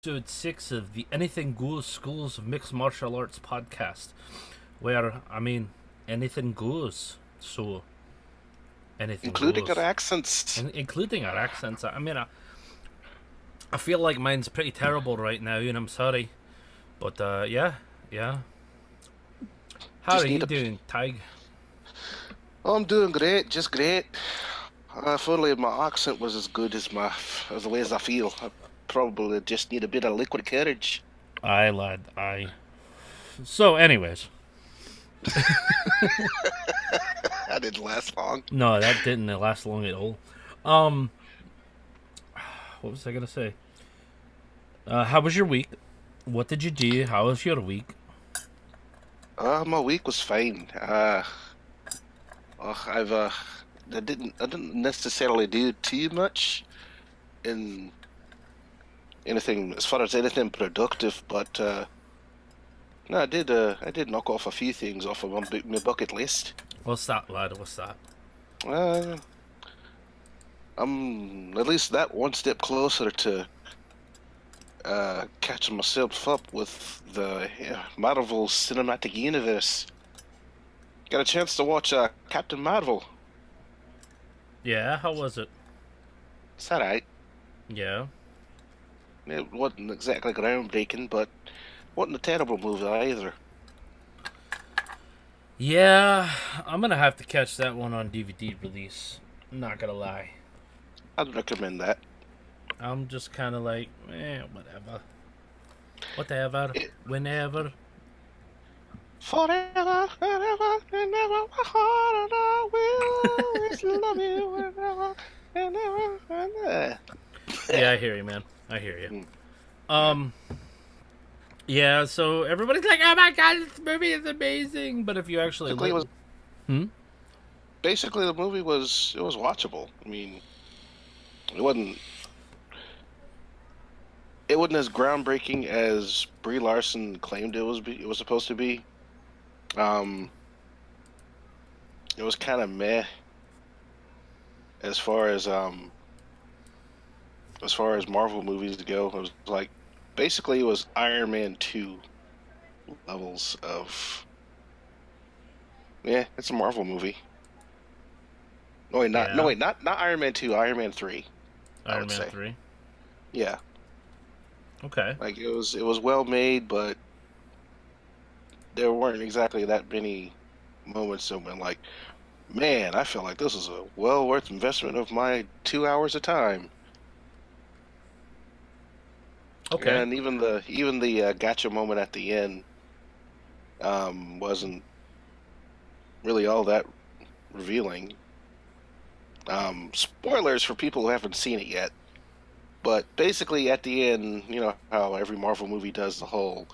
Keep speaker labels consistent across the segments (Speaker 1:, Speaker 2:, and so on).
Speaker 1: Episode 6 of the Anything Goes Schools of Mixed Martial Arts podcast, where, anything goes. So, anything
Speaker 2: Including our
Speaker 1: goes.
Speaker 2: accents.
Speaker 1: And including our accents. I feel like mine's pretty terrible right now, and I'm sorry. But, yeah. How are
Speaker 2: Just need
Speaker 1: you
Speaker 2: a.
Speaker 1: doing, Tig?
Speaker 2: Oh, I'm doing great, just great. If only my accent was as good as the ways I feel. I probably just need a bit of liquid courage.
Speaker 1: Aye, lad, aye. So, anyways.
Speaker 2: That didn't last long.
Speaker 1: No, that didn't last long at all. Um, what was I gonna say? How was your week? What did you do? How was your week?
Speaker 2: My week was fine. I've I didn't necessarily do too much in anything as far as anything productive, but no, I did knock off a few things off of my bucket list.
Speaker 1: What's that, lad? What's that?
Speaker 2: Uh, I'm at least that one step closer to catching myself up with the Marvel Cinematic Universe. Got a chance to watch Captain Marvel.
Speaker 1: Yeah, how was it?
Speaker 2: It's alright.
Speaker 1: Yeah.
Speaker 2: It wasn't exactly groundbreaking, but wasn't a terrible movie either.
Speaker 1: Yeah, I'm gonna have to catch that one on DVD release. I'm not gonna lie.
Speaker 2: I'd recommend that.
Speaker 1: I'm just kind of like, whatever. Whatever.
Speaker 2: It,
Speaker 1: Whenever.
Speaker 2: forever, forever, and ever, my heart and I will always love you forever, and ever, and ever.
Speaker 1: Yeah, I hear you, man. I hear you.
Speaker 2: Mm, yeah.
Speaker 1: Um, yeah, so everybody's like, oh my god, this movie is amazing. But if you actually
Speaker 2: Basically, it was
Speaker 1: Hmm?
Speaker 2: basically the movie was it was watchable. I mean, it wasn't it wasn't as groundbreaking as Brie Larson claimed it was supposed to be. Um, it was kind of meh as far as Marvel movies go. It was like basically it was Iron Man 2 levels of it's a Marvel movie.
Speaker 1: Yeah.
Speaker 2: Not Iron Man 2, Iron Man 3, I
Speaker 1: Iron
Speaker 2: would
Speaker 1: Man
Speaker 2: say.
Speaker 1: 3.
Speaker 2: Yeah.
Speaker 1: Okay.
Speaker 2: Like it was well made, but there weren't exactly that many moments of when like, man, I feel like this is a well worth investment of my 2 hours of time.
Speaker 1: Okay.
Speaker 2: And even the gotcha moment at the end wasn't really all that revealing. Spoilers for people who haven't seen it yet, but basically at the end, you know how every Marvel movie does the whole,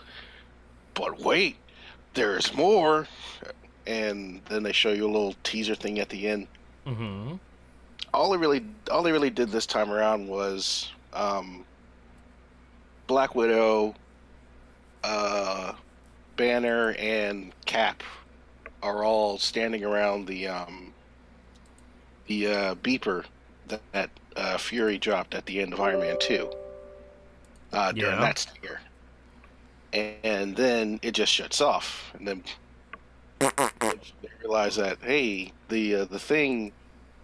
Speaker 2: but wait, there's more, and then they show you a little teaser thing at the end.
Speaker 1: Mm-hmm.
Speaker 2: All they really did this time around was Black Widow, uh, Banner, and Cap are all standing around the beeper that Fury dropped at the end of Iron Man 2 during
Speaker 1: Yeah.
Speaker 2: that stinger. And then it just shuts off. And then they realize that, hey, the thing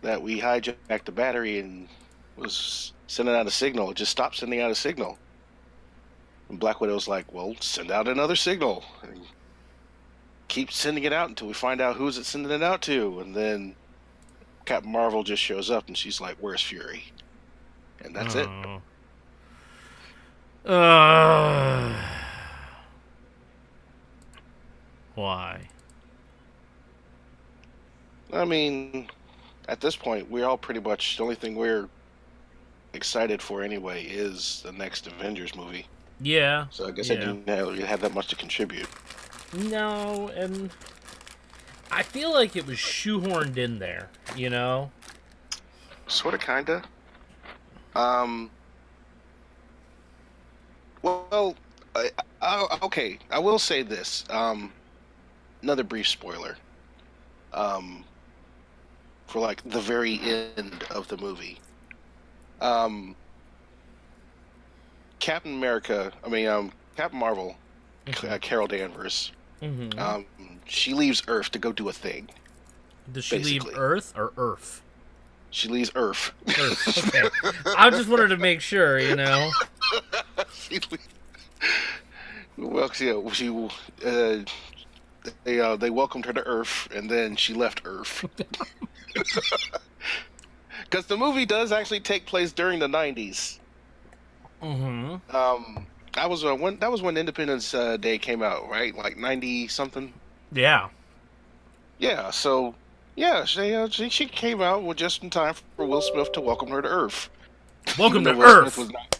Speaker 2: that we hijacked the battery and was sending out a signal, it just stopped sending out a signal. And Black Widow's like, well, send out another signal. And keep sending it out until we find out who's it sending it out to. And then Captain Marvel just shows up and she's like, where's Fury? And that's it.
Speaker 1: Oh. Uh, why?
Speaker 2: I mean, at this point, we're all pretty much the only thing we're excited for anyway is the next Avengers movie.
Speaker 1: Yeah.
Speaker 2: So I guess I
Speaker 1: Yeah.
Speaker 2: didn't really have that much to contribute.
Speaker 1: No, and I feel like it was shoehorned in there, you know?
Speaker 2: Sort of, kinda. Um, well, okay. I will say this. Another brief spoiler. Um, for like the very end of the movie. Um, Captain America. Captain Marvel. Carol Danvers.
Speaker 1: Mm-hmm.
Speaker 2: She leaves Earth to go do a thing.
Speaker 1: Does she leave
Speaker 2: basically.
Speaker 1: Earth or Earth?
Speaker 2: She leaves Earth.
Speaker 1: Earth. Okay. I just wanted to make sure, you know.
Speaker 2: She well, they welcomed her to Earth, and then she left Earth. Because the movie does actually take place during the 90s.
Speaker 1: Mm-hmm.
Speaker 2: That was when Independence Day came out, right? Like 90 something.
Speaker 1: Yeah.
Speaker 2: Yeah. So yeah, she came out with just in time for Will Smith to welcome her to Earth.
Speaker 1: Welcome to
Speaker 2: Will
Speaker 1: Earth.
Speaker 2: Smith was not.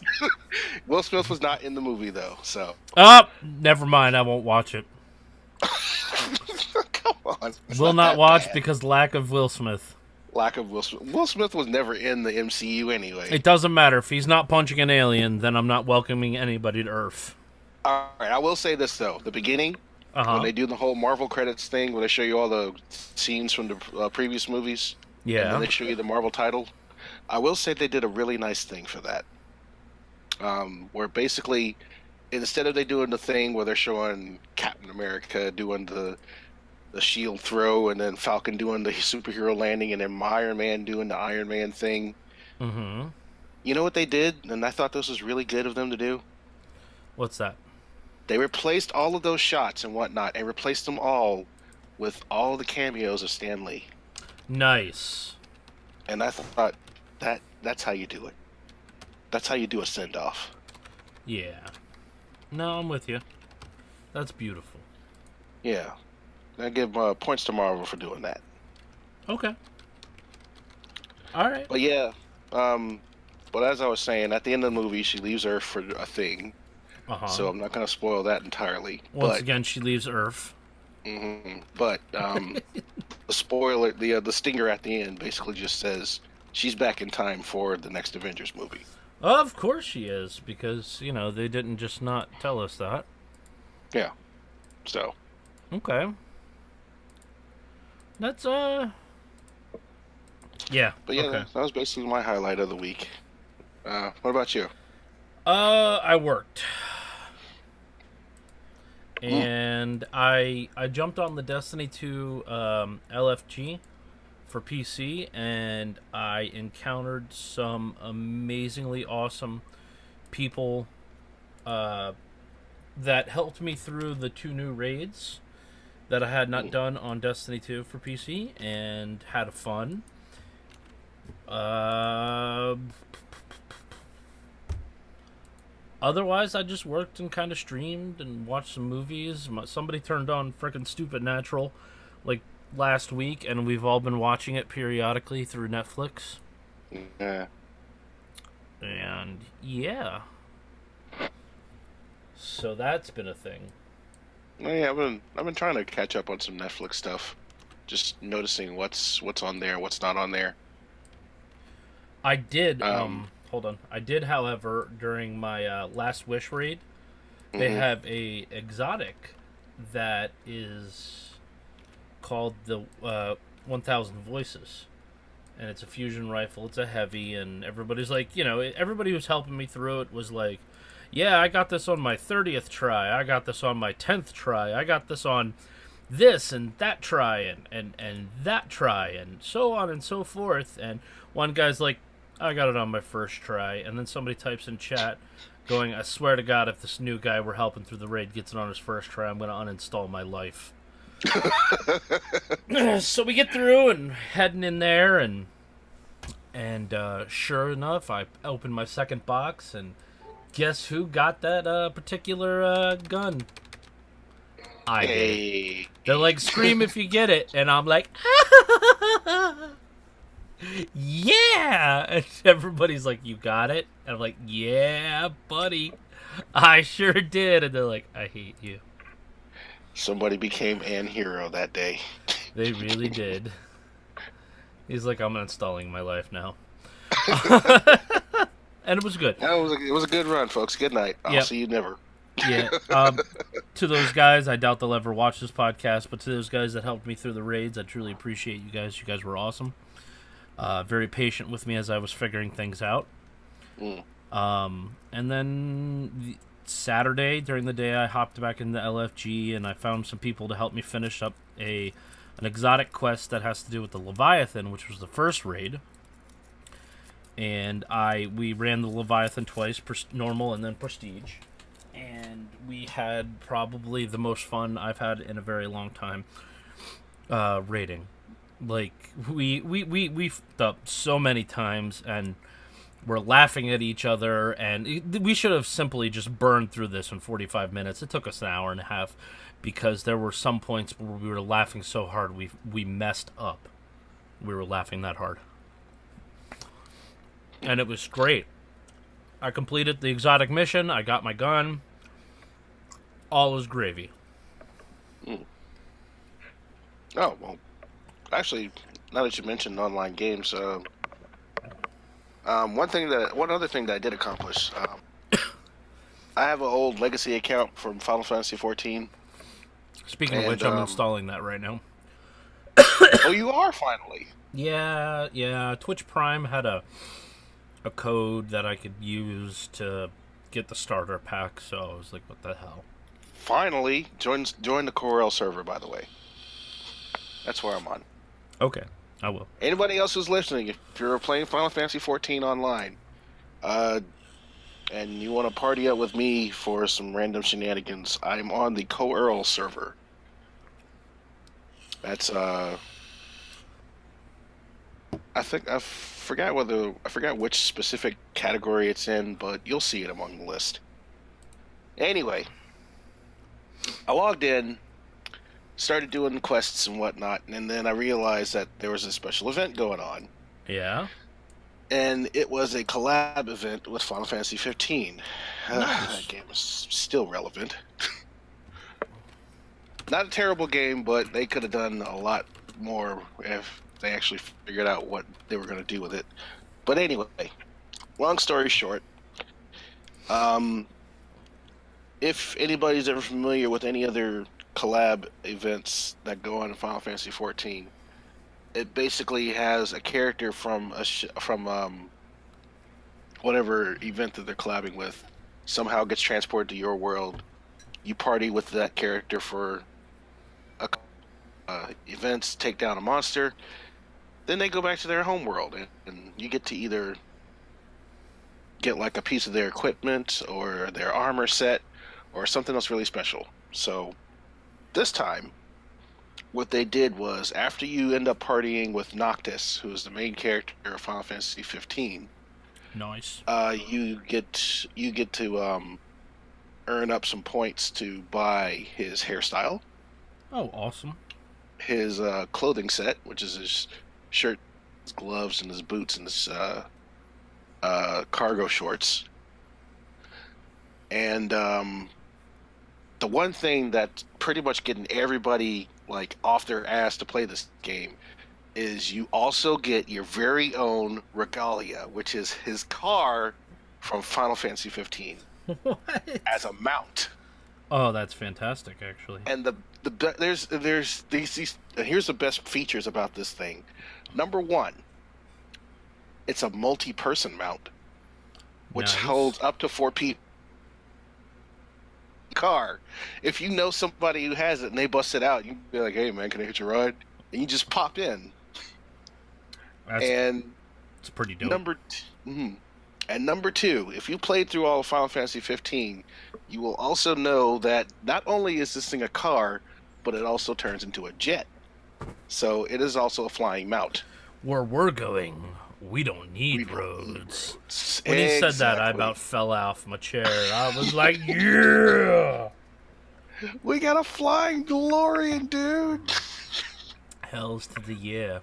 Speaker 2: Will Smith was not in the movie though. So.
Speaker 1: Oh, never mind. I won't watch it.
Speaker 2: Come on.
Speaker 1: Will not watch because lack of Will Smith.
Speaker 2: Lack of Will Smith. Will Smith was never in the MCU anyway.
Speaker 1: It doesn't matter. If he's not punching an alien, then I'm not welcoming anybody to Earth.
Speaker 2: All right, I will say this though: the beginning, when they do the whole Marvel credits thing, where they show you all the scenes from the previous movies, and
Speaker 1: Yeah.
Speaker 2: then they show you the Marvel title. I will say they did a really nice thing for that, where basically, instead of they doing the thing where they're showing Captain America doing the shield throw, and then Falcon doing the superhero landing, and then Iron Man doing the Iron Man thing.
Speaker 1: Mm-hmm.
Speaker 2: You know what they did, and I thought this was really good of them to do?
Speaker 1: What's that?
Speaker 2: They replaced all of those shots and whatnot, and replaced them all with all the cameos of Stan Lee.
Speaker 1: Nice.
Speaker 2: And I thought that's how you do it. That's how you do a send-off.
Speaker 1: Yeah. No, I'm with you. That's beautiful.
Speaker 2: Yeah. I give points to Marvel for doing that.
Speaker 1: Okay. All right.
Speaker 2: But yeah, but as I was saying, at the end of the movie, she leaves Earth for a thing.
Speaker 1: Uh-huh.
Speaker 2: So I'm not going to spoil that entirely.
Speaker 1: Once again, she leaves Earth.
Speaker 2: But the spoiler, the stinger at the end basically just says she's back in time for the next Avengers movie.
Speaker 1: Of course she is, because, you know, they didn't just not tell us that.
Speaker 2: Yeah. So.
Speaker 1: Okay. That's, yeah.
Speaker 2: But yeah,
Speaker 1: okay.
Speaker 2: that was basically my highlight of the week. What about you?
Speaker 1: I worked. And I jumped on the Destiny 2 LFG for PC, and I encountered some amazingly awesome people that helped me through the 2 new raids that I had not done on Destiny 2 for PC, and had fun. Otherwise, I just worked and kind of streamed and watched some movies. Somebody turned on frickin' Stupid Natural like last week, and we've all been watching it periodically through Netflix.
Speaker 2: Yeah.
Speaker 1: And yeah. So that's been a thing.
Speaker 2: Yeah, I've been trying to catch up on some Netflix stuff. Just noticing what's on there, what's not on there.
Speaker 1: I did hold on. I did, however, during my Last Wish raid, they have a exotic that is called the 1000 Voices. And it's a fusion rifle. It's a heavy, and everybody's like, you know, everybody who's helping me through it was like, yeah, I got this on my 30th try. I got this on my 10th try. I got this on this and that try and that try and so on and so forth. And one guy's like, I got it on my first try. And then somebody types in chat going, I swear to God, if this new guy we're helping through the raid gets it on his first try, I'm going to uninstall my life. So we get through and heading in there, and sure enough, I opened my second box, and guess who got that particular gun? I did. They're like, scream if you get it, and I'm like, yeah! And everybody's like, you got it? And I'm like, yeah, buddy, I sure did. And they're like, I hate you.
Speaker 2: Somebody became an hero that day.
Speaker 1: They really did. He's like, I'm uninstalling my life now. And it was good.
Speaker 2: It was a good run, folks. Good night. I'll see you never.
Speaker 1: Yeah. To those guys, I doubt they'll ever watch this podcast, but to those guys that helped me through the raids, I truly appreciate you guys. You guys were awesome. Very patient with me as I was figuring things out. And then Saturday during the day, I hopped back into LFG and I found some people to help me finish up an exotic quest that has to do with the Leviathan, which was the first raid. And we ran the Leviathan twice, normal and then prestige, and we had probably the most fun I've had in a very long time raiding. Like we fucked up so many times, and we're laughing at each other, and we should have simply just burned through this in 45 minutes. It took us an hour and a half because there were some points where we were laughing so hard we messed up. We were laughing that hard. And it was great. I completed the exotic mission. I got my gun. All was gravy.
Speaker 2: Mm. Oh, well, actually, now that you mentioned online games, one other thing that I did accomplish, I have an old legacy account from Final Fantasy 14.
Speaker 1: Speaking of which, I'm installing that right now.
Speaker 2: Oh, you are finally?
Speaker 1: Yeah. Twitch Prime had a code that I could use to get the starter pack, so I was like, what the hell?
Speaker 2: Finally, join the Corel server, by the way. That's where I'm on.
Speaker 1: Okay, I will.
Speaker 2: Anybody else who's listening, if you're playing Final Fantasy 14 online, and you want to party up with me for some random shenanigans, I'm on the Corel server. That's I forgot which specific category it's in, but you'll see it among the list. Anyway, I logged in, started doing quests and whatnot, and then I realized that there was a special event going on.
Speaker 1: Yeah.
Speaker 2: And it was a collab event with Final Fantasy 15.
Speaker 1: Nice.
Speaker 2: That game is still relevant. Not a terrible game, but they could have done a lot more if they actually figured out what they were going to do with it. But anyway, long story short, if anybody's ever familiar with any other collab events that go on in Final Fantasy 14, it basically has a character from whatever event that they're collabing with somehow gets transported to your world. You party with that character for events, take down a monster, then they go back to their home world, and you get to either get like a piece of their equipment or their armor set or something else really special. So this time, what they did was, after you end up partying with Noctis, who is the main character of Final Fantasy 15,
Speaker 1: nice.
Speaker 2: You get to earn up some points to buy his hairstyle.
Speaker 1: Oh, awesome.
Speaker 2: His clothing set, which is his shirt, his gloves, and his boots, and his cargo shorts. And the one thing that's pretty much getting everybody like off their ass to play this game is you also get your very own regalia, which is his car from Final Fantasy 15.
Speaker 1: What?
Speaker 2: As a mount.
Speaker 1: Oh, that's fantastic, actually.
Speaker 2: And there's these here's the best features about this thing. Number one, it's a multi-person mount, which
Speaker 1: nice.
Speaker 2: holds up to 4 people. Car. If you know somebody who has it and they bust it out, you can be like, "Hey, man, can I hitch a ride?" And you just pop in.
Speaker 1: It's pretty dope.
Speaker 2: Number two, if you played through all of Final Fantasy 15, you will also know that not only is this thing a car, but it also turns into a jet. So it is also a flying mount.
Speaker 1: Where we're going, we don't need roads. When he said that, I about fell off my chair. I was like, yeah!
Speaker 2: We got a flying DeLorean, dude!
Speaker 1: Hells to the yeah.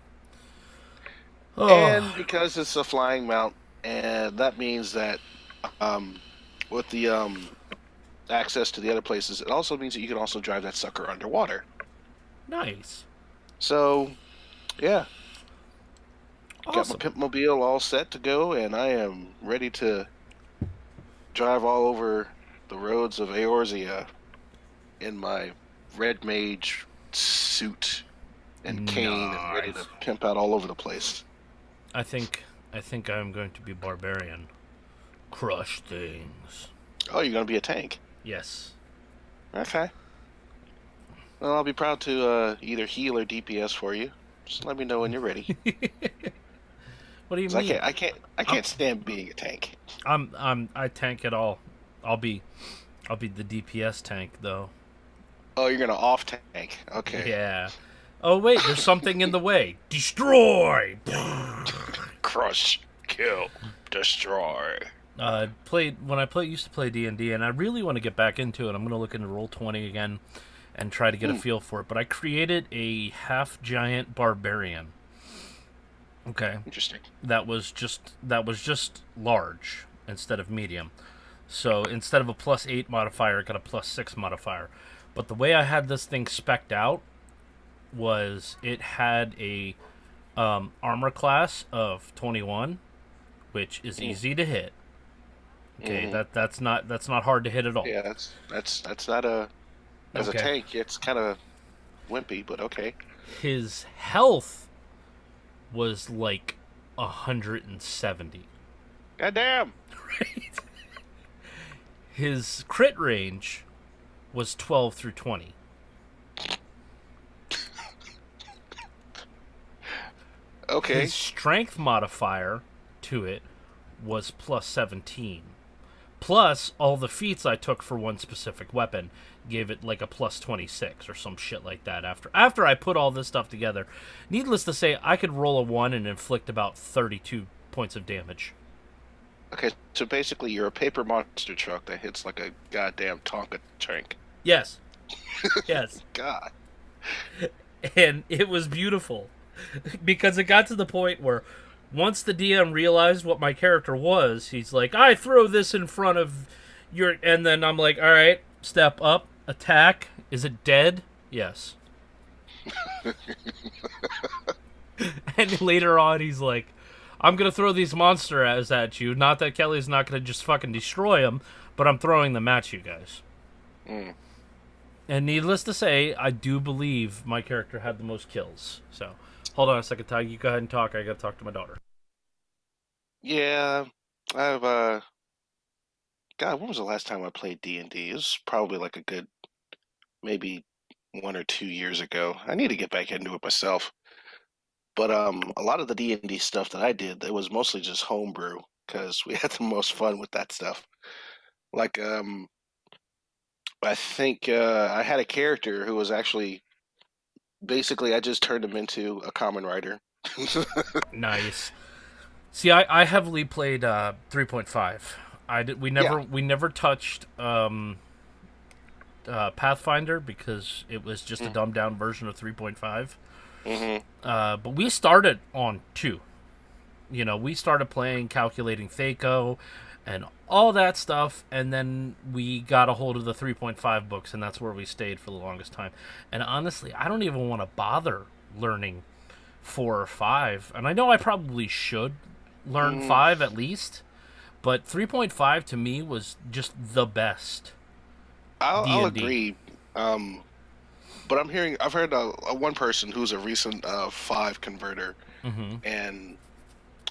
Speaker 2: Oh. And because it's a flying mount, and that means that with the access to the other places, it also means that you can also drive that sucker underwater.
Speaker 1: Nice.
Speaker 2: So, yeah.
Speaker 1: Awesome.
Speaker 2: Got my Pipmobile all set to go, and I am ready to drive all over the roads of Eorzea in my red mage suit and cane, and ready to pimp out all over the place.
Speaker 1: I think I'm going to be barbarian. Crush things.
Speaker 2: Oh, you're gonna be a tank.
Speaker 1: Yes.
Speaker 2: Okay. Well, I'll be proud to either heal or DPS for you. Just let me know when you're ready.
Speaker 1: What do you
Speaker 2: 'Cause I
Speaker 1: mean?
Speaker 2: can't, I can't, I
Speaker 1: I'm
Speaker 2: can't stand being a tank.
Speaker 1: I tank it all. I'll be I'll be the DPS tank though.
Speaker 2: Oh, you're gonna off tank. Okay.
Speaker 1: Yeah. Oh wait, there's something in the way. Destroy.
Speaker 2: Crush, kill, destroy.
Speaker 1: Played when I used to play D&D, and I really want to get back into it. I'm gonna look into Roll20 again and try to get a
Speaker 2: Hmm.
Speaker 1: feel for it. But I created a half giant barbarian. Okay,
Speaker 2: Interesting.
Speaker 1: that was just large instead of medium. So instead of a +8 modifier, it got a +6 modifier. But the way I had this thing spec'd out was it had a armor class of 21, which is
Speaker 2: Hmm.
Speaker 1: easy to hit. Okay,
Speaker 2: Hmm.
Speaker 1: that's not hard to hit at all.
Speaker 2: Yeah, that's not a as a
Speaker 1: Okay,
Speaker 2: tank. It's kind of wimpy, but okay.
Speaker 1: his health was like 170.
Speaker 2: God damn.
Speaker 1: Right. His crit range was 12 through 20.
Speaker 2: Okay.
Speaker 1: His strength modifier to it was +17. Plus, all the feats I took for one specific weapon gave it like a +26 or some shit like that. After I put all this stuff together, needless to say, I could roll a 1 and inflict about 32 points of damage.
Speaker 2: Okay. So basically, you're a paper monster truck that hits like a goddamn Tonka tank.
Speaker 1: Yes, yes.
Speaker 2: God.
Speaker 1: And it was beautiful because it got to the point where once the DM realized what my character was, he's like, I throw this in front of your. And then I'm like, all right, step up, attack. Is it dead? Yes. And later on, he's like, I'm going to throw these monsters at you. Not that Kelly's not going to just fucking destroy them, but I'm throwing them at you guys.
Speaker 2: Mm.
Speaker 1: And needless to say, I do believe my character had the most kills. So, hold on a second, Ty. You go ahead and talk. I got to talk to my daughter.
Speaker 2: Yeah. I've God, when was the last time I played D&D? It was probably like a good maybe 1 or 2 years ago. I need to get back into it myself. But a lot of the D&D stuff that I did, it was mostly just homebrew because we had the most fun with that stuff. Like I think I had a character who was actually basically I just turned him into a common writer.
Speaker 1: Nice. See, I heavily played 3.5. I did.
Speaker 2: Yeah.
Speaker 1: We never touched Pathfinder because it was just a dumbed down version of 3.5.
Speaker 2: Mm-hmm.
Speaker 1: But we started on 2. You know, we started playing, calculating Thaco, and all that stuff, and then we got a hold of the 3.5 books, and that's where we stayed for the longest time. And honestly, I don't even want to bother learning 4 or 5, and I know I probably should learn
Speaker 2: Mm,
Speaker 1: 5 at least, but 3.5 to me was just the best
Speaker 2: I'll
Speaker 1: D&D.
Speaker 2: agree. Um, but I've heard a one person who's a recent five converter,
Speaker 1: Mm-hmm.
Speaker 2: and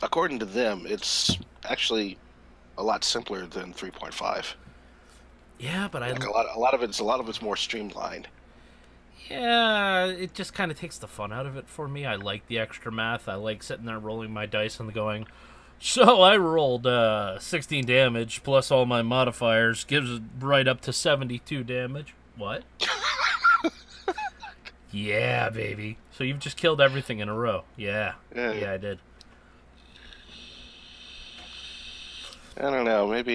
Speaker 2: according to them, it's actually a lot simpler than 3.5.
Speaker 1: Yeah, but I
Speaker 2: Like a lot of it's more streamlined.
Speaker 1: yeah, it just kind of takes the fun out of it for me. I like the extra math. I like sitting there rolling my dice and going, so I rolled 16 damage plus all my modifiers, gives it right up to 72 damage. What? Yeah, baby. So you've just killed everything in a row. Yeah.
Speaker 2: Yeah,
Speaker 1: Yeah, I did.
Speaker 2: I don't know. Maybe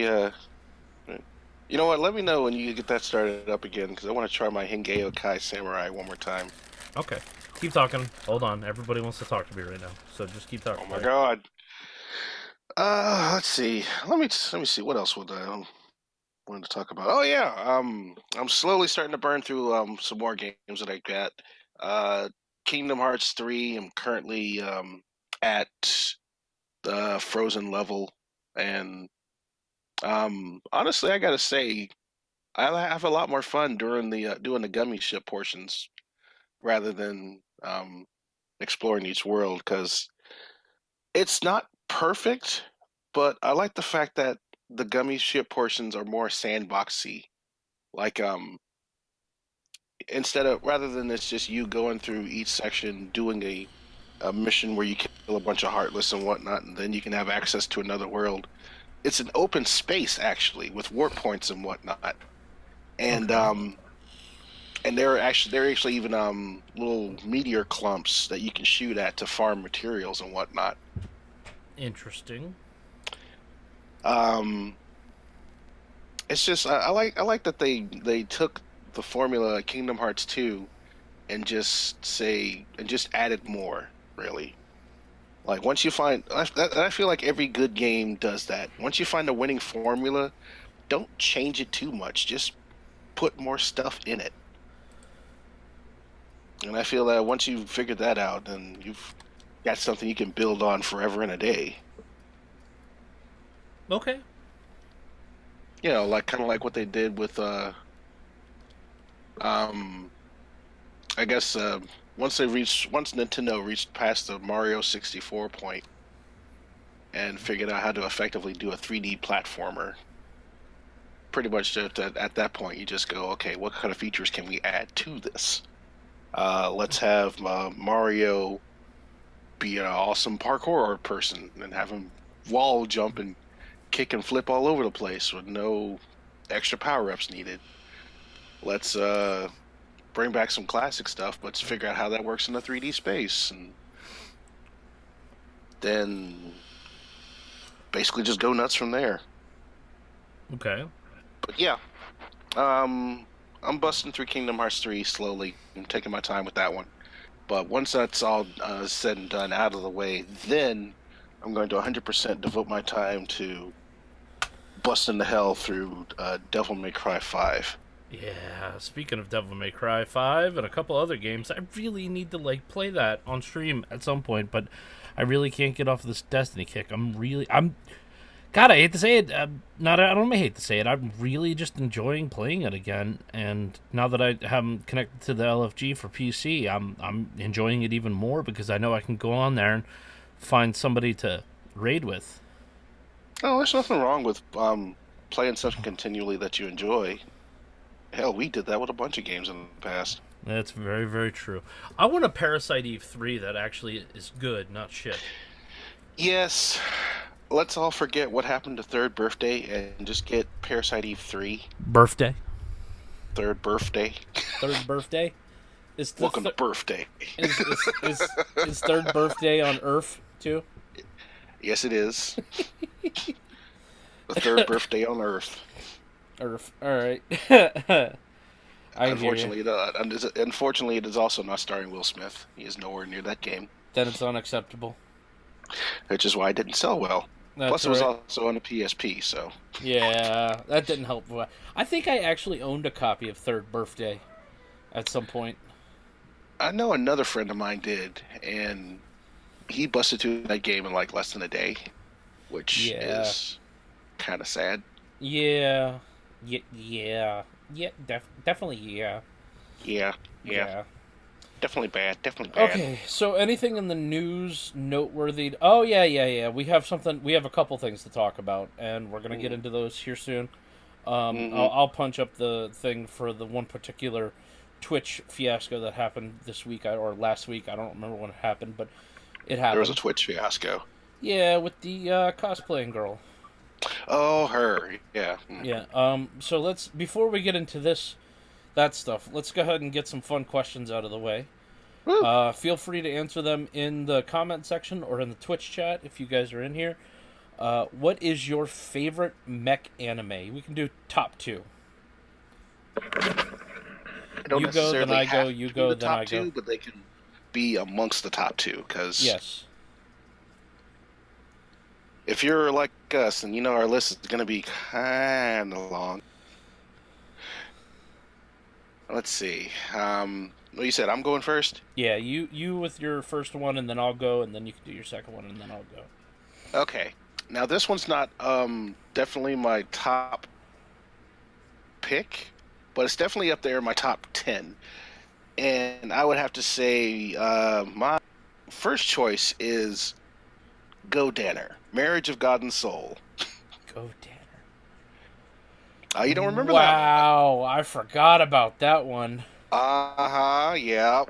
Speaker 2: you know what? Let me know when you get that started up again because I want to try my Hingeo Kai Samurai one more time.
Speaker 1: Okay. Keep talking. Hold on. Everybody wants to talk to me right now. So just keep talking.
Speaker 2: Oh my
Speaker 1: Right?
Speaker 2: God. Let's see. Let me see. What else would I wanted to talk about? Oh yeah. I'm slowly starting to burn through some more games that I got. Uh, Kingdom Hearts 3. I'm currently at the Frozen level, and honestly, I gotta say, I have a lot more fun during the doing the gummy ship portions rather than exploring each world because it's not perfect, but I like the fact that the gummy ship portions are more sandboxy. Like instead of rather than it's just you going through each section doing a mission where you kill a bunch of heartless and whatnot, and then you can have access to another world. It's an open space actually with warp points and whatnot, and
Speaker 1: Okay.
Speaker 2: there are actually even little meteor clumps that you can shoot at to farm materials and whatnot.
Speaker 1: Interesting.
Speaker 2: Um, it's just I like that they took the formula of Kingdom Hearts 2 and just added more, really. Like once you find, I feel like every good game does that. Once you find a winning formula, don't change it too much. Just put more stuff in it. And I feel that once you've figured that out, then you've got something you can build on forever and a day.
Speaker 1: Okay.
Speaker 2: You know, like kind of like what they did with um I guess once Nintendo reached past the Mario 64 point and figured out how to effectively do a 3D platformer. Pretty much at that point, you just go, okay, what kind of features can we add to this? Let's have Mario be an awesome parkour person and have him wall jump and kick and flip all over the place with no extra power ups needed. Let's bring back some classic stuff, but figure out how that works in a 3D space, and then basically just go nuts from there.
Speaker 1: Okay.
Speaker 2: But yeah, I'm busting through Kingdom Hearts 3 slowly. I'm taking my time with that one. But once that's all said and done out of the way, then I'm going to 100% devote my time to busting the hell through Devil May Cry 5.
Speaker 1: Yeah, speaking of Devil May Cry 5 and a couple other games, I really need to play that on stream at some point, but I really can't get off this Destiny kick. God, I hate to say it. I don't hate to say it. I'm really just enjoying playing it again, and now that I have connected to the LFG for PC, I'm enjoying it even more because I know I can go on there and find somebody to raid with.
Speaker 2: Oh, there's nothing wrong with playing something continually that you enjoy. Hell, we did that with a bunch of games in the past.
Speaker 1: That's very, very true. I want a Parasite Eve 3 that actually is good, not shit.
Speaker 2: Yes, let's all forget what happened to Third Birthday and just get Parasite Eve 3.
Speaker 1: Birthday?
Speaker 2: Third Birthday.
Speaker 1: Third birthday?
Speaker 2: Welcome to Birthday.
Speaker 1: Is third birthday on Earth, too?
Speaker 2: Yes, it is. The third birthday on Earth.
Speaker 1: Earth. Alright.
Speaker 2: Unfortunately, it is also not starring Will Smith. He is nowhere near that game.
Speaker 1: Then it's unacceptable.
Speaker 2: Which is why it didn't sell well.
Speaker 1: That's
Speaker 2: Plus, it was also on a PSP, so.
Speaker 1: Yeah, that didn't help. I think I actually owned a copy of Third Birthday at some point.
Speaker 2: I know another friend of mine did, and he busted through that game in like less than a day, which is kind of sad.
Speaker 1: Yeah. Definitely
Speaker 2: Yeah. Definitely bad.
Speaker 1: Okay, so anything in the news noteworthy? Oh, yeah. We have a couple things to talk about, and we're going to get into those here soon. I'll punch up the thing for the one particular Twitch fiasco that happened this week, or last week. I don't remember when it happened, but it happened.
Speaker 2: There was a Twitch fiasco.
Speaker 1: Yeah, with the cosplaying girl.
Speaker 2: Oh, her. Yeah.
Speaker 1: Yeah. So before we get into that stuff, let's go ahead and get some fun questions out of the way. Feel free to answer them in the comment section or in the Twitch chat if you guys are in here. What is your favorite mech anime? We can do top 2. You go, then I go. You go, then I go.
Speaker 2: But they can be amongst the top 2 because
Speaker 1: yes.
Speaker 2: If you're like us, and you know our list is going to be kind of long. Let's see. You said I'm going first?
Speaker 1: Yeah, you with your first one, and then I'll go, and then you can do your second one, and then I'll go.
Speaker 2: Okay. Now, this one's not definitely my top pick, but it's definitely up there in my top 10. And I would have to say my first choice is Go Danner, Marriage of God and Soul.
Speaker 1: Go Danner.
Speaker 2: You don't remember that one?
Speaker 1: Wow, I forgot about that one.
Speaker 2: Yeah.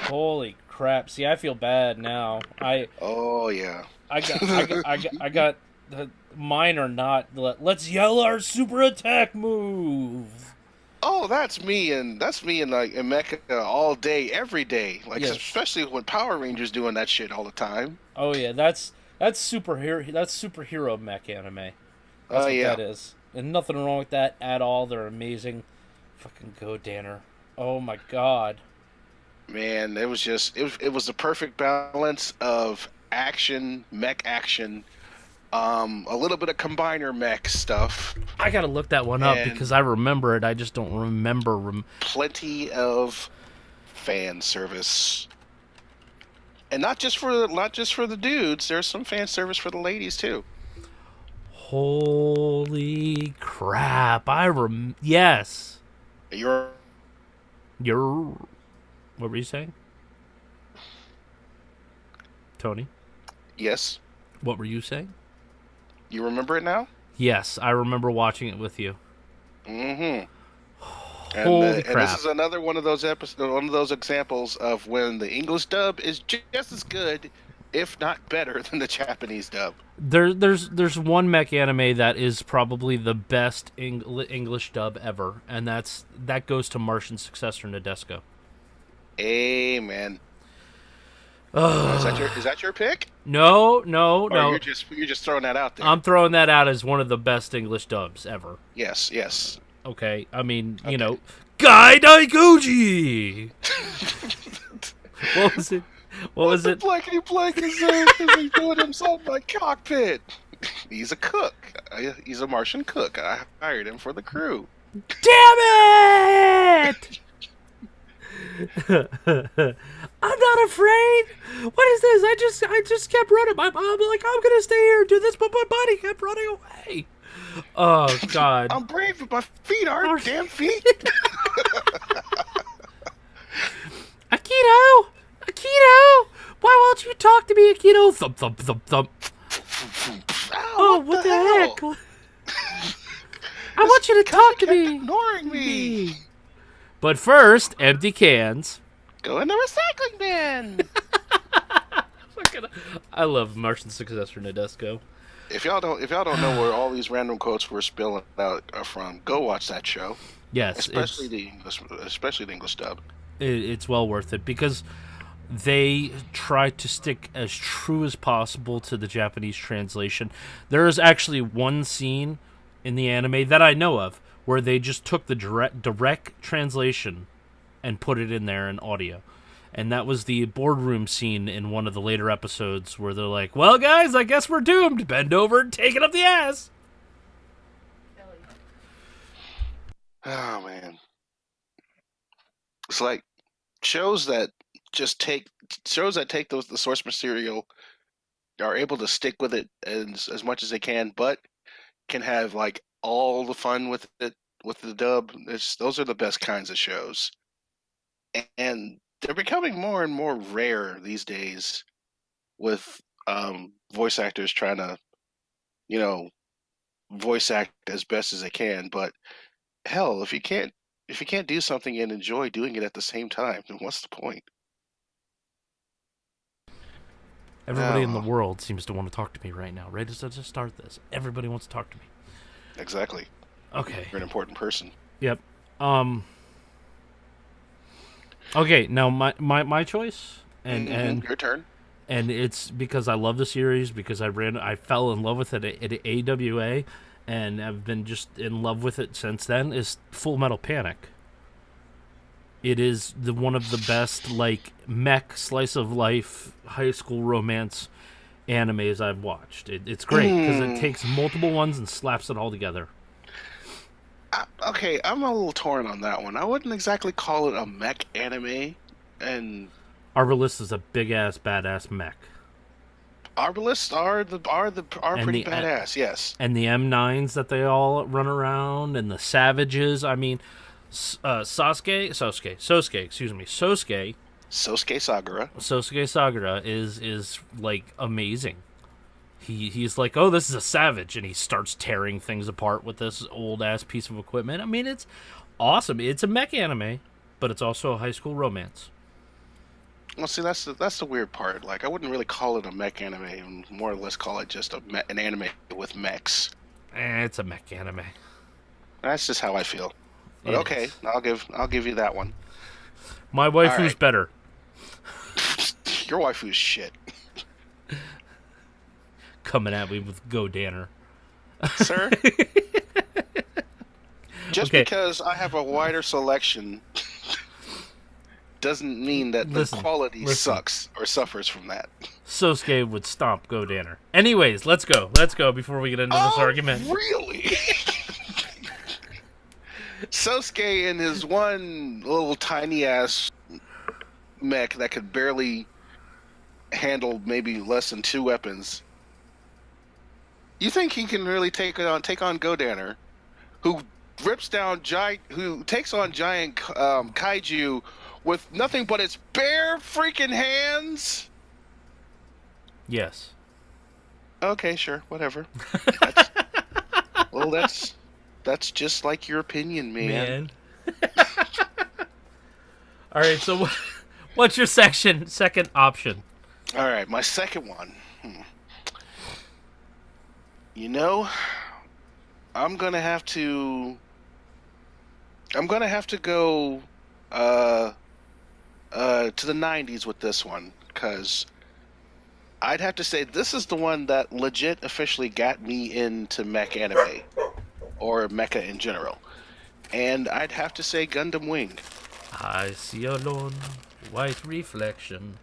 Speaker 1: Holy crap! See, I feel bad now.
Speaker 2: Oh yeah.
Speaker 1: I got. Mine are not. Let's yell our super attack move.
Speaker 2: Oh, that's me in like in Mecha all day, every day. Like
Speaker 1: Yes.
Speaker 2: especially when Power Rangers doing that shit all the time.
Speaker 1: Oh yeah, that's superhero. That's superhero mech anime. That's
Speaker 2: Oh
Speaker 1: what
Speaker 2: yeah,
Speaker 1: that is. And nothing wrong with that at all. They're amazing. Fucking go, Danner. Oh my god.
Speaker 2: man, it was the perfect balance of action, mech action, a little bit of combiner mech stuff,
Speaker 1: I gotta look that one up because
Speaker 2: and
Speaker 1: I remember it. I just don't remember.
Speaker 2: plenty of fan service. And not just for the dudes. There's some fan service for the ladies too.
Speaker 1: Holy crap! Yes.
Speaker 2: You're
Speaker 1: You're. What were you saying, Tony?
Speaker 2: yes.
Speaker 1: What were you saying?
Speaker 2: You remember it now?
Speaker 1: Yes, I remember watching it with you.
Speaker 2: Mm-hmm.
Speaker 1: Holy
Speaker 2: And this
Speaker 1: crap!
Speaker 2: is another one of those one of those examples of when the English dub is just as good, if not better, than the Japanese dub.
Speaker 1: There's one mech anime that is probably the best English dub ever, and that goes to Martian's successor Nadesco.
Speaker 2: Amen. Is that your pick?
Speaker 1: No, no,
Speaker 2: Or
Speaker 1: no.
Speaker 2: you're just throwing that out there?
Speaker 1: I'm throwing that out as one of the best English dubs ever.
Speaker 2: Yes, yes.
Speaker 1: Okay, I mean,
Speaker 2: Okay.
Speaker 1: Guy Daiguchi. What was it? What was
Speaker 2: the
Speaker 1: it?
Speaker 2: blankety blank is doing himself in my cockpit. He's a cook. He's a Martian cook. I hired him for the crew.
Speaker 1: Damn it! I'm not afraid. What is this? I just kept running. I'm like, I'm gonna stay here and do this, but my body kept running away. Oh God.
Speaker 2: I'm brave, but my feet aren't damn feet.
Speaker 1: Akito! Akito! Why won't you talk to me, Akito? Thump, thump, thump, thump.
Speaker 2: Ow,
Speaker 1: What the
Speaker 2: hell?
Speaker 1: heck? I want you to talk to
Speaker 2: Kept
Speaker 1: me.
Speaker 2: ignoring me.
Speaker 1: But first, empty cans.
Speaker 2: Go in the recycling bin.
Speaker 1: I love Martian successor Nadesco.
Speaker 2: If y'all don't know where all these random quotes we're spilling out are from, go watch that show.
Speaker 1: Yes,
Speaker 2: Especially the English dub.
Speaker 1: it's well worth it because they try to stick as true as possible to the Japanese translation. There is actually one scene in the anime that I know of where they just took the direct translation and put it in there in audio. And that was the boardroom scene in one of the later episodes where they're like, well, guys, I guess we're doomed. Bend over and take it up the ass.
Speaker 2: Oh, man. It's like shows that take the source material, are able to stick with it as much as they can, but can have like all the fun with it with the dub. Those are the best kinds of shows. And they're becoming more and more rare these days with voice actors trying to, voice act as best as they can. But hell, if you can't do something and enjoy doing it at the same time, then what's the point?
Speaker 1: Everybody in the world seems to want to talk to me right now. Right as I just start this, everybody wants to talk to me.
Speaker 2: Exactly.
Speaker 1: Okay.
Speaker 2: You're an important person.
Speaker 1: Yep. Okay, now my choice, and
Speaker 2: your turn.
Speaker 1: And it's because I love the series, because I fell in love with it at AWA, and I've been just in love with it since then. Is Full Metal Panic. It is one of the best like mech slice of life high school romance animes I've watched. It's great because it takes multiple ones and slaps it all together.
Speaker 2: Okay, I'm a little torn on that one. I wouldn't exactly call it a mech anime, and
Speaker 1: Arbalest is a big ass badass mech.
Speaker 2: Arbalists are pretty
Speaker 1: the,
Speaker 2: badass, yes.
Speaker 1: And the M9s that they all run around, and the Savages. I mean, Sosuke
Speaker 2: Sosuke Sagara
Speaker 1: is like amazing. he's like, oh, this is a savage, and he starts tearing things apart with this old ass piece of equipment. I mean, it's awesome. It's a mech anime, but it's also a high school romance.
Speaker 2: Well, see, that's the weird part. Like, I wouldn't really call it a mech anime, and more or less call it just an anime with mechs.
Speaker 1: It's a mech anime.
Speaker 2: That's just how I feel. But
Speaker 1: It
Speaker 2: okay,
Speaker 1: is.
Speaker 2: I'll give you that one.
Speaker 1: My
Speaker 2: All
Speaker 1: waifu's
Speaker 2: right.
Speaker 1: better.
Speaker 2: Your waifu's shit,
Speaker 1: Coming at me with Go Danner.
Speaker 2: sir. Just
Speaker 1: Okay,
Speaker 2: because I have a wider selection doesn't mean that the
Speaker 1: listen,
Speaker 2: quality
Speaker 1: listen.
Speaker 2: sucks or suffers from that.
Speaker 1: Sosuke would stomp Go Danner. Anyways, let's go. Let's go before we get into this argument.
Speaker 2: Really? Sosuke and his one little tiny ass mech that could barely handle maybe less than 2 weapons. You think he can really take on Godanner, who who takes on giant kaiju with nothing but its bare freaking hands?
Speaker 1: Yes.
Speaker 2: Okay, sure, whatever. That's, well, that's just like your opinion, man.
Speaker 1: All right, so what's your second option?
Speaker 2: All right, my second one. You know, I'm gonna have to go to the 90s with this one, because I'd have to say this is the one that legit officially got me into mech anime or mecha in general, and I'd have to say Gundam Wing.
Speaker 1: I see a lone white reflection.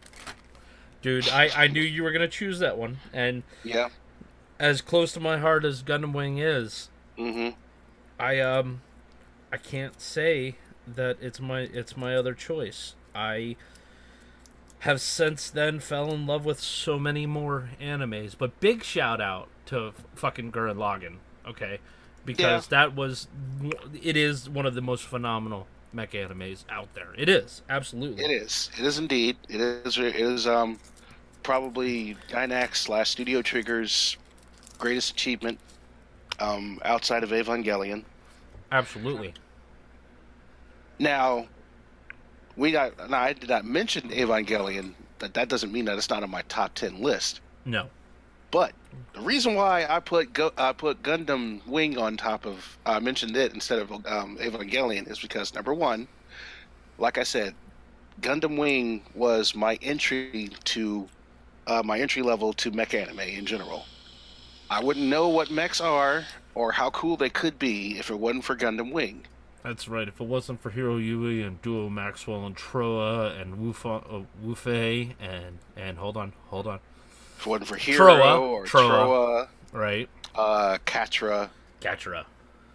Speaker 1: Dude, I knew you were going to choose that one. And
Speaker 2: Yeah.
Speaker 1: as close to my heart as Gundam Wing is,
Speaker 2: Mm-hmm.
Speaker 1: I can't say that it's my other choice. I have since then fell in love with so many more animes, but big shout out to fucking Gurren Lagann, okay? Because it is one of the most phenomenal mech animes out there. It is, absolutely.
Speaker 2: It is. It is indeed. It is probably Gainax / Studio Trigger's greatest achievement outside of Evangelion.
Speaker 1: Absolutely.
Speaker 2: Now, I did not mention Evangelion. That doesn't mean that it's not on my top 10 list.
Speaker 1: No.
Speaker 2: But the reason why I put Gundam Wing on top of mentioned it instead of Evangelion is because, number one, like I said, Gundam Wing was my entry level to mech anime in general. I wouldn't know what mechs are or how cool they could be if it wasn't for Gundam Wing.
Speaker 1: That's right. If it wasn't for Hiro Yui and Duo Maxwell and Troa and Wufei and hold on.
Speaker 2: If it wasn't for Hero or Troa,
Speaker 1: right?
Speaker 2: Katra,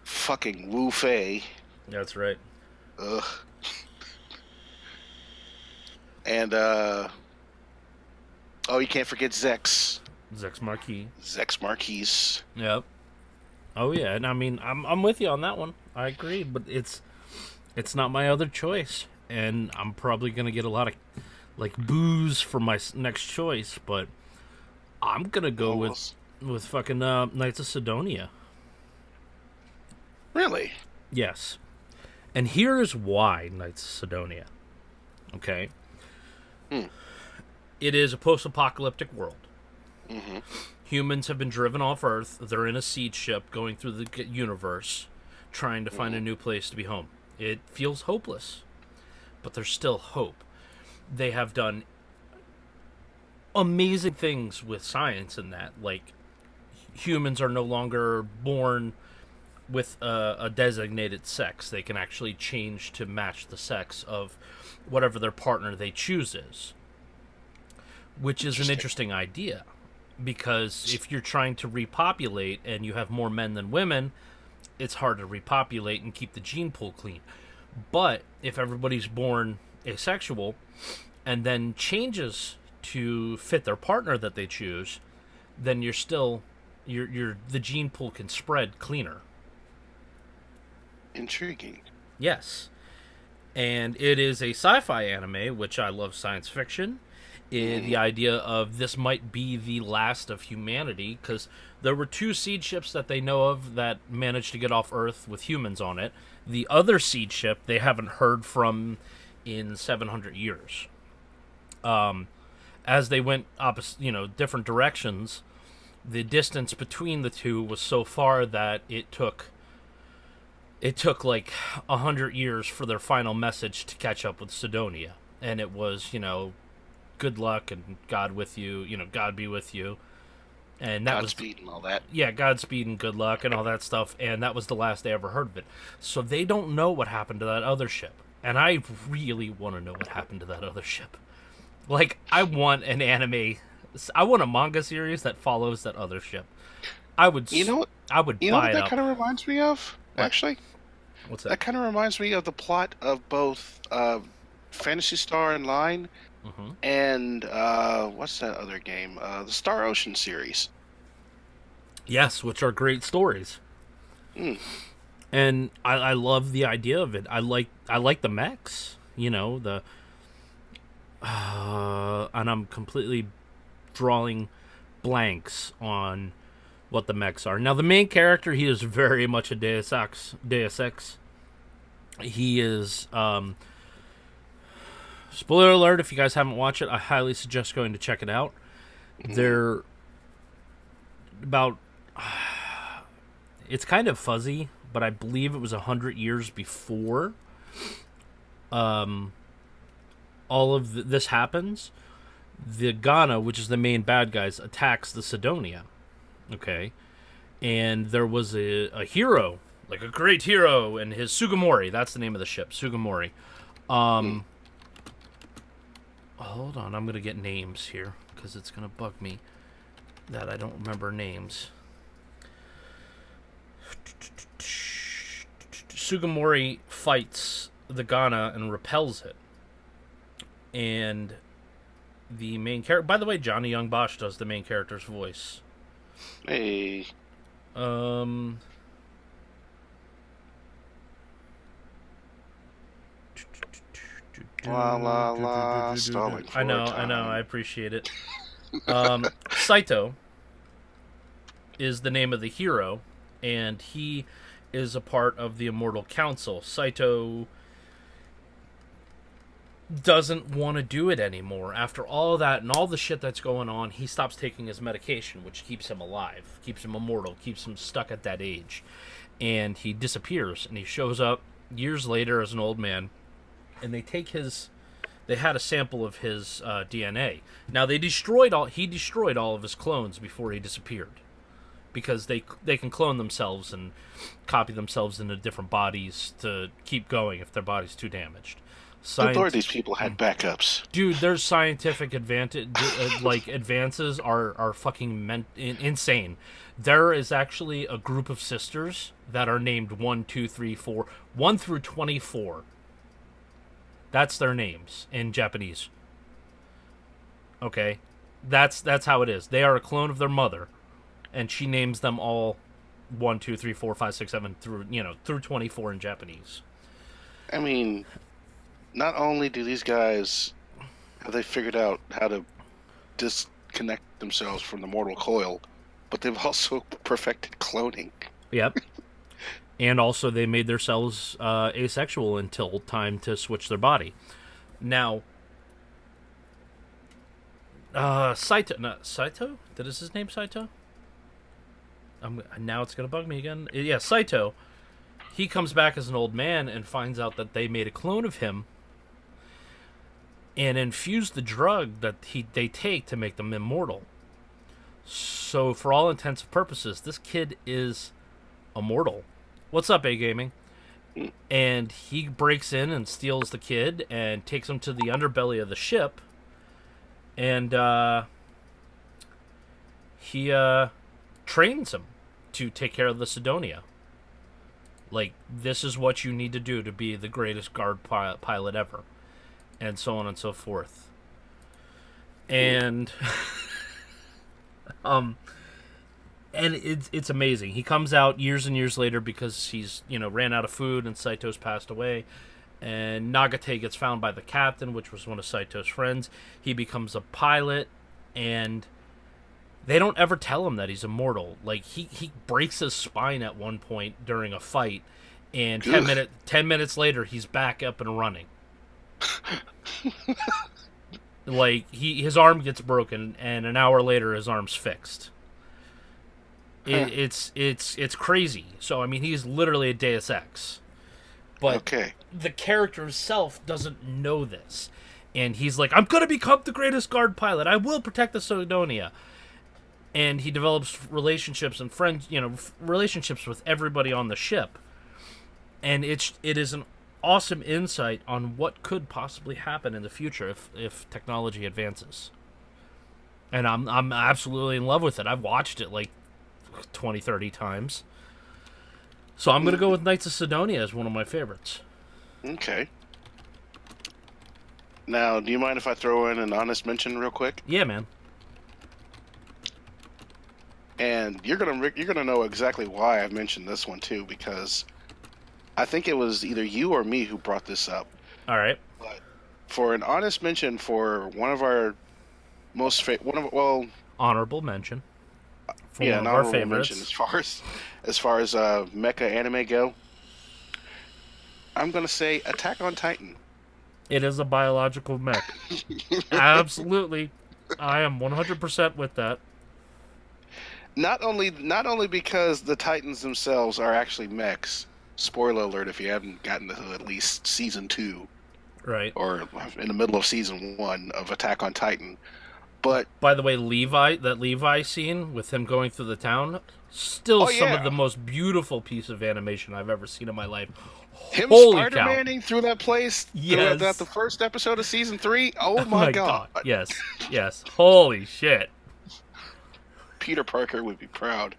Speaker 2: fucking Wu Fei.
Speaker 1: That's right.
Speaker 2: Ugh. And you can't forget Zex.
Speaker 1: Zex Marquis.
Speaker 2: Zex Marquis.
Speaker 1: Yep. Oh yeah, and I mean I'm with you on that one. I agree, but it's not my other choice, and I'm probably gonna get a lot of like boos for my next choice, but I'm gonna go with fucking Knights of Sidonia.
Speaker 2: Really?
Speaker 1: Yes, and here's why Knights of Sidonia. Okay. It is a post-apocalyptic world.
Speaker 2: Mm-hmm.
Speaker 1: Humans have been driven off Earth. They're in a seed ship going through the universe, trying to find a new place to be home. It feels hopeless, but there's still hope. They have done amazing things with science in that. Like, humans are no longer born with a designated sex. They can actually change to match the sex of whatever their partner they choose is, which is an interesting idea. Because if you're trying to repopulate and you have more men than women, it's hard to repopulate and keep the gene pool clean. But if everybody's born asexual and then changes to fit their partner that they choose, then you're still the gene pool can spread cleaner.
Speaker 2: Intriguing.
Speaker 1: Yes. And it is a sci-fi anime, which I love science fiction. The idea of this might be the last of humanity, because there were 2 seed ships that they know of that managed to get off Earth with humans on it. The other seed ship they haven't heard from in 700 years. As they went different directions, the distance between the 2 was so far that it took like 100 years for their final message to catch up with Sidonia. And it was, good luck and God with you, God be with you. And that
Speaker 2: Godspeed and all that.
Speaker 1: Yeah, Godspeed and good luck and all that stuff. And that was the last they ever heard of it. So they don't know what happened to that other ship. And I really want to know what happened to that other ship. Like, I want an anime, I want a manga series that follows that other ship. I would buy it
Speaker 2: what that kind of reminds me of, actually?
Speaker 1: What's that?
Speaker 2: That kind of reminds me of the plot of both Phantasy Star Online and what's that other game? The Star Ocean series.
Speaker 1: Yes, which are great stories. And I love the idea of it. I like the mechs, and I'm completely drawing blanks on what the mechs are. Now, the main character, he is very much a Deus Ex. He is, spoiler alert, if you guys haven't watched it, I highly suggest going to check it out. They're about, it's kind of fuzzy, but I believe it was 100 years before all of this happens. The Ghana, which is the main bad guys, attacks the Sidonia. Okay, and there was a hero, like a great hero, and his Sugimori. That's the name of the ship, Sugimori. Hold on, I'm gonna get names here because it's gonna bug me that I don't remember names. Sugimori fights the Ghana and repels it, and the main character. By the way, Johnny Young Bosch does the main character's voice.
Speaker 2: Hey.
Speaker 1: La
Speaker 2: la la. Stalling for
Speaker 1: I know,
Speaker 2: time.
Speaker 1: I appreciate it. Saito is the name of the hero, and he is a part of the Immortal Council. Saito doesn't want to do it anymore. After all that and all the shit that's going on, he stops taking his medication, which keeps him alive, keeps him immortal, keeps him stuck at that age. And he disappears, and he shows up years later as an old man, and they had a sample of his DNA. Now, he destroyed all of his clones before he disappeared, because they can clone themselves and copy themselves into different bodies to keep going if their body's too damaged.
Speaker 2: Good Lord, these people had backups.
Speaker 1: Dude, their scientific advances are fucking insane. There is actually a group of sisters that are named 1, 2, 3, 4, 1 through 24. That's their names in Japanese. Okay, that's how it is. They are a clone of their mother, and she names them all 1, 2, 3, 4, 5, 6, 7 through 24 in Japanese.
Speaker 2: I mean, not only do these guys have they figured out how to disconnect themselves from the mortal coil, but they've also perfected cloning.
Speaker 1: Yep. And also they made themselves asexual until time to switch their body. Now, Saito? Is his name Saito? Now it's going to bug me again. Yeah, Saito. He comes back as an old man and finds out that they made a clone of him and infused the drug that they take to make them immortal. So, for all intents and purposes, this kid is immortal. What's up, A-Gaming? And he breaks in and steals the kid and takes him to the underbelly of the ship. And he trains him to take care of the Sidonia. Like, this is what you need to do to be the greatest guard pilot ever. And so on and so forth. And and it's amazing. He comes out years and years later because he's, ran out of food and Saito's passed away. and Nagate gets found by the captain, which was one of Saito's friends. He becomes a pilot, and they don't ever tell him that he's immortal. Like, he breaks his spine at one point during a fight, and 10 minutes later, he's back up and running. Like, his arm gets broken, and an hour later, his arm's fixed. It's crazy. So, I mean, he's literally a Deus Ex. But the character himself doesn't know this. And he's like, I'm going to become the greatest guard pilot. I will protect the Sidonia. And he develops relationships and relationships with everybody on the ship. And it is an awesome insight on what could possibly happen in the future if technology advances. And I'm absolutely in love with it. I've watched it like 20, 30 times. So I'm going to go with Knights of Sidonia as one of my favorites.
Speaker 2: Okay. Now, do you mind if I throw in an honest mention real quick?
Speaker 1: Yeah, man.
Speaker 2: And you're gonna know exactly why I mentioned this one too, because I think it was either you or me who brought this up.
Speaker 1: All right.
Speaker 2: But for an honest mention for one of our
Speaker 1: honorable mention.
Speaker 2: For one of our favorites. Mention as far as mecha anime go, I'm gonna say Attack on Titan.
Speaker 1: It is a biological mech. Absolutely, I am 100% with that.
Speaker 2: Not only because the Titans themselves are actually mechs. Spoiler alert if you haven't gotten to at least season 2,
Speaker 1: right,
Speaker 2: or in the middle of season 1 of Attack on Titan. But
Speaker 1: by the way, Levi scene with him going through the town, still some of the most beautiful piece of animation I've ever seen in my life.
Speaker 2: Him Spider-Manning through that place,
Speaker 1: yes,
Speaker 2: that the first episode of season 3. Oh my god!
Speaker 1: Yes, holy shit!
Speaker 2: Peter Parker would be proud.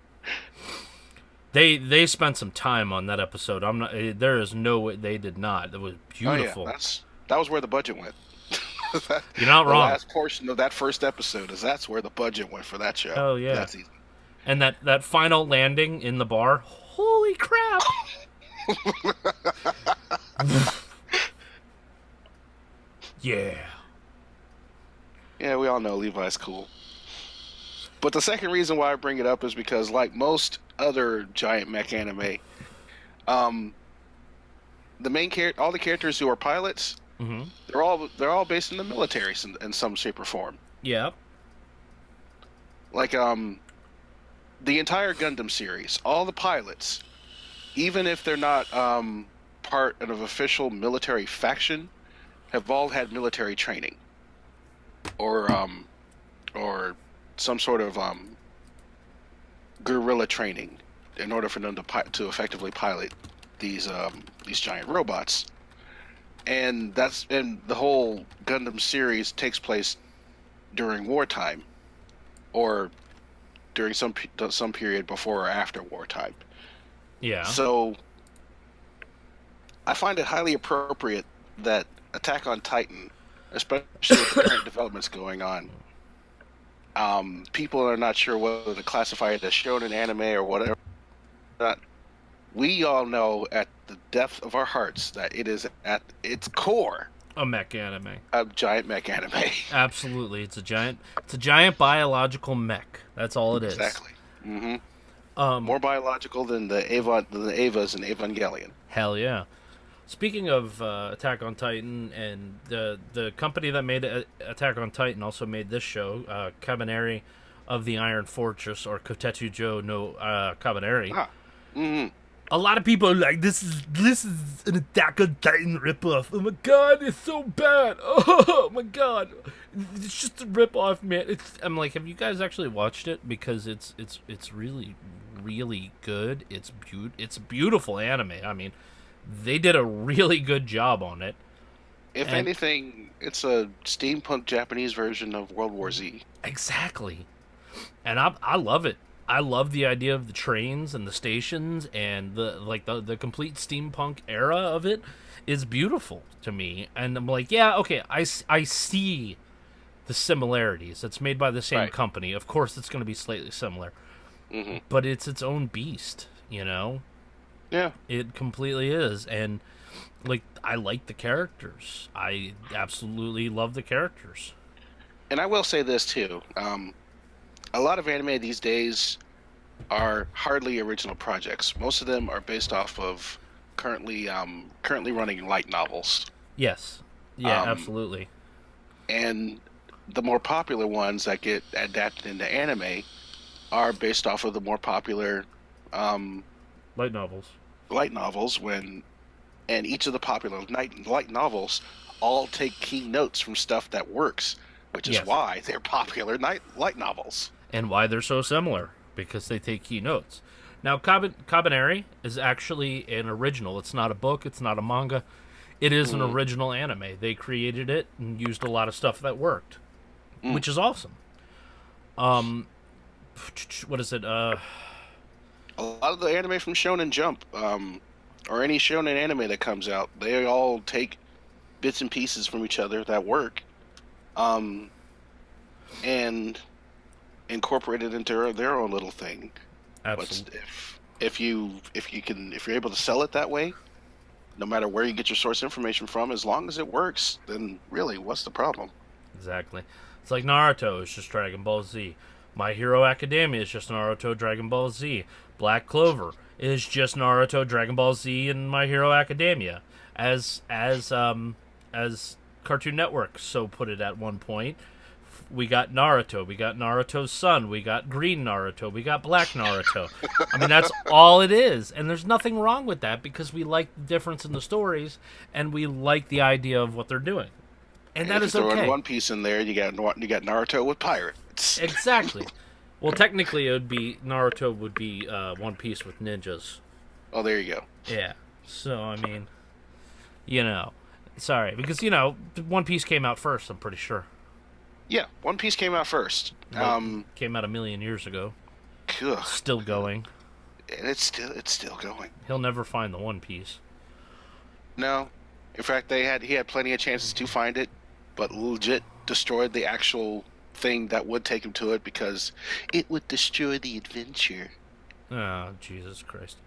Speaker 1: They spent some time on that episode. There is no way they did not. It was beautiful.
Speaker 2: Oh, yeah. That was where the budget went.
Speaker 1: You're not wrong.
Speaker 2: The last portion of that first episode that's where the budget went for that show.
Speaker 1: Oh yeah. And that final landing in the bar. Holy crap! Yeah.
Speaker 2: Yeah, we all know Levi's cool. But the second reason why I bring it up is because, like most other giant mech anime, all the characters who are pilots,
Speaker 1: mm-hmm,
Speaker 2: they're all based in the military in some shape or form.
Speaker 1: Yeah.
Speaker 2: Like the entire Gundam series, all the pilots, even if they're not part of an official military faction, have all had military training, or some sort of guerrilla training in order for them to effectively pilot these giant robots. And the whole Gundam series takes place during wartime, or during some period before or after wartime.
Speaker 1: Yeah.
Speaker 2: So I find it highly appropriate that Attack on Titan, especially with the current developments going on, people are not sure whether to classify it as shonen anime or whatever. We all know at the depth of our hearts that it is at its core
Speaker 1: a mech anime.
Speaker 2: A giant mech anime.
Speaker 1: Absolutely, it's a giant biological mech. That's all it is.
Speaker 2: Exactly. Mm-hmm. More biological than the Evas in Evangelion.
Speaker 1: Hell yeah. Speaking of Attack on Titan, and the company that made Attack on Titan also made this show, Kabaneri of the Iron Fortress, or Kotetsujo no Kabaneri.
Speaker 2: Mm-hmm.
Speaker 1: A lot of people are like, this is an Attack on Titan ripoff. Oh my god, it's so bad. Oh my god, it's just a ripoff, man. I'm like, have you guys actually watched it? Because it's really, really good. It's beautiful anime. I mean, they did a really good job on it.
Speaker 2: If anything, it's a steampunk Japanese version of World War Z.
Speaker 1: Exactly. And I love it. I love the idea of the trains and the stations, and the complete steampunk era of it is beautiful to me. And I'm like, yeah, okay, I see the similarities. It's made by the same company. Of course, it's going to be slightly similar.
Speaker 2: Mm-hmm.
Speaker 1: But it's its own beast, you know?
Speaker 2: Yeah.
Speaker 1: It completely is. And Like, I like the characters. I absolutely love the characters.
Speaker 2: And I will say this too. A lot of anime these days are hardly original projects. Most of them are based off of currently running light novels.
Speaker 1: Yes. Yeah,
Speaker 2: Um,
Speaker 1: absolutely.
Speaker 2: and the more popular ones that get adapted into anime are based off of the more popular um,
Speaker 1: Light novels.
Speaker 2: light novels. And each of the popular light novels all take key notes from stuff that works, which is
Speaker 1: Yes.
Speaker 2: why they're popular light novels.
Speaker 1: And why they're so similar. Because they take key notes. Now, Cabaneri is actually an original. It's not a book. It's not a manga. It is an
Speaker 2: Mm,
Speaker 1: original anime. They created it and used a lot of stuff that worked,
Speaker 2: mm.
Speaker 1: which is awesome. Um, what is it?
Speaker 2: A lot of the anime from Shonen Jump, or any shonen anime that comes out, they all take bits and pieces from each other that work, um, and incorporate it into their own little thing. But
Speaker 1: Absolutely.
Speaker 2: if you're able to sell it that way, no matter where you get your source information from, as long as it works, then really, what's the problem?
Speaker 1: Exactly. It's like Naruto is just Dragon Ball Z. My Hero Academia is just Naruto, Dragon Ball Z. Black Clover is just Naruto, Dragon Ball Z, and My Hero Academia. As Cartoon Network so put it at one point. We got Naruto, we got Naruto's son, we got Green Naruto, we got Black Naruto. I mean, that's all it is. And there's nothing wrong with that because we like the difference in the stories and we like the idea of what they're doing. And
Speaker 2: And
Speaker 1: that
Speaker 2: if you
Speaker 1: is
Speaker 2: throw in
Speaker 1: okay.
Speaker 2: One Piece in there, you got Naruto with pirates.
Speaker 1: Exactly. Well, technically, it would be Naruto would be One Piece with ninjas.
Speaker 2: Oh, there you go.
Speaker 1: Yeah. So I mean, sorry because One Piece came out first. I'm pretty sure.
Speaker 2: Yeah, One Piece came out first.
Speaker 1: Like, came out a million years ago.
Speaker 2: Ugh,
Speaker 1: Still going.
Speaker 2: and it's still going.
Speaker 1: He'll never find the One Piece.
Speaker 2: No, in fact, he had plenty of chances to find it, but legit destroyed the actual thing that would take him to it because it would destroy the adventure.
Speaker 1: Oh, Jesus Christ!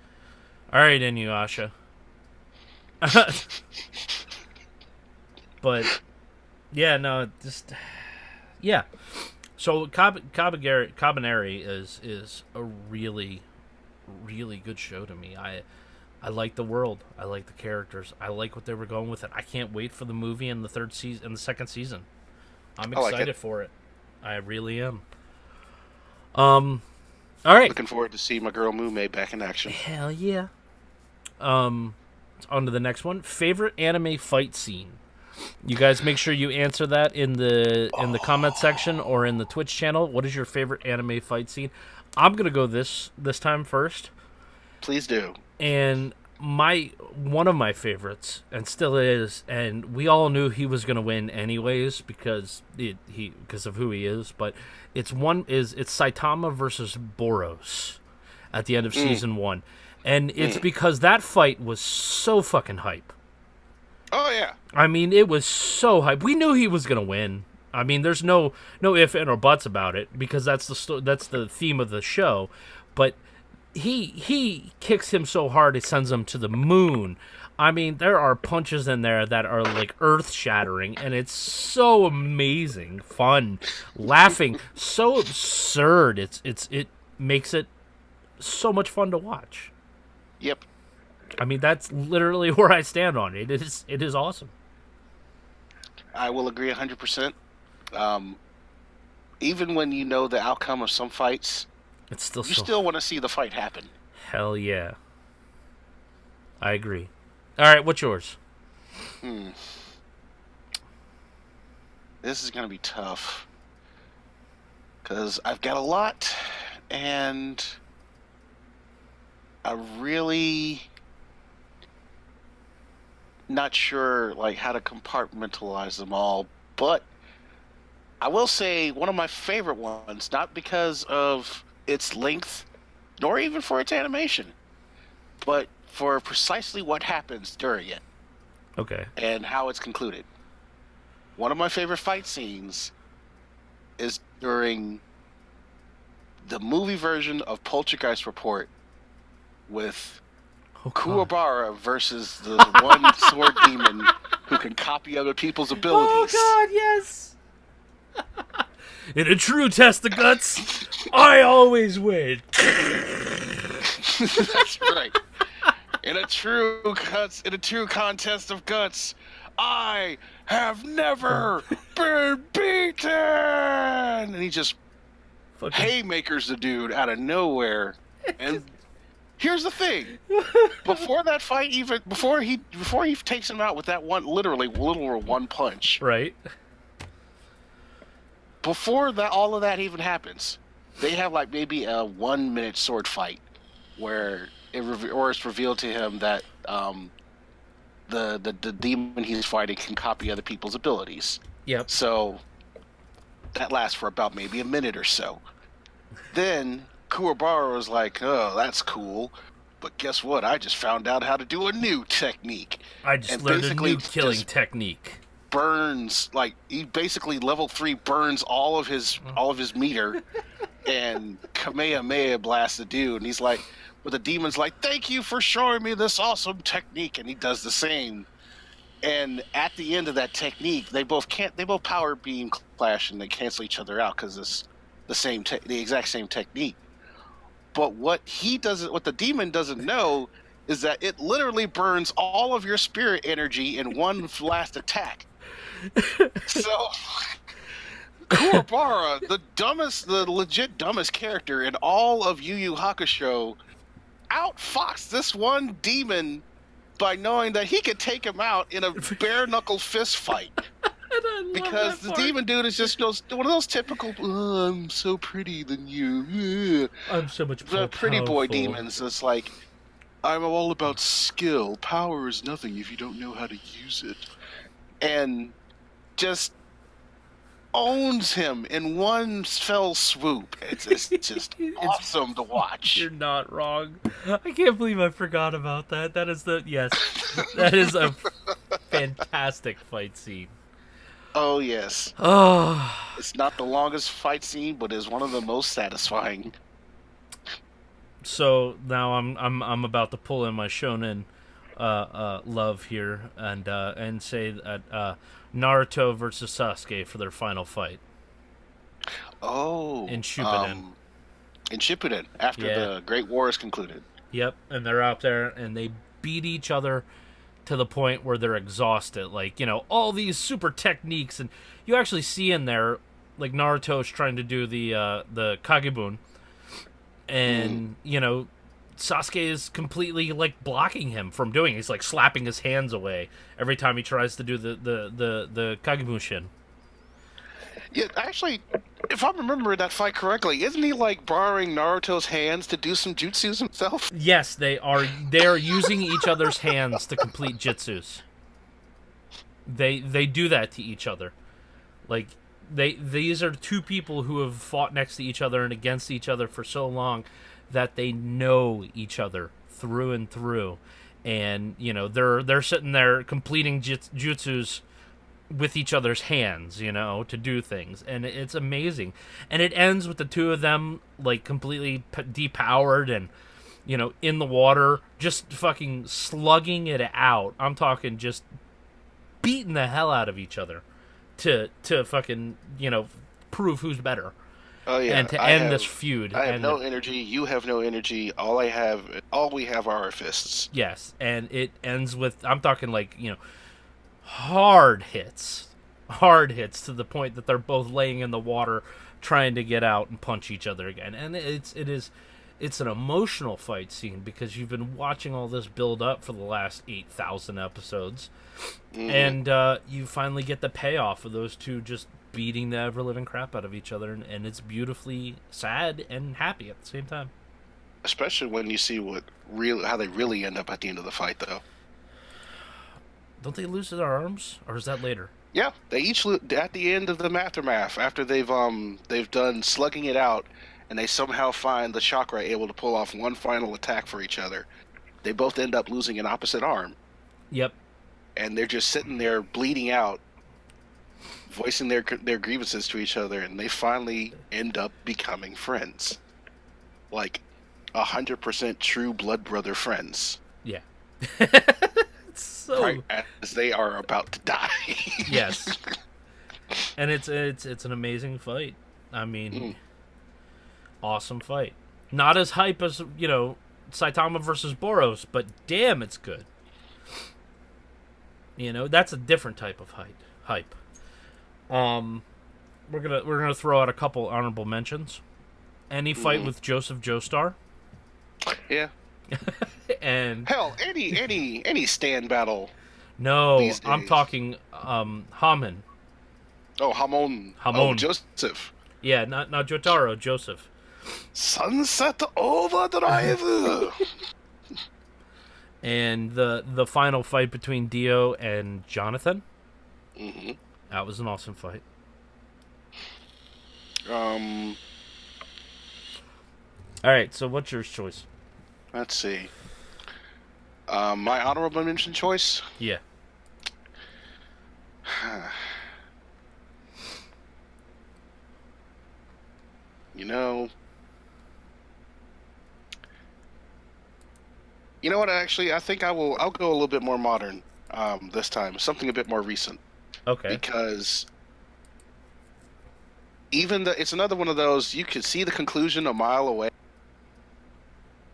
Speaker 1: All right, Inuyasha. But yeah, no, just yeah. So Cabaneri is a really really good show to me. I like the world. I like the characters. I like what they were going with it. I can't wait for the movie and the third season and the second season. I'm
Speaker 2: I like
Speaker 1: excited
Speaker 2: it.
Speaker 1: for it. I really am. Um all right.
Speaker 2: Looking forward to see my girl Mume back in action.
Speaker 1: Hell yeah. Um on to the next one. Favorite anime fight scene. You guys make sure you answer that in the comment section or in the Twitch channel. What is your favorite anime fight scene? I'm gonna go this time first.
Speaker 2: Please do.
Speaker 1: And one of my favorites, and still is, and we all knew he was gonna win anyways because of who he is. But it's Saitama versus Boros at the end of
Speaker 2: Mm,
Speaker 1: season 1, and it's
Speaker 2: mm.
Speaker 1: because that fight was so fucking hype.
Speaker 2: Oh yeah.
Speaker 1: I mean, it was so hype. We knew he was gonna win. I mean, there's no ifs and or buts about it because that's the theme of the show. But he kicks him so hard it sends him to the moon. I mean, there are punches in there that are like earth shattering, and it's so amazing, fun, laughing, so absurd. It makes it so much fun to watch.
Speaker 2: Yep.
Speaker 1: I mean, that's literally where I stand on it. It is awesome.
Speaker 2: I will agree 100%. Um, Even when you know the outcome of some fights,
Speaker 1: It's still
Speaker 2: you
Speaker 1: so
Speaker 2: still want to see the fight happen.
Speaker 1: hell yeah. I agree. All right, what's yours?
Speaker 2: Hmm. This is gonna be tough because I've got a lot, and I really not sure like how to compartmentalize them all. But I will say one of my favorite ones, not because of its length, nor even for its animation, but for precisely what happens during it
Speaker 1: Okay.
Speaker 2: and how it's concluded. One of my favorite fight scenes is during the movie version of Poltergeist Report with
Speaker 1: Oh,
Speaker 2: Kuwabara versus the one sword demon who can copy other people's abilities.
Speaker 1: Oh God, yes. In a true test of guts, I always win.
Speaker 2: That's right. In a true contest of guts, I have never been beaten. And he just haymakers the dude out of nowhere. And here's the thing: before that fight, even before he takes him out with that literal one punch,
Speaker 1: right?
Speaker 2: Before that, all of that even happens, they have like maybe a 1 minute sword fight where it's revealed to him that the demon he's fighting can copy other people's abilities.
Speaker 1: Yep.
Speaker 2: So that lasts for about maybe a minute or so. Then Kuwabara was like, "Oh, that's cool, but guess what? I just found out how to do a new technique.
Speaker 1: I just learned a new killing technique."
Speaker 2: Burns, like, he basically level 3 burns all of his meter and Kamehameha blasts the dude, and he's like, but the demon's like, "Thank you for showing me this awesome technique," and he does the same. And at the end of that technique, they both power beam clash and they cancel each other out because it's the exact same technique. But what the demon doesn't know is that it literally burns all of your spirit energy in one last attack. So Kuwabara, the legit dumbest character in all of Yu Yu Hakusho, outfoxed this one demon by knowing that he could take him out in a bare knuckle fist fight. Because the demon dude is just one of those typical, "Oh, I'm so pretty than you.
Speaker 1: I'm so much more
Speaker 2: pretty
Speaker 1: powerful."
Speaker 2: boy demons. It's like, "I'm all about skill. Power is nothing if you don't know how to use it." And just owns him in one fell swoop. It's just awesome to watch.
Speaker 1: You're not wrong. I can't believe I forgot about that. That is that is a fantastic fight scene.
Speaker 2: Oh yes.
Speaker 1: Oh.
Speaker 2: It's not the longest fight scene, but it's one of the most satisfying.
Speaker 1: So now I'm about to pull in my shonen love here and say that Naruto versus Sasuke for their final fight.
Speaker 2: Oh.
Speaker 1: In Shippuden.
Speaker 2: In Shippuden, after the Great War is concluded.
Speaker 1: Yep, and they're out there and they beat each other to the point where they're exhausted. Like, all these super techniques, and you actually see in there, like, Naruto's trying to do the Kagebun, and Sasuke is completely like blocking him from doing it. He's like slapping his hands away every time he tries to do the Kagebushin.
Speaker 2: Yeah, actually, if I'm remembering that fight correctly, isn't he like borrowing Naruto's hands to do some jutsus himself?
Speaker 1: Yes, they are. They are using each other's hands to complete jutsus. They do that to each other. Like these are two people who have fought next to each other and against each other for so long that they know each other through and through, and they're sitting there completing jutsus with each other's hands, to do things, and it's amazing. And it ends with the two of them like completely depowered and in the water, just fucking slugging it out. I'm talking just beating the hell out of each other to fucking prove who's better.
Speaker 2: Oh yeah,
Speaker 1: and to end this feud.
Speaker 2: I have no energy. You have no energy. All we have are our fists.
Speaker 1: Yes, and it ends with, I'm talking like hard hits to the point that they're both laying in the water trying to get out and punch each other again. And it's an emotional fight scene because you've been watching all this build up for the last 8,000 episodes, and you finally get the payoff of those two just beating the ever-living crap out of each other, and it's beautifully sad and happy at the same time.
Speaker 2: Especially when you see how they really end up at the end of the fight, though.
Speaker 1: Don't they lose their arms, or is that later?
Speaker 2: Yeah, they each at the end of the aftermath, after they've done slugging it out, and they somehow find the chakra able to pull off one final attack for each other. They both end up losing an opposite arm.
Speaker 1: Yep. And
Speaker 2: they're just sitting there bleeding out, voicing their grievances to each other, and they finally end up becoming friends. Like 100% true blood brother friends.
Speaker 1: Yeah. So
Speaker 2: right as they are about to die.
Speaker 1: yes, and it's an amazing fight. I
Speaker 2: Mm.
Speaker 1: mean, awesome fight. Not as hype as Saitama versus Boros, but damn, it's good. That's a different type of hype. Um, we're gonna throw out a couple honorable mentions. Any fight
Speaker 2: Mm.
Speaker 1: with Joseph Joestar,
Speaker 2: Yeah.
Speaker 1: and
Speaker 2: Hell, any stand battle
Speaker 1: no,
Speaker 2: these
Speaker 1: I'm
Speaker 2: days.
Speaker 1: talking Haman.
Speaker 2: Oh, Hamon. Oh,
Speaker 1: Hamon.
Speaker 2: Joseph.
Speaker 1: Yeah, not Jotaro, Joseph.
Speaker 2: Sunset Overdrive.
Speaker 1: And the final fight between Dio and Jonathan.
Speaker 2: hmm
Speaker 1: That was an awesome fight.
Speaker 2: Um,
Speaker 1: All right, so what's your choice?
Speaker 2: let's see. My honorable mention choice.
Speaker 1: Yeah.
Speaker 2: You know, you know what? Actually, I think I'll go a little bit more modern. This time, something a bit more recent,
Speaker 1: Okay.
Speaker 2: because it's another one of those you could see the conclusion a mile away,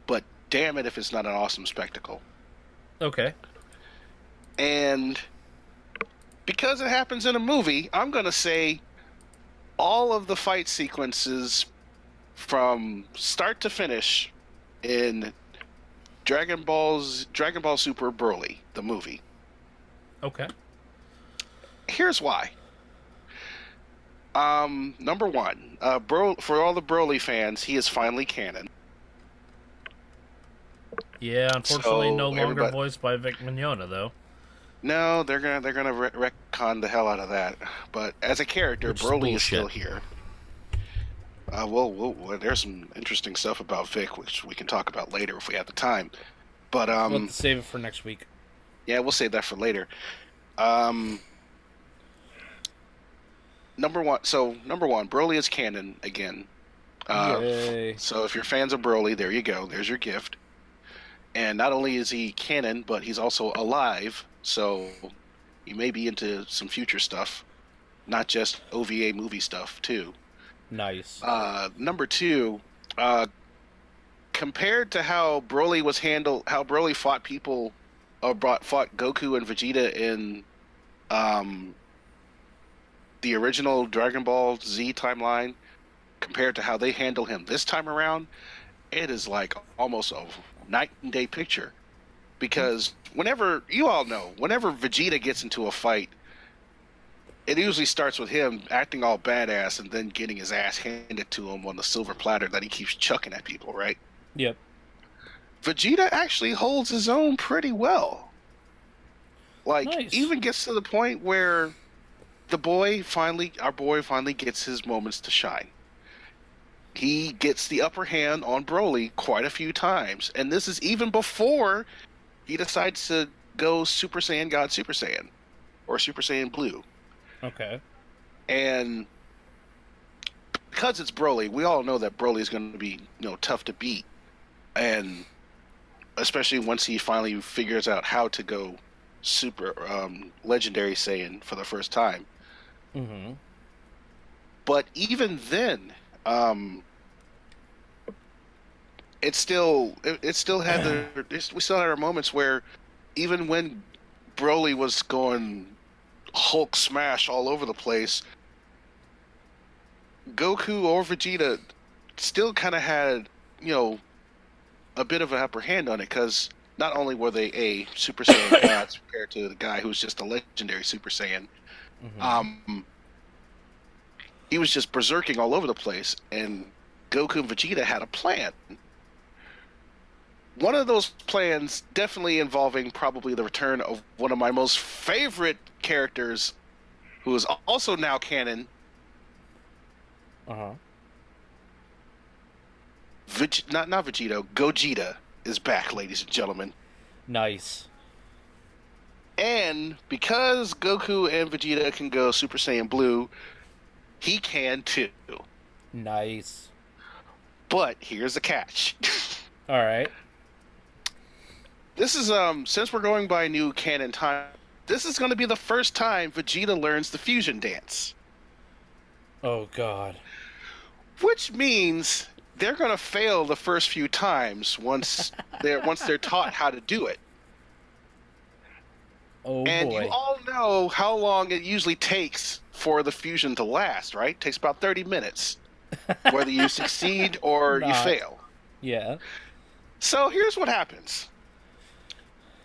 Speaker 2: but damn it if it's not an awesome spectacle.
Speaker 1: Okay.
Speaker 2: And because it happens in a movie, I'm gonna say all of the fight sequences from start to finish in Dragon Ball Super Broly, the movie.
Speaker 1: Okay.
Speaker 2: Here's why. Number one, for all the Broly fans, he is finally canon.
Speaker 1: Yeah, unfortunately, no
Speaker 2: So
Speaker 1: longer
Speaker 2: everybody,
Speaker 1: voiced by Vic Mignogna, though.
Speaker 2: no, they're gonna retcon the hell out of that. But as a character,
Speaker 1: Which is
Speaker 2: Broly is still
Speaker 1: bullshit.
Speaker 2: here. Well, there's some interesting stuff about Vic, which we can talk about later if we have the time. But
Speaker 1: We'll have to save it for next week.
Speaker 2: yeah, we'll save that for later. Um, number one, Broly is canon again.
Speaker 1: Yay.
Speaker 2: So if you're fans of Broly, there you go. There's your gift. And not only is he canon, but he's also alive. So you may be into some future stuff, not just OVA movie stuff too.
Speaker 1: Nice.
Speaker 2: Number two, compared to how how Broly fought people, or fought Goku and Vegeta in um, the original Dragon Ball Z timeline, compared to how they handle him this time around, it is like almost a night and day picture. Because whenever Vegeta gets into a fight, it usually starts with him acting all badass and then getting his ass handed to him on the silver platter that he keeps chucking at people, right?
Speaker 1: Yep.
Speaker 2: Vegeta actually holds his own pretty well. Like,
Speaker 1: Nice.
Speaker 2: even gets to the point where our boy finally gets his moments to shine. He gets the upper hand on Broly quite a few times, and this is even before he decides to go Super Saiyan God Super Saiyan, or Super Saiyan Blue.
Speaker 1: Okay.
Speaker 2: And because it's Broly, we all know that Broly is going to be, tough to beat, and especially once he finally figures out how to go Super Legendary Saiyan for the first time.
Speaker 1: Mm-hmm.
Speaker 2: But even then, we still had our moments where even when Broly was going Hulk smash all over the place, Goku or Vegeta still kind of had, a bit of an upper hand on it, because not only were they Super Saiyan gods compared to the guy who's just a legendary Super Saiyan,
Speaker 1: Mm-hmm.
Speaker 2: He was just berserking all over the place, and Goku and Vegeta had a plan. One of those plans definitely involving probably the return of one of my most favorite characters, who is also now canon.
Speaker 1: Uh-huh.
Speaker 2: Not Vegeta, Gogeta is back, ladies and gentlemen.
Speaker 1: Nice.
Speaker 2: And because Goku and Vegeta can go Super Saiyan Blue, he can too.
Speaker 1: Nice.
Speaker 2: But here's the catch.
Speaker 1: All right.
Speaker 2: This is since we're going by new canon time, this is going to be the first time Vegeta learns the fusion dance,
Speaker 1: Oh God.
Speaker 2: which means they're going to fail the first few times once they're taught how to do it.
Speaker 1: Oh
Speaker 2: And you
Speaker 1: boy.
Speaker 2: all know how long it usually takes for the fusion to last, right? It takes about 30 minutes, whether you succeed or you
Speaker 1: Not.
Speaker 2: fail.
Speaker 1: Yeah.
Speaker 2: So here's what happens.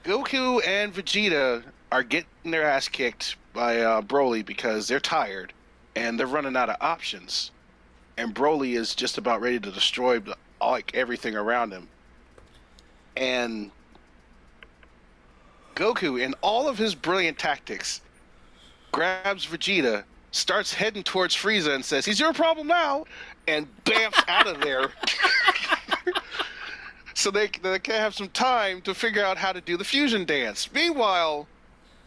Speaker 2: Goku and Vegeta are getting their ass kicked by Broly because they're tired and they're running out of options. And Broly is just about ready to destroy like everything around him. And Goku, in all of his brilliant tactics, grabs Vegeta, starts heading towards Frieza, and says, "He's your problem now," and bamps out of there. So they can have some time to figure out how to do the fusion dance. Meanwhile,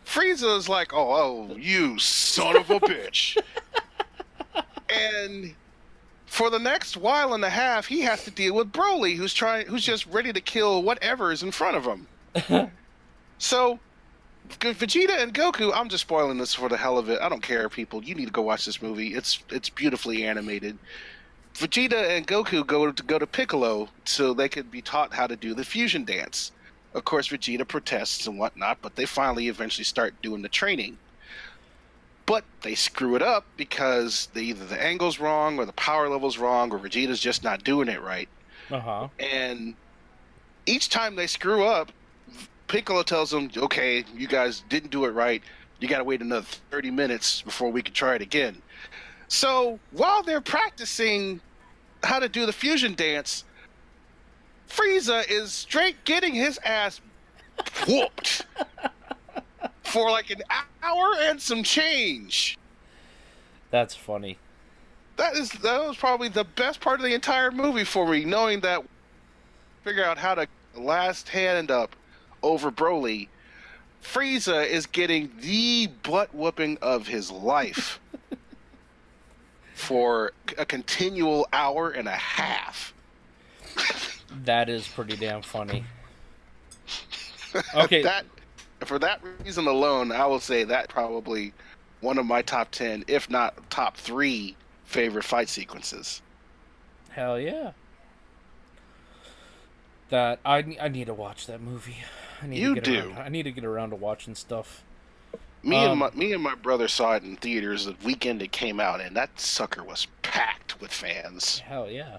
Speaker 2: Frieza's like, "Oh, you son of a bitch," and for the next while and a half, he has to deal with Broly, who's just ready to kill whatever is in front of him. So Vegeta and Goku, I'm just spoiling this for the hell of it. I don't care, people. You need to go watch this movie. It's beautifully animated. Vegeta and Goku go to Piccolo so they could be taught how to do the fusion dance. Of course, Vegeta protests and whatnot, but they finally eventually start doing the training. But they screw it up because either the angle's wrong or the power level's wrong or Vegeta's just not doing it right.
Speaker 1: Uh-huh.
Speaker 2: And each time they screw up, Piccolo tells them, "Okay, you guys didn't do it right. You got to wait another 30 minutes before we can try it again." So while they're practicing how to do the fusion dance, Frieza is straight getting his ass whooped for like an hour and some change.
Speaker 1: That's funny.
Speaker 2: That was probably the best part of the entire movie for me, knowing that figure out how to last hand up over Broly. Frieza is getting the butt whooping of his life for a continual hour and a half.
Speaker 1: That is pretty damn funny. Okay.
Speaker 2: For that reason alone, I will say that probably one of my top 10, if not top 3 favorite fight sequences.
Speaker 1: Hell yeah. That I need to watch that movie. I need to get around to watching stuff.
Speaker 2: Me and my brother saw it in theaters the weekend it came out, and that sucker was packed with fans.
Speaker 1: Hell yeah.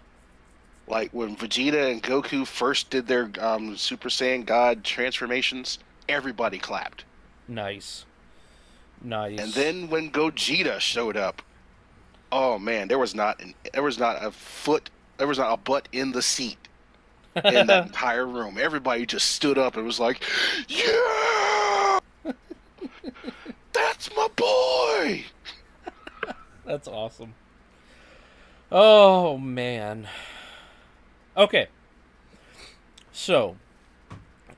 Speaker 2: Like when Vegeta and Goku first did their Super Saiyan God transformations, everybody clapped.
Speaker 1: Nice.
Speaker 2: And then when Gogeta showed up, oh man, there was not a butt in the seat in that entire room. Everybody just stood up and was like, "Yeah, that's my boy."
Speaker 1: That's awesome. Oh man. Okay. So,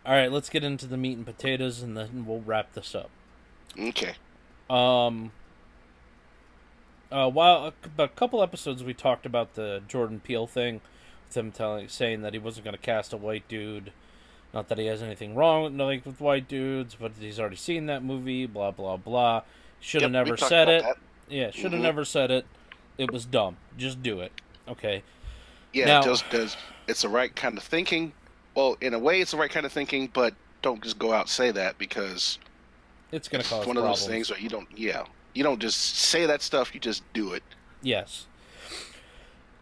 Speaker 1: all right, let's get into the meat and potatoes, and then we'll wrap this up.
Speaker 2: Okay.
Speaker 1: While a couple episodes we talked about the Jordan Peele thing, with him saying that he wasn't going to cast a white dude. Not that he has anything wrong with white dudes, but he's already seen that movie. Blah blah blah. Should have never said it.
Speaker 2: That.
Speaker 1: Yeah, should have never said it. It was dumb. Just do it. Okay.
Speaker 2: Yeah,
Speaker 1: now,
Speaker 2: just because it's the right kind of thinking. Well, in a way, it's the right kind of thinking, but don't just go out and say that because
Speaker 1: it's going to cause
Speaker 2: one
Speaker 1: problems.
Speaker 2: of those things where you don't just say that stuff. You just do it.
Speaker 1: Yes.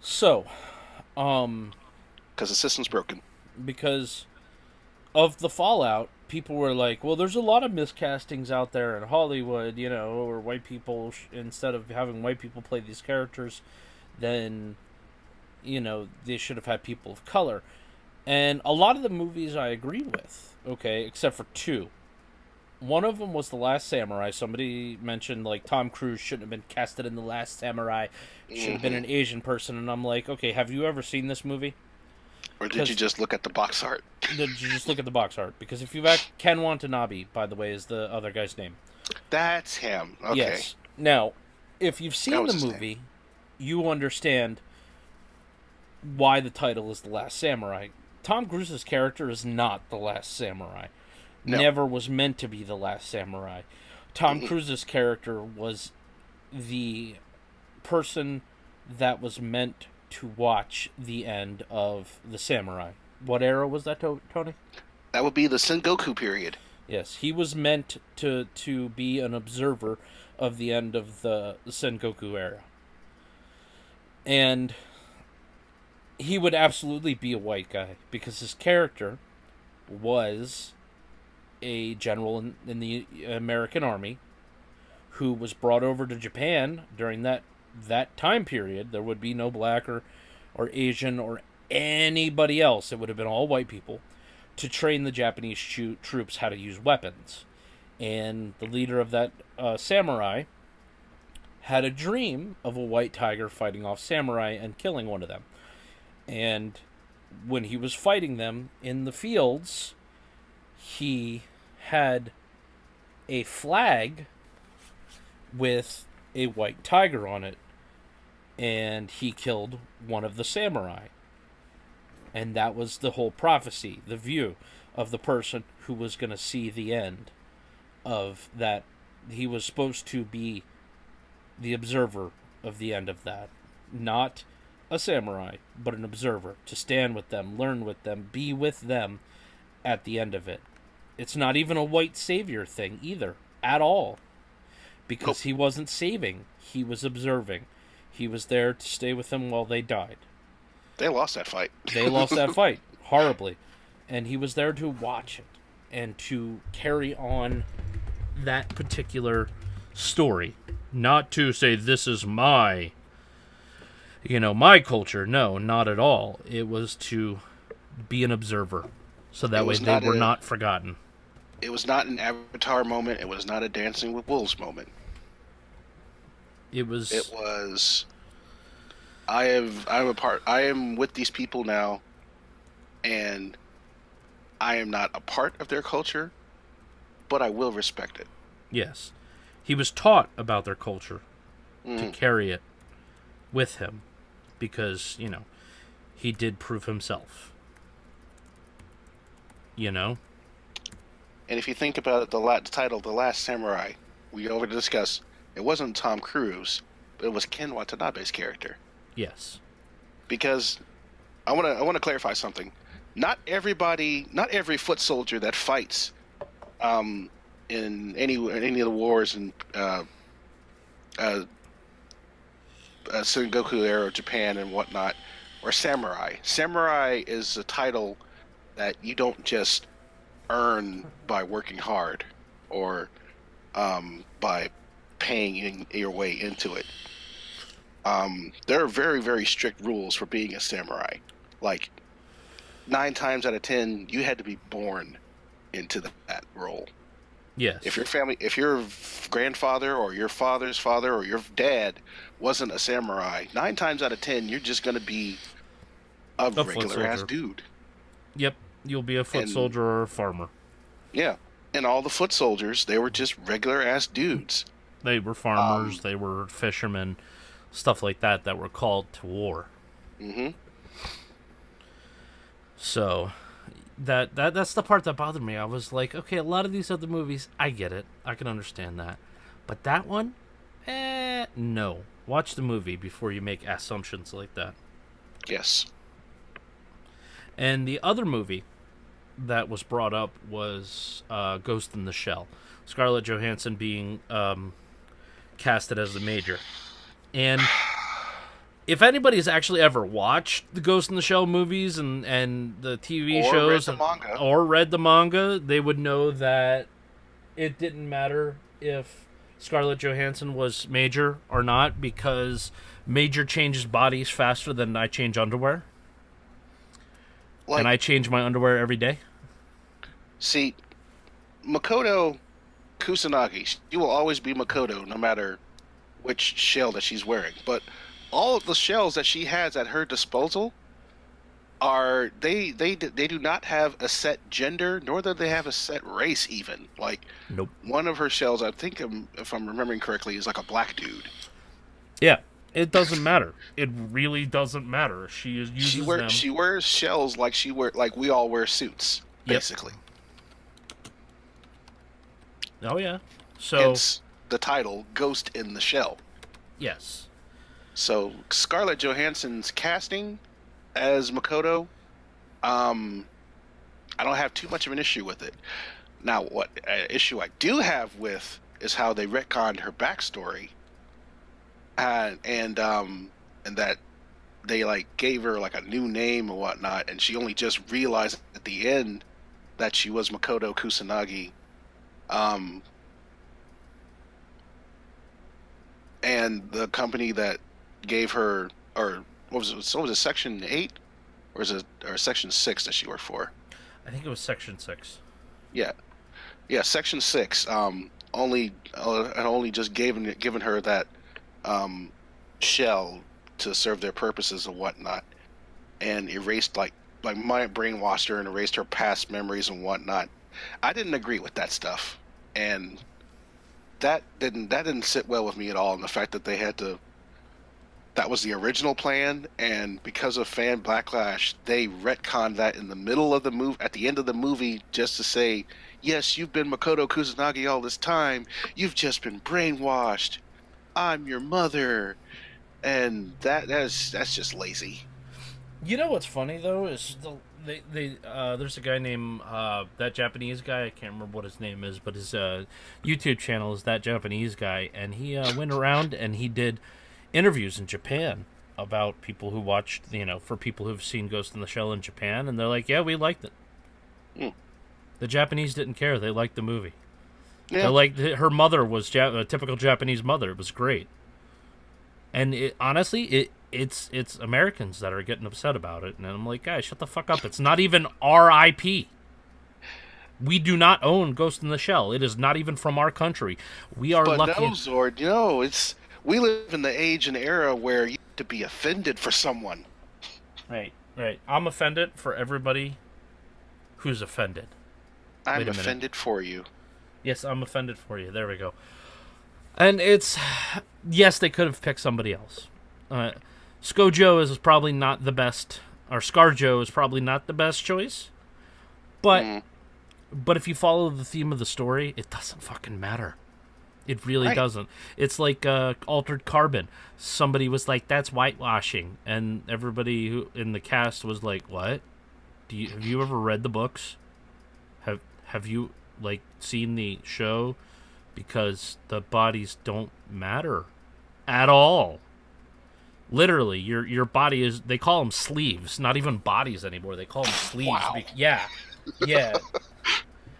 Speaker 1: So,
Speaker 2: because the system's broken.
Speaker 1: Because of the fallout, people were like, well, there's a lot of miscastings out there in Hollywood, or white people, instead of having white people play these characters, then, they should have had people of color. And a lot of the movies I agree with, okay, except for 2. One of them was The Last Samurai. Somebody mentioned, like, Tom Cruise shouldn't have been casted in The Last Samurai. It should have been an Asian person. And I'm like, okay, have you ever seen this movie?
Speaker 2: Or did you just look at the box art?
Speaker 1: Did you just look at the box art? Because if you've Ken Watanabe, by the way, is the other guy's name.
Speaker 2: That's him. Okay.
Speaker 1: Yes. Now, if you've seen the movie, you understand why the title is The Last Samurai. Tom Cruise's character is not the last samurai.
Speaker 2: No.
Speaker 1: Never was meant to be the last samurai. Tom
Speaker 2: Mm-mm.
Speaker 1: Cruise's character was the person that was meant to watch the end of the samurai. What era was that, Tony?
Speaker 2: That would be the Sengoku period.
Speaker 1: Yes, he was meant to be an observer of the end of the Sengoku era. And he would absolutely be a white guy because his character was a general in the American Army who was brought over to Japan during that time period. There would be no black or Asian or anybody else. It would have been all white people to train the Japanese troops how to use weapons. And the leader of that samurai had a dream of a white tiger fighting off samurai and killing one of them. And when he was fighting them in the fields, he had a flag with a white tiger on it, and he killed one of the samurai. And that was the whole prophecy, the view of the person who was going to see the end of that. He was supposed to be the observer of the end of that. Not a samurai, but an observer, to stand with them, learn with them, be with them at the end of it. It's not even a white savior thing either, at all. Because he wasn't saving, he was observing. He was there to stay with them while they died.
Speaker 2: They lost that fight.
Speaker 1: They lost that fight horribly. And he was there to watch it and to carry on that particular story. Not to say, this is my culture. No, not at all. It was to be an observer. So that way they were not forgotten.
Speaker 2: It was not an Avatar moment. It was not a Dancing with Wolves moment.
Speaker 1: It was.
Speaker 2: I am with these people now, and I am not a part of their culture, but I will respect it.
Speaker 1: Yes. He was taught about their culture to carry it with him because, he did prove himself. And
Speaker 2: if you think about it, the title, The Last Samurai, we already discussed, it wasn't Tom Cruise, but it was Ken Watanabe's character.
Speaker 1: Yes.
Speaker 2: Because I want to clarify something. Not every foot soldier that fights in any of the wars in Sengoku era of Japan and whatnot are samurai. Samurai is a title that you don't just earn by working hard or by paying your way into it. There are very, very strict rules for being a samurai. Like 9 times out of 10, you had to be born into that role.
Speaker 1: Yes.
Speaker 2: If your grandfather or your father's father or your dad wasn't a samurai, 9 times out of 10, you're just going to be a regular ass dude.
Speaker 1: Yep. You'll be a foot soldier or a farmer.
Speaker 2: Yeah. And all the foot soldiers, they were just regular ass dudes.
Speaker 1: They were farmers, they were fishermen, stuff like that were called to war.
Speaker 2: Mm-hmm.
Speaker 1: So that's the part that bothered me. I was like, okay, a lot of these other movies, I get it. I can understand that. But that one? No. Watch the movie before you make assumptions like that.
Speaker 2: Yes.
Speaker 1: And the other movie that was brought up was Ghost in the Shell. Scarlett Johansson being casted as the Major. And if anybody's actually ever watched the Ghost in the Shell movies and the TV shows or read the manga, they would know that it didn't matter if Scarlett Johansson was Major or not, because Major changes bodies faster than I change underwear. And I change my underwear every day.
Speaker 2: See, Makoto Kusanagi, she will always be Makoto no matter which shell that she's wearing. But all of the shells that she has at her disposal are they do not have a set gender, nor do they have a set race even. Like,
Speaker 1: nope.
Speaker 2: One of her shells, I think, if I'm remembering correctly, is like a black dude.
Speaker 1: Yeah. It doesn't matter. It really doesn't matter. Uses them.
Speaker 2: She wears shells like we all wear suits,
Speaker 1: Yep.
Speaker 2: basically.
Speaker 1: Oh yeah. So
Speaker 2: Hence the title Ghost in the Shell.
Speaker 1: yes.
Speaker 2: So Scarlett Johansson's casting as Makoto, I don't have too much of an issue with it. Now, what issue I do have with is how they retconned her backstory, and that they like gave her like a new name and whatnot, and she only just realized at the end that she was Makoto Kusanagi. Um, and the company that gave her, or what was it, Section 8? Or is it, or Section 6 that she worked for?
Speaker 1: I think it was Section 6.
Speaker 2: Yeah. Yeah, Section 6, only just given her that, shell to serve their purposes and whatnot, and erased brainwashed her and erased her past memories and whatnot. I didn't agree with that stuff, and that didn't sit well with me at all. And the fact that that was the original plan, and because of fan backlash, they retconned that in the middle of the movie, at the end of the movie, just to say, yes, you've been Makoto Kusanagi all this time. You've just been brainwashed. I'm your mother. And that's just lazy.
Speaker 1: You know what's funny though is there's a guy named that Japanese guy. I can't remember what his name is, but his YouTube channel is that Japanese guy, and he went around and he did interviews in Japan about people who watched, for people who've seen Ghost in the Shell in Japan, and they're like, yeah, we liked it.
Speaker 2: Mm.
Speaker 1: The Japanese didn't care; they liked the movie.
Speaker 2: Yeah.
Speaker 1: They're like, her mother was a typical Japanese mother. It was great, and honestly, it's Americans that are getting upset about it, and I'm like, guys, shut the fuck up. It's not even our IP. We do not own Ghost in the Shell. It is not even from our country. We are lucky.
Speaker 2: But no, Zord, we live in the age and era where you have to be offended for someone.
Speaker 1: Right. I'm offended for everybody who's offended.
Speaker 2: I'm offended for you.
Speaker 1: Yes, I'm offended for you. There we go. And yes, they could have picked somebody else. ScarJo is probably not the best, or ScarJo is probably not the best choice. But if you follow the theme of the story, it doesn't fucking matter. It really doesn't. It's like Altered Carbon. Somebody was like, "That's whitewashing," and everybody who in the cast was like, "What? Have you ever read the books? Have you seen the show? Because the bodies don't matter at all. Literally, your body is. They call them sleeves, not even bodies anymore. They call them sleeves.
Speaker 2: Wow.
Speaker 1: Yeah.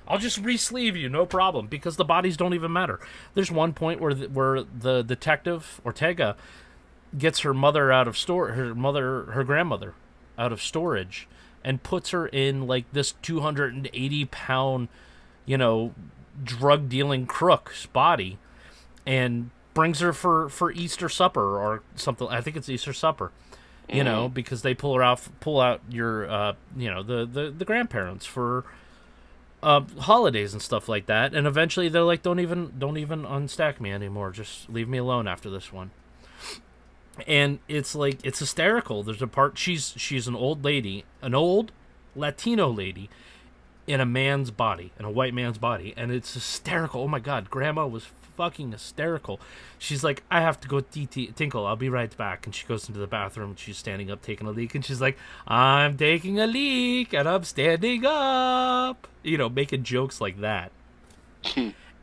Speaker 1: I'll just re-sleeve you, no problem, because the bodies don't even matter. There's one point where the detective Ortega gets her mother out of her grandmother out of storage, and puts her in this 280-pound, drug dealing crook's body, and brings her for Easter supper or something. I think it's Easter supper. Because they pull out your the grandparents for holidays and stuff like that, and eventually they're like, don't even unstack me anymore, just leave me alone after this one. And it's hysterical. There's a part, she's an old lady, an old Latino lady in a man's body, in a white man's body, and it's hysterical. Oh my god, grandma was fucking hysterical. She's like, I have to go tinkle, I'll be right back. And she goes into the bathroom, she's standing up taking a leak, and she's like, I'm taking a leak and I'm standing up, making jokes like that.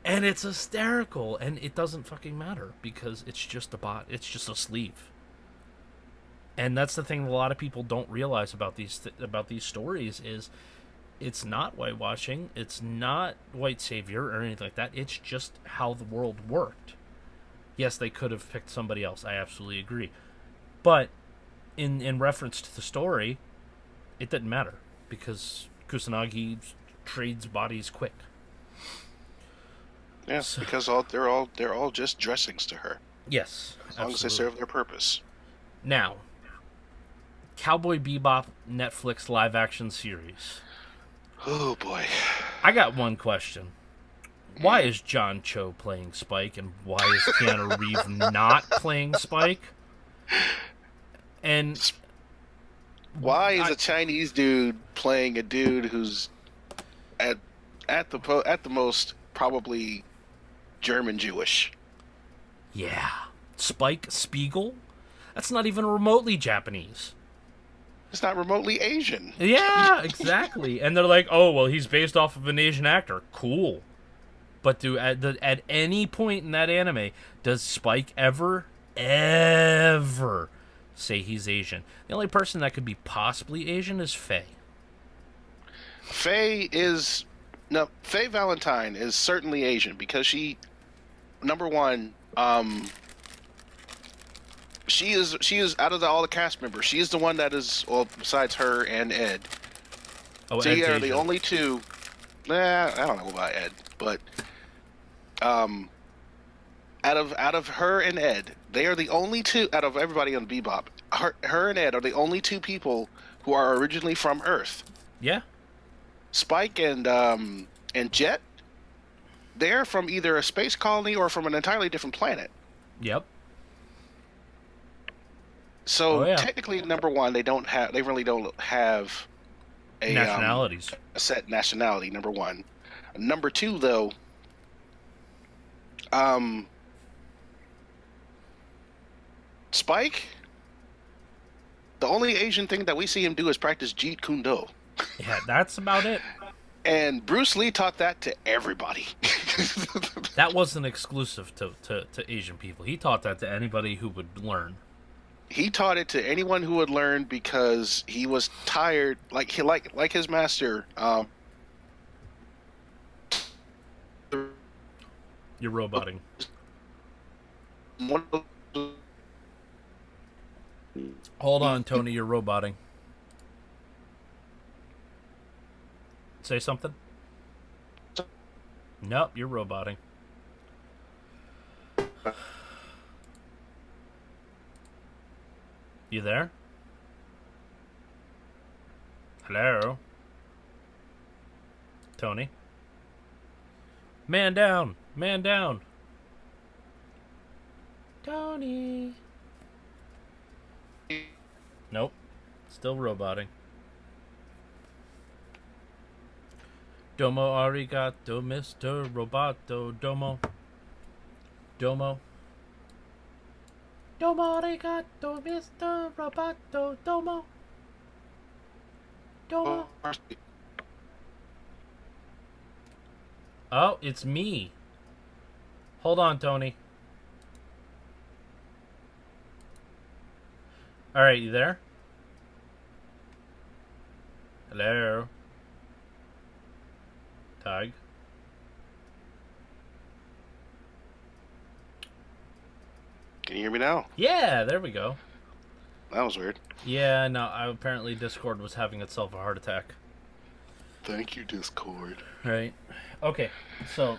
Speaker 1: And it's hysterical, and it doesn't fucking matter because it's just it's just a sleeve. And that's the thing a lot of people don't realize about these stories is it's not whitewashing, it's not white savior or anything like that. It's just how the world worked. Yes, they could have picked somebody else. I absolutely agree. But in reference to the story, it didn't matter because Kusanagi trades bodies quick.
Speaker 2: Yeah,
Speaker 1: So-
Speaker 2: because they're all just dressings to her.
Speaker 1: Yes,
Speaker 2: As long as they serve their purpose.
Speaker 1: Now, Cowboy Bebop Netflix live action series.
Speaker 2: Oh boy.
Speaker 1: I got one question. Why is John Cho playing Spike, and why is Keanu Reeves not playing Spike? And
Speaker 2: Why is
Speaker 1: I
Speaker 2: a Chinese dude playing a dude who's at at the most probably German Jewish?
Speaker 1: yeah, Spike Spiegel. That's not even remotely Japanese.
Speaker 2: It's not remotely Asian.
Speaker 1: Yeah, exactly. And they're like, "Oh, well, he's based off of an Asian actor. Cool." But at any point in that anime, does Spike ever say he's Asian? The only person that could be possibly Asian is Faye.
Speaker 2: Faye is no Faye Valentine is certainly Asian because she number one, she is out of all the cast members, she is the one that is, well, besides her and Ed.
Speaker 1: Oh,
Speaker 2: So
Speaker 1: Ed's
Speaker 2: are
Speaker 1: Asian.
Speaker 2: the only two. I don't know about Ed, but out of her and Ed, they are the only two out of everybody on Bebop. Her and Ed are the only two people who are originally from Earth.
Speaker 1: Yeah.
Speaker 2: Spike and Jet, they're from either a space colony or from an entirely different planet.
Speaker 1: Yep.
Speaker 2: So
Speaker 1: Oh, yeah.
Speaker 2: technically, number one, they really don't have a
Speaker 1: Nationalities.
Speaker 2: A set nationality. Number one. Number two, though, Spike, the only Asian thing that we see him do is practice Jeet Kune Do.
Speaker 1: Yeah, that's about it.
Speaker 2: And Bruce Lee taught that to everybody.
Speaker 1: That wasn't exclusive to Asian people. He taught that to anybody who would learn.
Speaker 2: He taught it to anyone who would learn because he was tired, like his master.
Speaker 1: You're roboting.
Speaker 2: One of
Speaker 1: Hold on, Tony. You're roboting. Say something. Nope, you're roboting. You there? Hello? Tony? Man down! Man down! Tony! Nope. Still roboting. Domo arigato, Mr. Roboto. Domo. Domo. Domo arigato, Mr. Roboto. Domo. Domo. Oh, it's me. Hold on, Tony. Alright, you there? Hello? Tag?
Speaker 2: Can you hear me now?
Speaker 1: Yeah, there we go.
Speaker 2: That was weird.
Speaker 1: Yeah, no, apparently Discord was having itself a heart attack.
Speaker 2: Thank you, Discord.
Speaker 1: Right. Okay, so,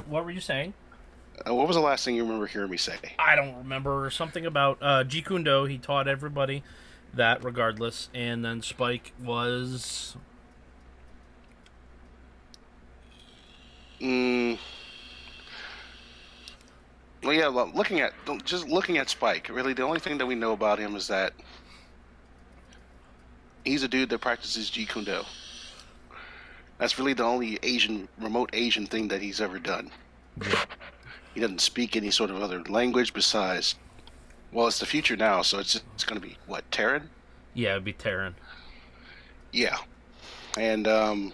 Speaker 1: what were you saying?
Speaker 2: What was the last thing you remember hearing me say?
Speaker 1: I don't remember. Something about Jeet Kune Do. He taught everybody that regardless. And then Spike was...
Speaker 2: Well, yeah, looking at Spike, really the only thing that we know about him is that he's a dude that practices Jeet Kune Do. That's really the only remote Asian thing that he's ever done.
Speaker 1: Yeah.
Speaker 2: He doesn't speak any sort of other language besides, well, it's the future now, so it's going to be, what, Terran?
Speaker 1: Yeah, it'd be Terran.
Speaker 2: Yeah. And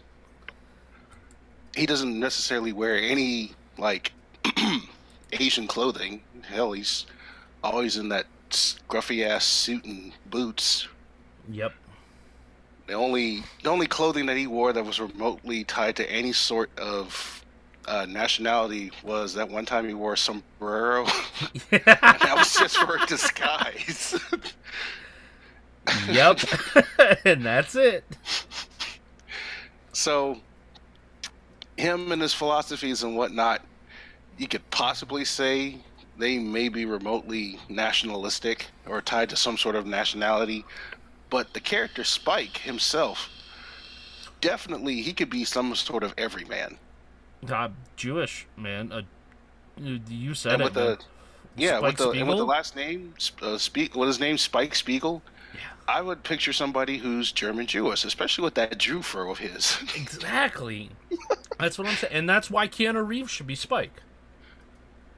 Speaker 2: he doesn't necessarily wear any, like, Asian clothing. Hell, he's always in that scruffy-ass suit and boots.
Speaker 1: Yep.
Speaker 2: The only clothing that he wore that was remotely tied to any sort of nationality was that one time he wore a sombrero. And that was just for a disguise.
Speaker 1: Yep. And that's it.
Speaker 2: So, him and his philosophies and whatnot, you could possibly say they may be remotely nationalistic or tied to some sort of nationality. But the character Spike himself, definitely he could be some sort of everyman.
Speaker 1: Jewish, man. You said
Speaker 2: And
Speaker 1: it.
Speaker 2: with a Yeah,
Speaker 1: Spike
Speaker 2: with the
Speaker 1: Spiegel.
Speaker 2: last name, what his name, Spike Spiegel.
Speaker 1: Yeah,
Speaker 2: I would picture somebody who's German Jewish, especially with that Jew fro of his.
Speaker 1: exactly. That's what I'm saying, and that's why Keanu Reeves should be Spike.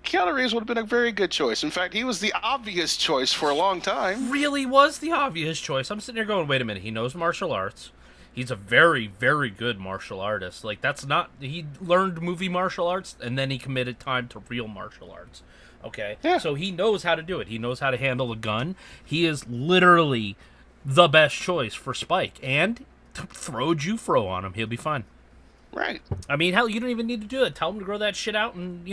Speaker 2: Keanu Reeves would have been a very good choice. In fact, he was the obvious choice for a long time.
Speaker 1: Really was the obvious choice. I'm sitting here going, wait a minute. He knows martial arts. He's a very, very good martial artist. Like, that's not. He learned movie martial arts and then he committed time to real martial arts. Okay?
Speaker 2: Yeah.
Speaker 1: So he knows how to do it. He knows how to handle a gun. He is literally the best choice for Spike. And throw Jufro on him. He'll be fine.
Speaker 2: Right.
Speaker 1: I mean, hell, you don't even need to do it. Tell him to grow that shit out and,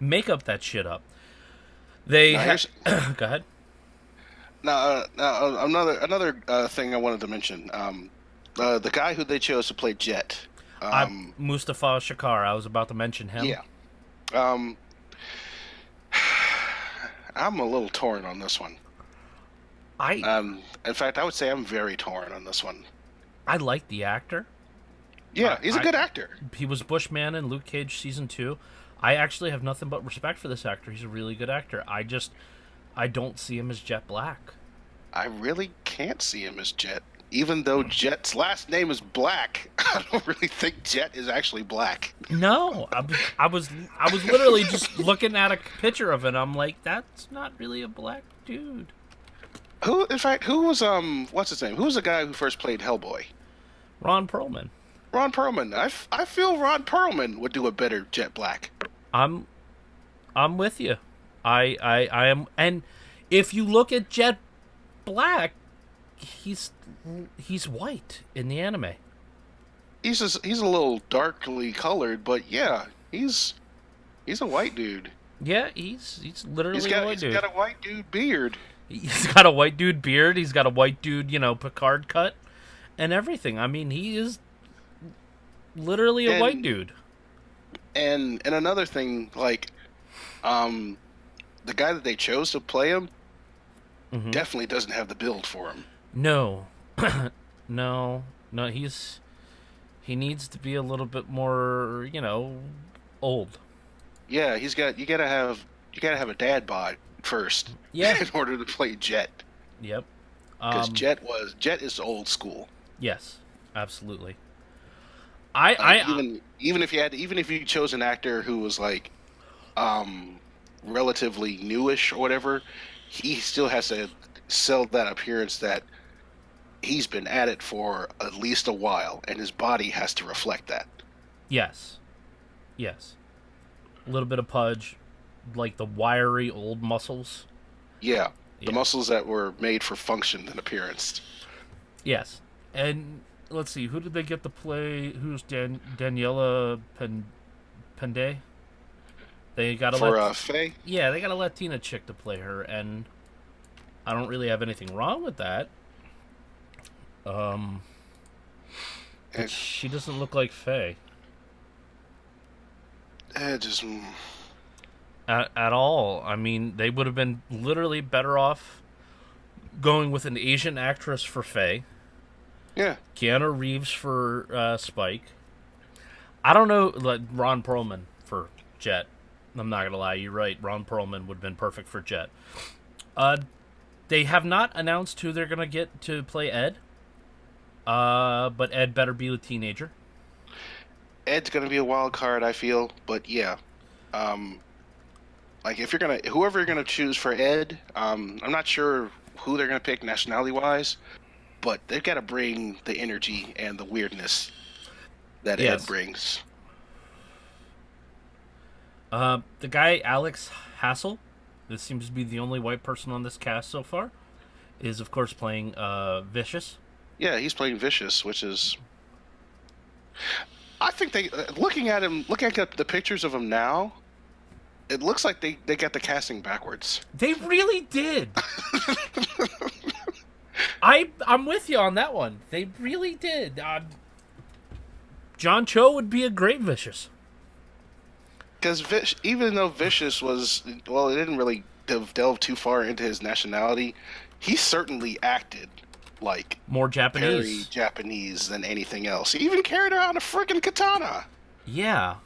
Speaker 1: make up that shit up. They go ahead.
Speaker 2: Now another thing I wanted to mention. The guy who they chose to play Jet.
Speaker 1: Mustafa Shakar. I was about to mention him.
Speaker 2: Yeah. Um, I'm a little torn on this one. In fact, I would say I'm very torn on this one.
Speaker 1: I like the actor.
Speaker 2: Yeah, he's a good actor.
Speaker 1: He was Bushman in Luke Cage season 2. I actually have nothing but respect for this actor. He's a really good actor. I don't see him as Jet Black.
Speaker 2: I really can't see him as Jet. Even though Jet's last name is Black, I don't really think Jet is actually black.
Speaker 1: No, I was literally just looking at a picture of it. I'm like, that's not really a black dude.
Speaker 2: Who was what's his name? Who was the guy who first played Hellboy?
Speaker 1: Ron Perlman.
Speaker 2: Ron Perlman. I feel Ron Perlman would do a better Jet Black.
Speaker 1: I'm with you. I am, and if you look at Jet Black, he's white in the anime.
Speaker 2: He's a little darkly colored, but yeah, he's a white dude.
Speaker 1: Yeah, he's literally a white dude.
Speaker 2: He's got a white dude beard.
Speaker 1: He's got a white dude beard. He's got a white dude, Picard cut, and everything. I mean, he is literally a white dude.
Speaker 2: And another thing, like, the guy that they chose to play him definitely doesn't have the build for him.
Speaker 1: No, no. He needs to be a little bit more, old.
Speaker 2: Yeah, you gotta have a dad bod first.
Speaker 1: Yeah.
Speaker 2: In order to play Jet.
Speaker 1: Yep.
Speaker 2: Because Jet is old school.
Speaker 1: Yes, absolutely.
Speaker 2: Even if you chose an actor who was like relatively newish or whatever, he still has to sell that appearance that he's been at it for at least a while, and his body has to reflect that.
Speaker 1: Yes. A little bit of pudge, like the wiry old muscles.
Speaker 2: Yeah, the muscles that were made for function and appearance.
Speaker 1: Yes, and let's see, who did they get to play? Who's Daniela Pendé? They got
Speaker 2: Faye.
Speaker 1: Yeah, they got a Latina chick to play her, and I don't really have anything wrong with that. But she doesn't look like Faye.
Speaker 2: Just
Speaker 1: at all. I mean, they would have been literally better off going with an Asian actress for Faye.
Speaker 2: Yeah.
Speaker 1: Keanu Reeves for Spike. I don't know, like Ron Perlman for Jet. I'm not gonna lie, you're right. Ron Perlman would have been perfect for Jet. They have not announced who they're gonna get to play Ed. But Ed better be a teenager.
Speaker 2: Ed's gonna be a wild card, I feel, but yeah. Like whoever you're gonna choose for Ed, I'm not sure who they're gonna pick nationality wise, but they've got to bring the energy and the weirdness that Ed brings.
Speaker 1: The guy Alex Hassel, this seems to be the only white person on this cast so far, is of course playing Vicious.
Speaker 2: Yeah, he's playing Vicious, which is. I think looking at the pictures of him now, it looks like they got the casting backwards.
Speaker 1: They really did. I'm with you on that one. They really did. John Cho would be a great Vicious.
Speaker 2: Because even though Vicious was, well, it didn't really delve too far into his nationality, he certainly acted like
Speaker 1: more Japanese.
Speaker 2: Very Japanese than anything else. He even carried around a freaking katana.
Speaker 1: Yeah.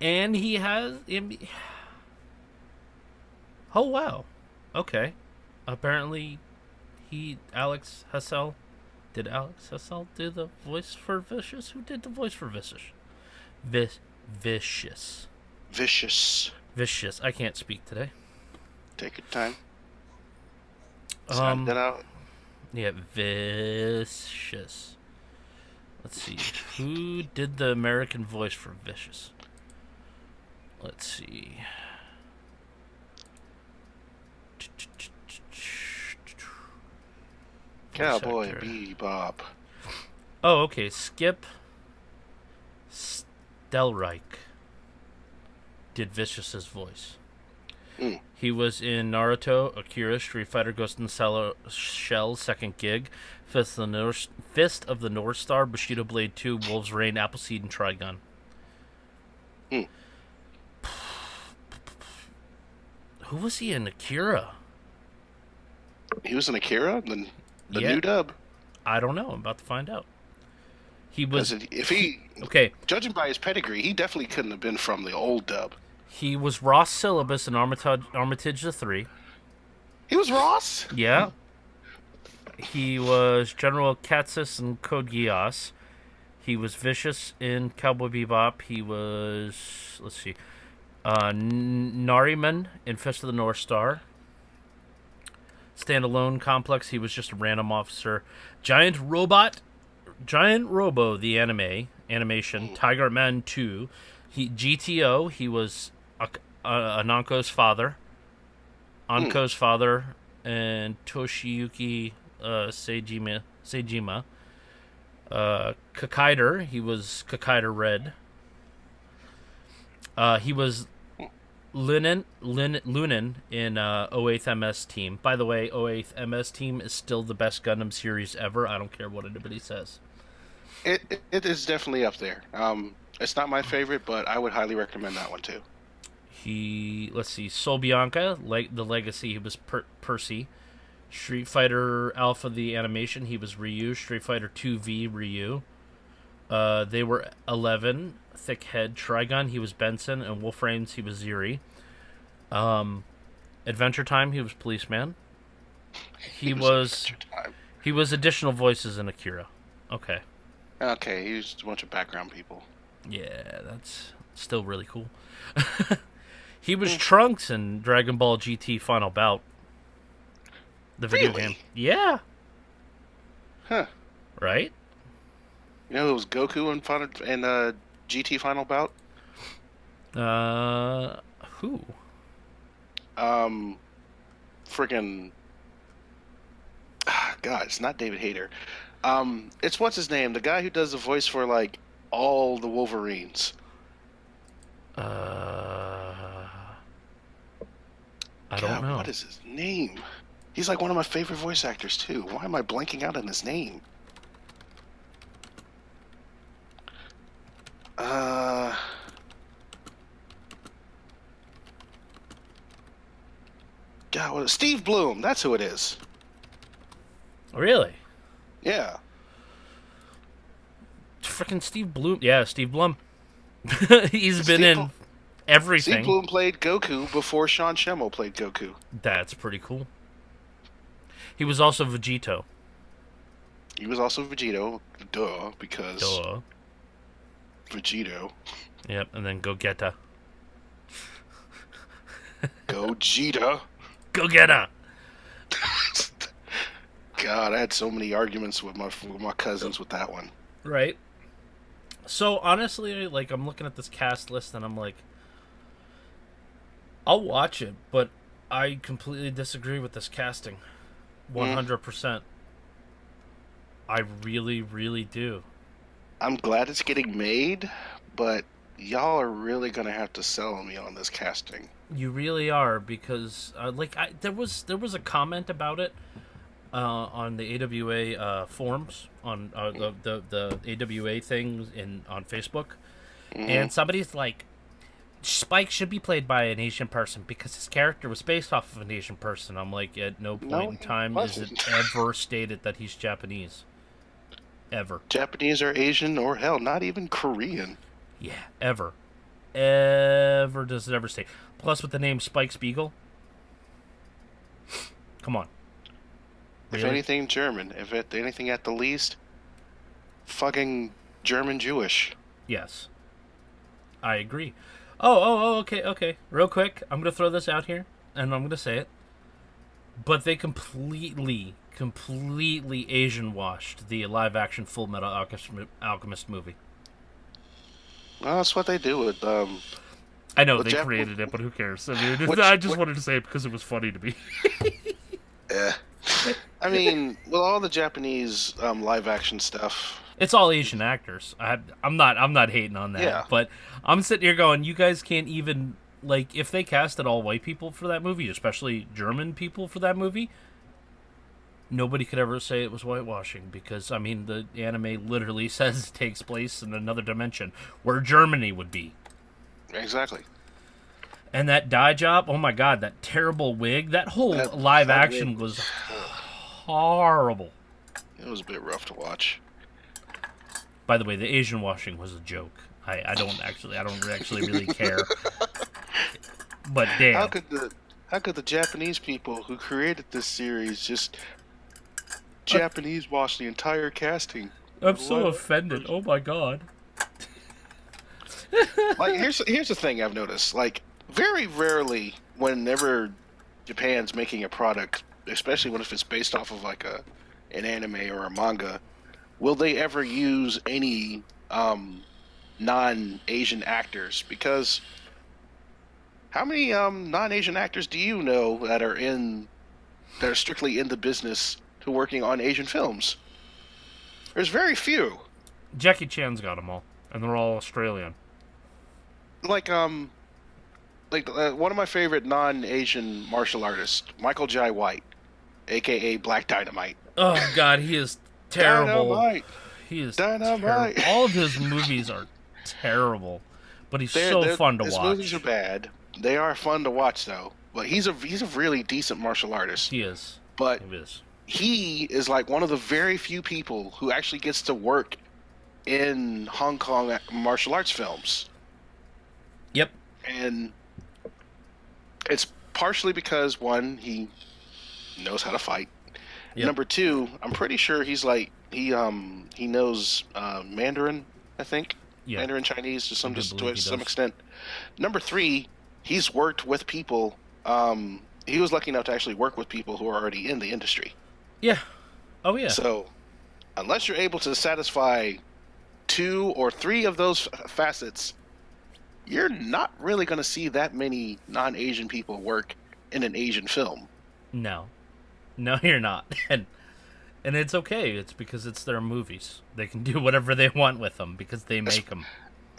Speaker 1: And he has... Oh, wow. Okay. Apparently, Alex Hassel... Did Alex Hassel do the voice for Vicious? Who did the voice for Vicious? Vicious.
Speaker 2: Vicious.
Speaker 1: I can't speak today.
Speaker 2: Take your time. Sound that out.
Speaker 1: Yeah, Vicious. Let's see. Who did the American voice for Vicious? Let's see.
Speaker 2: Cowboy Bebop.
Speaker 1: Oh, okay. Skip Stelreich did Vicious's voice. He was in Naruto, Akira, Street Fighter, Ghost in the Shell, Second Gig, Fist of the North Star, Bushido Blade 2, Wolf's Rain, Appleseed, and Trigun. Who was he in Akira?
Speaker 2: He was in Akira? The new dub?
Speaker 1: I don't know. I'm about to find out. He was...
Speaker 2: Okay. Judging by his pedigree, he definitely couldn't have been from the old dub.
Speaker 1: He was Ross Syllabus in Armitage the 3.
Speaker 2: He was Ross?
Speaker 1: Yeah. He was General Katsis in Code Geass. He was Vicious in Cowboy Bebop. He was... Let's see. Nariman in Fist of the North Star. Standalone Complex, he was just a random officer. Giant Robo, the animation. Tiger Man 2. GTO, he was Ananko's father. Anko's father, and Toshiyuki Seijima. Kakaider, he was Kakaider Red. He was Lunin in 08th MS Team. By the way, 08th MS Team is still the best Gundam series ever. I don't care what anybody says.
Speaker 2: It is definitely up there. It's not my favorite, but I would highly recommend that one too.
Speaker 1: Let's see, Soul Bianca, the Legacy, he was Percy. Street Fighter Alpha, the animation, he was Ryu. Street Fighter 2V, Ryu. They were 11. Thick Head, Trigun, he was Benson. And Wolframes, he was Ziri. Adventure Time, he was Policeman. He was additional voices in Akira. Okay,
Speaker 2: he was a bunch of background people.
Speaker 1: Yeah, that's still really cool. He was Trunks in Dragon Ball GT Final Bout. The video game. Yeah.
Speaker 2: Huh.
Speaker 1: Right?
Speaker 2: You know, it was Goku in GT Final Bout?
Speaker 1: Who?
Speaker 2: Friggin'... God, it's not David Hayter. It's what's his name? The guy who does the voice for, like, all the Wolverines.
Speaker 1: I don't know.
Speaker 2: What is his name? He's like one of my favorite voice actors too. Why am I blanking out on his name? God, Steve Bloom. That's who it is.
Speaker 1: Really?
Speaker 2: Yeah.
Speaker 1: Freaking Steve Bloom. Yeah, Steve Blum. He's been in everything.
Speaker 2: Steve Bloom played Goku before Sean Schemmel played Goku.
Speaker 1: That's pretty cool. He was also Vegito.
Speaker 2: He was also Vegito. Because... Vegito.
Speaker 1: Yep, and then Gogeta.
Speaker 2: Gogeta.
Speaker 1: Gogeta!
Speaker 2: God, I had so many arguments with my cousins with that one.
Speaker 1: Right. So, honestly, like, I'm looking at this cast list, and I'm like... I'll watch it, but I completely disagree with this casting. 100%. I really, really do.
Speaker 2: I'm glad it's getting made, but y'all are really gonna have to sell me on this casting.
Speaker 1: You really are, because there was a comment about it on the AWA forums, on the AWA things on Facebook, and somebody's like, Spike should be played by an Asian person because his character was based off of an Asian person. I'm like, at no point in time is it ever stated that he's Japanese. Ever.
Speaker 2: Japanese or Asian or hell, not even Korean.
Speaker 1: Yeah, ever. does it ever say. Plus, with the name Spike Spiegel, come on.
Speaker 2: If
Speaker 1: Really?
Speaker 2: anything, German. If anything, at the least, fucking German Jewish.
Speaker 1: Yes, I agree. Okay. Real quick, I'm gonna throw this out here, and I'm gonna say it. But they completely Asian washed the live action Full Metal Alchemist movie.
Speaker 2: Well, that's what they do with
Speaker 1: I know
Speaker 2: with
Speaker 1: they
Speaker 2: Jap-
Speaker 1: created it, but who cares? I mean,
Speaker 2: which,
Speaker 1: I just
Speaker 2: which
Speaker 1: wanted to say it because it was funny to me.
Speaker 2: eh. I mean, with all the Japanese live action stuff,
Speaker 1: It's all Asian actors. I'm not hating on that,
Speaker 2: yeah,
Speaker 1: but I'm sitting here going, you guys can't even like if they casted all white people for that movie, especially German people for that movie. Nobody could ever say it was whitewashing because I mean the anime literally says it takes place in another dimension where Germany would be.
Speaker 2: exactly.
Speaker 1: And that dye job, oh my god, that terrible wig, that whole
Speaker 2: That
Speaker 1: live
Speaker 2: that
Speaker 1: action
Speaker 2: wig
Speaker 1: was horrible.
Speaker 2: it was a bit rough to watch.
Speaker 1: By the way, the Asian washing was a joke. I don't actually really care. But
Speaker 2: How
Speaker 1: damn.
Speaker 2: could the Japanese people who created this series just Japanese wash the entire casting?
Speaker 1: I'm so offended. Oh my god.
Speaker 2: Like here's the thing I've noticed. Like very rarely, whenever Japan's making a product, especially when if it's based off of like an anime or a manga, will they ever use any non-Asian actors? Because how many non-Asian actors do you know that are strictly in the business to working on Asian films? There's very few.
Speaker 1: Jackie Chan's got them all, and they're all Australian.
Speaker 2: Like one of my favorite non-Asian martial artists, Michael Jai White, aka Black Dynamite.
Speaker 1: Oh god, he is terrible.
Speaker 2: Dynamite.
Speaker 1: He is
Speaker 2: Dynamite.
Speaker 1: terrible. All of his movies are terrible, but he's so fun to
Speaker 2: his
Speaker 1: watch.
Speaker 2: movies are bad. They are fun to watch though. But he's a really decent martial artist.
Speaker 1: He is.
Speaker 2: But
Speaker 1: He is.
Speaker 2: he is like one of the very few people who actually gets to work in Hong Kong martial arts films.
Speaker 1: Yep.
Speaker 2: And it's partially because one, he knows how to fight.
Speaker 1: Yep.
Speaker 2: Number two, I'm pretty sure he's like he knows Mandarin, I think.
Speaker 1: Yeah.
Speaker 2: Mandarin Chinese to some
Speaker 1: I do believe he
Speaker 2: some
Speaker 1: does.
Speaker 2: extent. Number three, he's worked with people. He was lucky enough to actually work with people who are already in the industry.
Speaker 1: Yeah. Oh yeah.
Speaker 2: So, unless you're able to satisfy 2 or 3 of those facets, you're not really going to see that many non-Asian people work in an Asian film.
Speaker 1: No, you're not, and it's okay. It's because it's their movies. They can do whatever they want with them because they make them.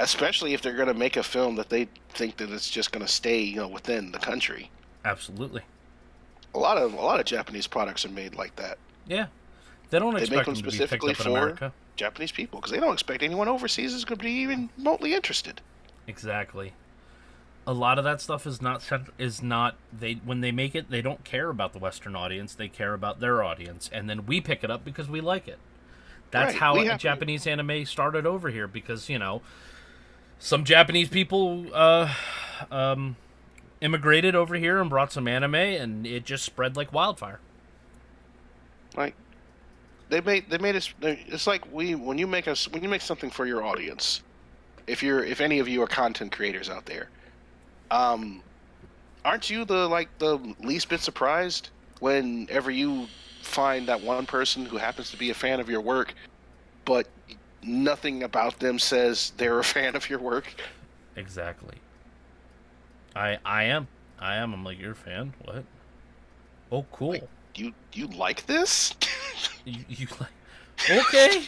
Speaker 2: Especially if they're going to make a film that they think that it's just going to stay, within the country.
Speaker 1: Absolutely.
Speaker 2: A lot of Japanese products are made like that.
Speaker 1: Yeah, they don't
Speaker 2: They
Speaker 1: expect
Speaker 2: make them
Speaker 1: them to be picked
Speaker 2: specifically
Speaker 1: up in
Speaker 2: for
Speaker 1: America.
Speaker 2: Japanese people because they don't expect anyone overseas is going to be even remotely interested.
Speaker 1: Exactly. A lot of that stuff is not they when they make it, they don't care about the Western audience. They care about their audience, and then we pick it up because we like it. That's
Speaker 2: Right.
Speaker 1: how Japanese anime started over here because some Japanese people immigrated over here and brought some anime, and it just spread like wildfire.
Speaker 2: Like they made us. It's like when you make something for your audience. If any of you are content creators out there, aren't you the least bit surprised whenever you find that one person who happens to be a fan of your work, but nothing about them says they're a fan of your work?
Speaker 1: Exactly. I am. I'm like, you're a fan? What? Oh, cool.
Speaker 2: Like, you like this?
Speaker 1: You like? Okay.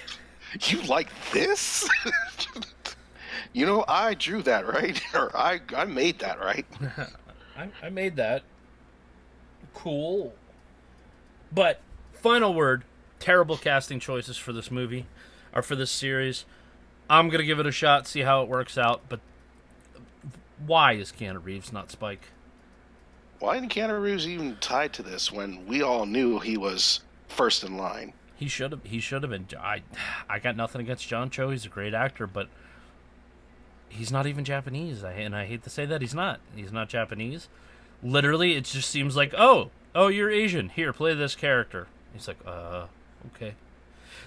Speaker 2: You like this? I drew that, right? Or I made that, right?
Speaker 1: I made that. Cool. But final word: terrible casting choices for this movie, or for this series. I'm gonna give it a shot, see how it works out. But why is Keanu Reeves not Spike?
Speaker 2: Why isn't Keanu Reeves even tied to this when we all knew he was first in line?
Speaker 1: He should have been. I got nothing against John Cho. He's a great actor, but He's not even Japanese, and I hate to say that he's not. He's not Japanese. Literally, it just seems like, oh, you're Asian. Here, play this character. He's like, okay.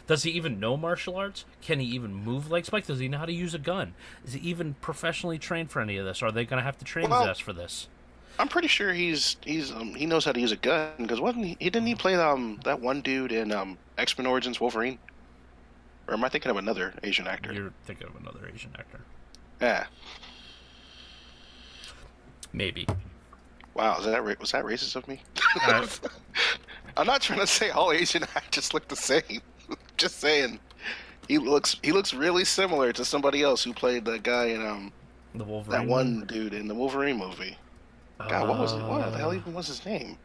Speaker 1: Does he even know martial arts? Can he even move like Spike? Does he know how to use a gun? Is he even professionally trained for any of this? Are they going to have to train his ass for this?
Speaker 2: I'm pretty sure he knows how to use a gun, because didn't he play that one dude in X-Men Origins Wolverine? Or am I thinking of another Asian actor?
Speaker 1: You're thinking of another Asian actor.
Speaker 2: Yeah.
Speaker 1: Maybe.
Speaker 2: Wow, was that racist of me? I'm not trying to say all Asian actors look the same. Just saying, he looks really similar to somebody else who played the guy in
Speaker 1: the Wolverine.
Speaker 2: That one dude in the Wolverine movie. God, what was it? What the hell even was his name?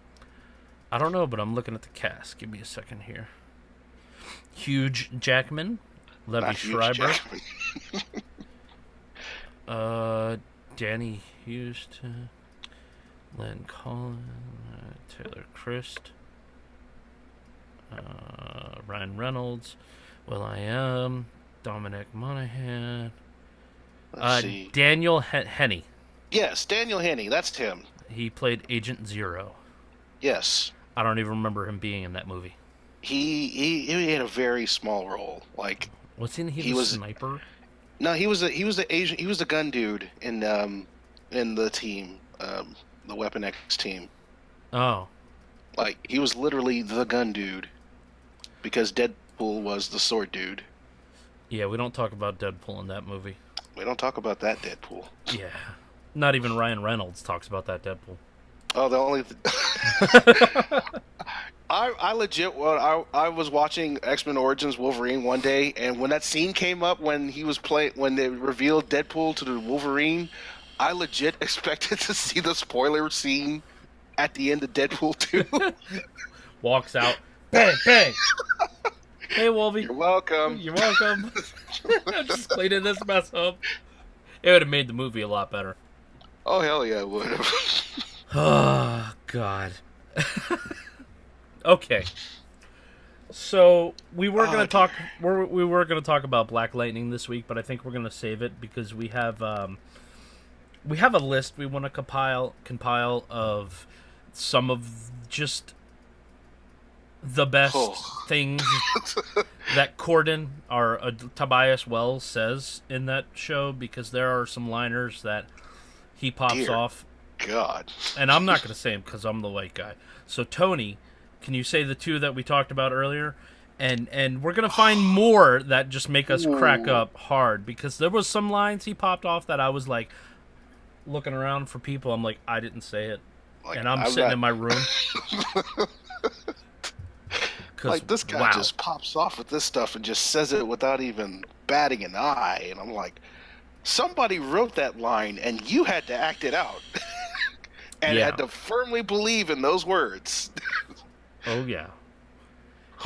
Speaker 1: I don't know, but I'm looking at the cast. Give me a second here. Hugh Jackman, Levi Schreiber, Danny Houston, Len Collin, Taylor Christ, Ryan Reynolds, will.i.am, Dominic Monaghan, Daniel Henney.
Speaker 2: Yes, Daniel Henney. That's him.
Speaker 1: He played Agent Zero.
Speaker 2: Yes.
Speaker 1: I don't even remember him being in that movie.
Speaker 2: He had a very small role. Like,
Speaker 1: he was a sniper?
Speaker 2: No, he was the Asian. He was the gun dude in the team, the Weapon X team.
Speaker 1: Oh.
Speaker 2: Like, he was literally the gun dude, because Deadpool was the sword dude.
Speaker 1: Yeah, we don't talk about Deadpool in that movie.
Speaker 2: We don't talk about that Deadpool.
Speaker 1: Yeah. Not even Ryan Reynolds talks about that Deadpool.
Speaker 2: Oh, the only... I legit... Well, I was watching X-Men Origins Wolverine one day, and when that scene came up when they revealed Deadpool to the Wolverine, I legit expected to see the spoiler scene at the end of Deadpool 2.
Speaker 1: Walks out. Bang, bang! Hey, Wolvie.
Speaker 2: You're welcome.
Speaker 1: You're welcome. I'm just cleaning this mess up. It would have made the movie a lot better.
Speaker 2: Oh, hell yeah, it would have.
Speaker 1: Oh, God. Okay. So we were going to talk. We were going to talk about Black Lightning this week, but I think we're going to save it because we have a list we want to compile of some of just the best things that Corden or Tobias Wells says in that show, because there are some liners that he pops off.
Speaker 2: God.
Speaker 1: And I'm not going to say them because I'm the white guy. So, Tony, can you say the two that we talked about earlier? And we're going to find more that just make us crack up hard, because there was some lines he popped off that I was like looking around for people. I'm like, I didn't say it. Like, and I'm sitting in my room.
Speaker 2: Like, this guy just pops off with this stuff and just says it without even batting an eye. And I'm like, somebody wrote that line and you had to act it out. And had to firmly believe in those words.
Speaker 1: Oh, yeah.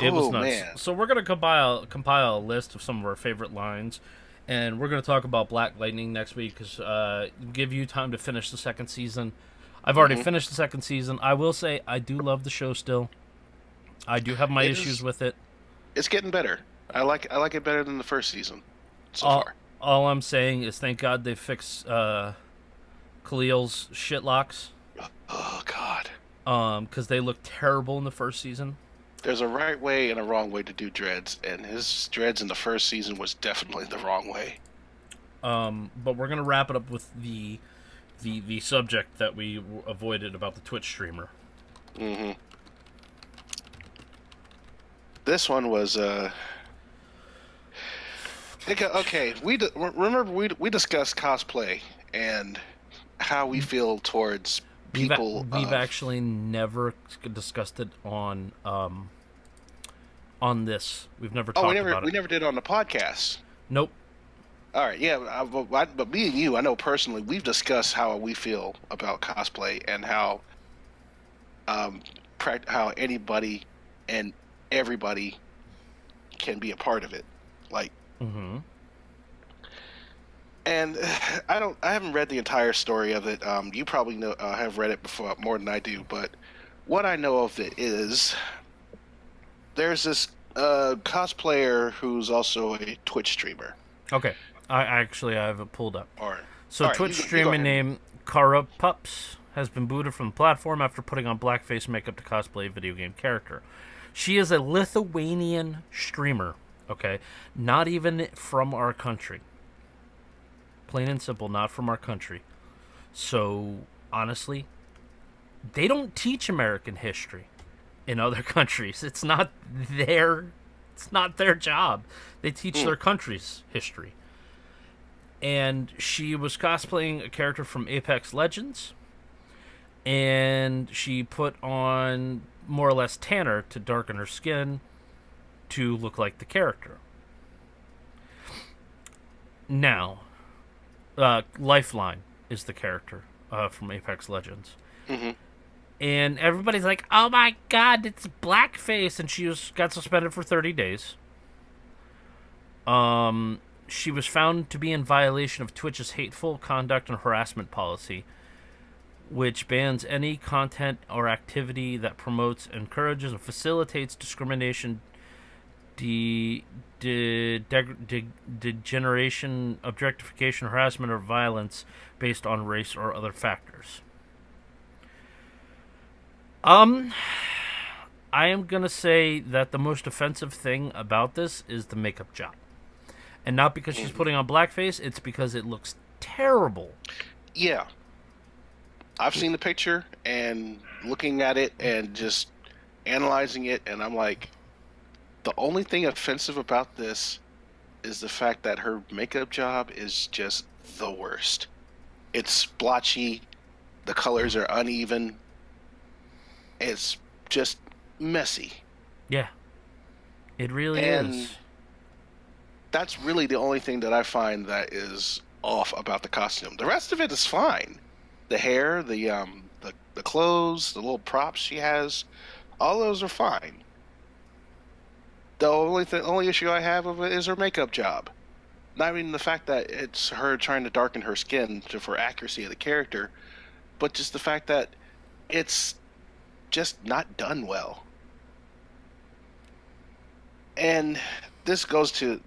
Speaker 1: It was nuts. Man. So we're going to compile a list of some of our favorite lines. And we're going to talk about Black Lightning next week, because give you time to finish the second season. I've already finished the second season. I will say I do love the show still. I do have my issues with it. It's
Speaker 2: getting better. I like it better than the first season so far.
Speaker 1: All I'm saying is thank God they fixed Khalil's shitlocks.
Speaker 2: Oh, God.
Speaker 1: Because they looked terrible in the first season.
Speaker 2: There's a right way and a wrong way to do dreads, and his dreads in the first season was definitely the wrong way.
Speaker 1: But we're going to wrap it up with the subject that we avoided about the Twitch streamer.
Speaker 2: Mm-hmm. This one was okay. Remember we discussed cosplay and how we feel towards people.
Speaker 1: We've actually never discussed it on this. We've never talked about it.
Speaker 2: We never did it on the podcast.
Speaker 1: Nope.
Speaker 2: All right, yeah, but me and you, I know personally, we've discussed how we feel about cosplay and how anybody and everybody can be a part of it, like.
Speaker 1: Mm-hmm.
Speaker 2: And I haven't read the entire story of it. You probably have read it before more than I do, but what I know of it is there's this cosplayer who's also a Twitch streamer.
Speaker 1: Okay. I have it pulled up.
Speaker 2: Or
Speaker 1: So
Speaker 2: all right,
Speaker 1: Twitch
Speaker 2: you go
Speaker 1: streamer
Speaker 2: ahead.
Speaker 1: named Kara Pups has been booted from the platform after putting on blackface makeup to cosplay a video game character. She is a Lithuanian streamer, okay? Not even from our country. Plain and simple, not from our country. So, honestly, they don't teach American history in other countries. It's not their job. They teach their country's history. And she was cosplaying a character from Apex Legends, and she put on more or less tanner to darken her skin to look like the character. Now, Lifeline is the character from Apex Legends.
Speaker 2: Mm-hmm.
Speaker 1: And everybody's like, "Oh my God, it's blackface!" And she got suspended for 30 days. She was found to be in violation of Twitch's hateful conduct and harassment policy, which bans any content or activity that promotes, encourages, and facilitates discrimination, degeneration, objectification, harassment, or violence based on race or other factors. I am gonna say that the most offensive thing about this is the makeup job. And not because she's putting on blackface, it's because it looks terrible.
Speaker 2: Yeah. I've seen the picture and looking at it and just analyzing it, and I'm like, the only thing offensive about this is the fact that her makeup job is just the worst. It's splotchy, the colors are uneven, it's just messy.
Speaker 1: Yeah. It really is.
Speaker 2: That's really the only thing that I find that is off about the costume. The rest of it is fine. The hair, the clothes, the little props she has, all those are fine. The only issue I have of it is her makeup job. Not even the fact that it's her trying to darken her skin for accuracy of the character, but just the fact that it's just not done well. And this goes to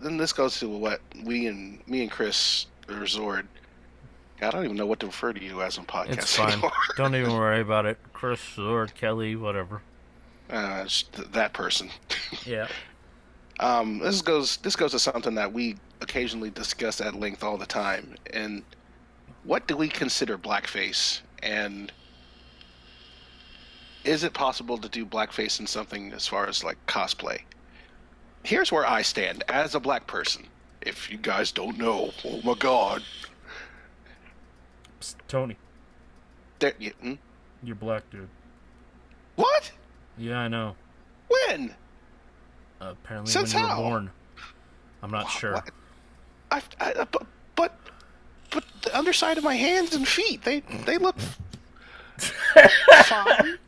Speaker 2: what me and Chris or Zord. I don't even know what to refer to you as on podcasts.
Speaker 1: It's fine.
Speaker 2: Anymore.
Speaker 1: Don't even worry about it. Chris or Kelly, whatever.
Speaker 2: That person.
Speaker 1: Yeah.
Speaker 2: This goes to something that we occasionally discuss at length all the time. And what do we consider blackface? And is it possible to do blackface in something as far as like cosplay? Here's where I stand as a black person. If you guys don't know, oh my God.
Speaker 1: Psst, Tony. You're black, dude.
Speaker 2: What?
Speaker 1: Yeah, I know.
Speaker 2: When?
Speaker 1: Apparently
Speaker 2: Since
Speaker 1: when you were
Speaker 2: how?
Speaker 1: born. I'm not sure.
Speaker 2: What? But the underside of my hands and feet, they look fine.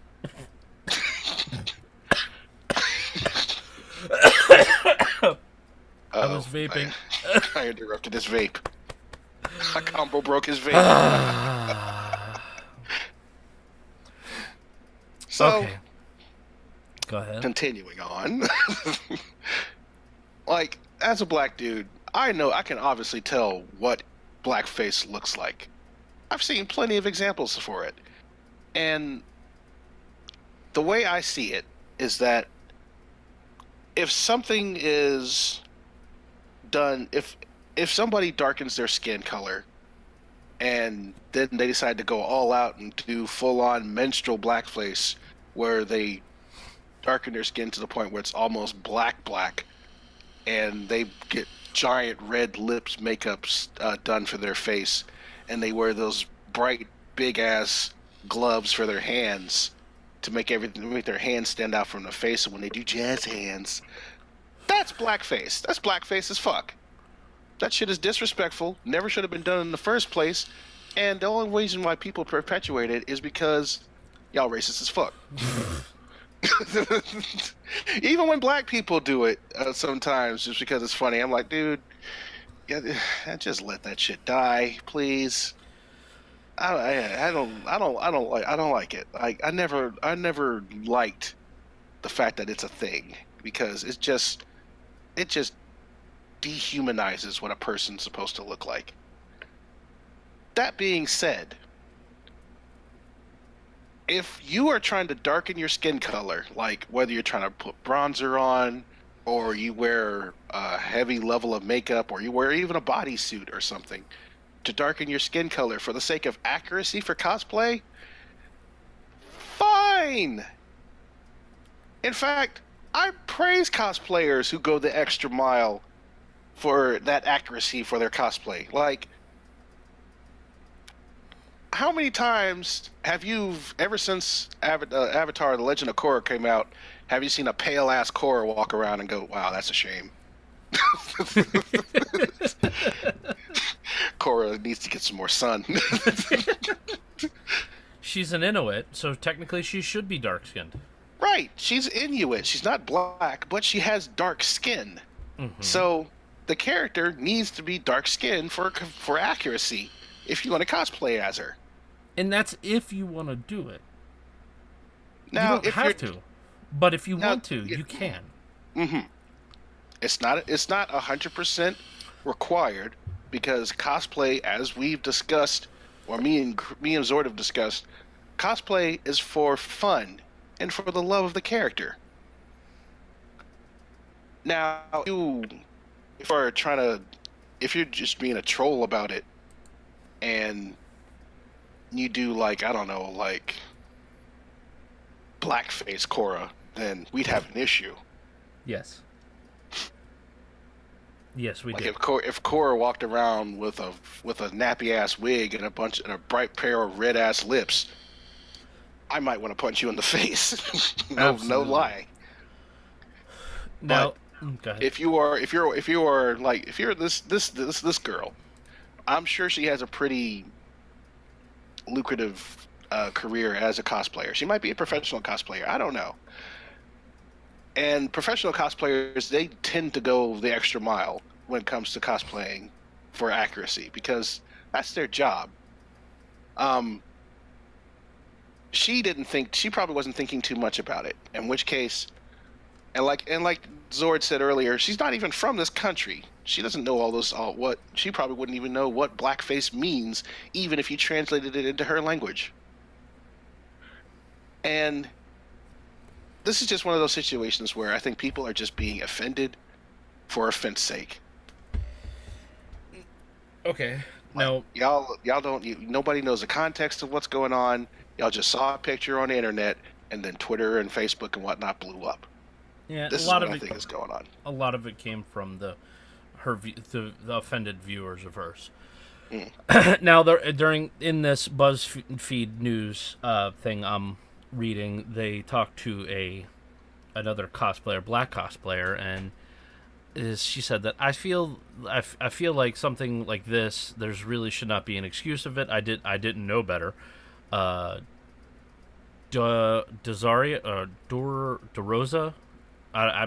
Speaker 1: I was vaping.
Speaker 2: I interrupted his vape. I combo broke his vape. So,
Speaker 1: okay. Go ahead.
Speaker 2: continuing on. Like, as a black dude, I can obviously tell what blackface looks like. I've seen plenty of examples for it. And the way I see it is that if something is done, if somebody darkens their skin color and then they decide to go all out and do full-on menstrual blackface where they darken their skin to the point where it's almost black, and they get giant red lips makeups done for their face, and they wear those bright big-ass gloves for their hands to make their hands stand out from the face, and when they do jazz hands, that's blackface. That's blackface as fuck. That shit is disrespectful, never should have been done in the first place, and the only reason why people perpetuate it is because y'all racist as fuck. Even when black people do it sometimes just because it's funny, I'm like, dude, just let that shit die, please. I don't like it. I never liked the fact that it's a thing, because it just dehumanizes what a person's supposed to look like. That being said, if you are trying to darken your skin color, like whether you're trying to put bronzer on, or you wear a heavy level of makeup, or you wear even a bodysuit or something to darken your skin color for the sake of accuracy for cosplay, fine. In fact, I praise cosplayers who go the extra mile for that accuracy for their cosplay. Like, how many times have you, ever since Avatar: The Legend of Korra came out, have you seen a pale ass Korra walk around and go, "Wow, that's a shame." Korra needs to get some more sun.
Speaker 1: She's an Inuit, so technically she should be dark skinned.
Speaker 2: Right, she's Inuit. She's not black, but she has dark skin.
Speaker 1: Mm-hmm.
Speaker 2: So the character needs to be dark skinned for accuracy if you want to cosplay as her.
Speaker 1: And that's if you want to do it.
Speaker 2: Now,
Speaker 1: you don't have to, but if you want to, you can.
Speaker 2: Mm-hmm. It's not 100% required, because cosplay, as we've discussed, or me and Zord have discussed, cosplay is for fun and for the love of the character. Now, if you're just being a troll about it, and you do, like, I don't know, like blackface Korra, then we'd have an issue.
Speaker 1: Yes. Yes, we
Speaker 2: like
Speaker 1: do.
Speaker 2: If Korra walked around with a nappy ass wig and a bright pair of red ass lips, I might want to punch you in the face. No lie.
Speaker 1: Now,
Speaker 2: but if you're this girl, I'm sure she has a pretty lucrative career as a cosplayer. She might be a professional cosplayer. I don't know. And professional cosplayers, they tend to go the extra mile when it comes to cosplaying for accuracy, because that's their job. She probably wasn't thinking too much about it. In which case, and like Zord said earlier, she's not even from this country. She doesn't know she probably wouldn't even know what blackface means, even if you translated it into her language. And this is just one of those situations where I think people are just being offended for offense sake.
Speaker 1: Okay. No.
Speaker 2: Nobody knows the context of what's going on. Y'all just saw a picture on the internet, and then Twitter and Facebook and whatnot blew up.
Speaker 1: Yeah,
Speaker 2: this is what I think is going on.
Speaker 1: A lot of it came from the offended viewers of hers. Now, in this BuzzFeed news thing I'm reading, they talked to another cosplayer, black cosplayer, and she said that I feel like something like this, there's really should not be an excuse of it. I didn't know better. DeRosa,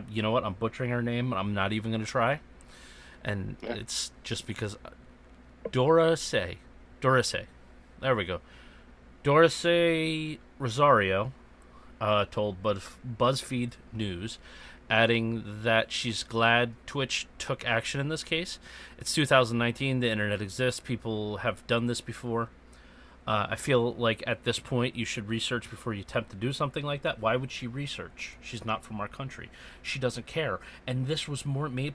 Speaker 1: you know what? I'm butchering her name. I'm not even going to try. And it's just because Dorase. There we go. Dorase Rosario told BuzzFeed News, adding that she's glad Twitch took action in this case. It's 2019. The internet exists. People have done this before. I feel like at this point you should research before you attempt to do something like that. Why would she research? She's not from our country. She doesn't care. And this was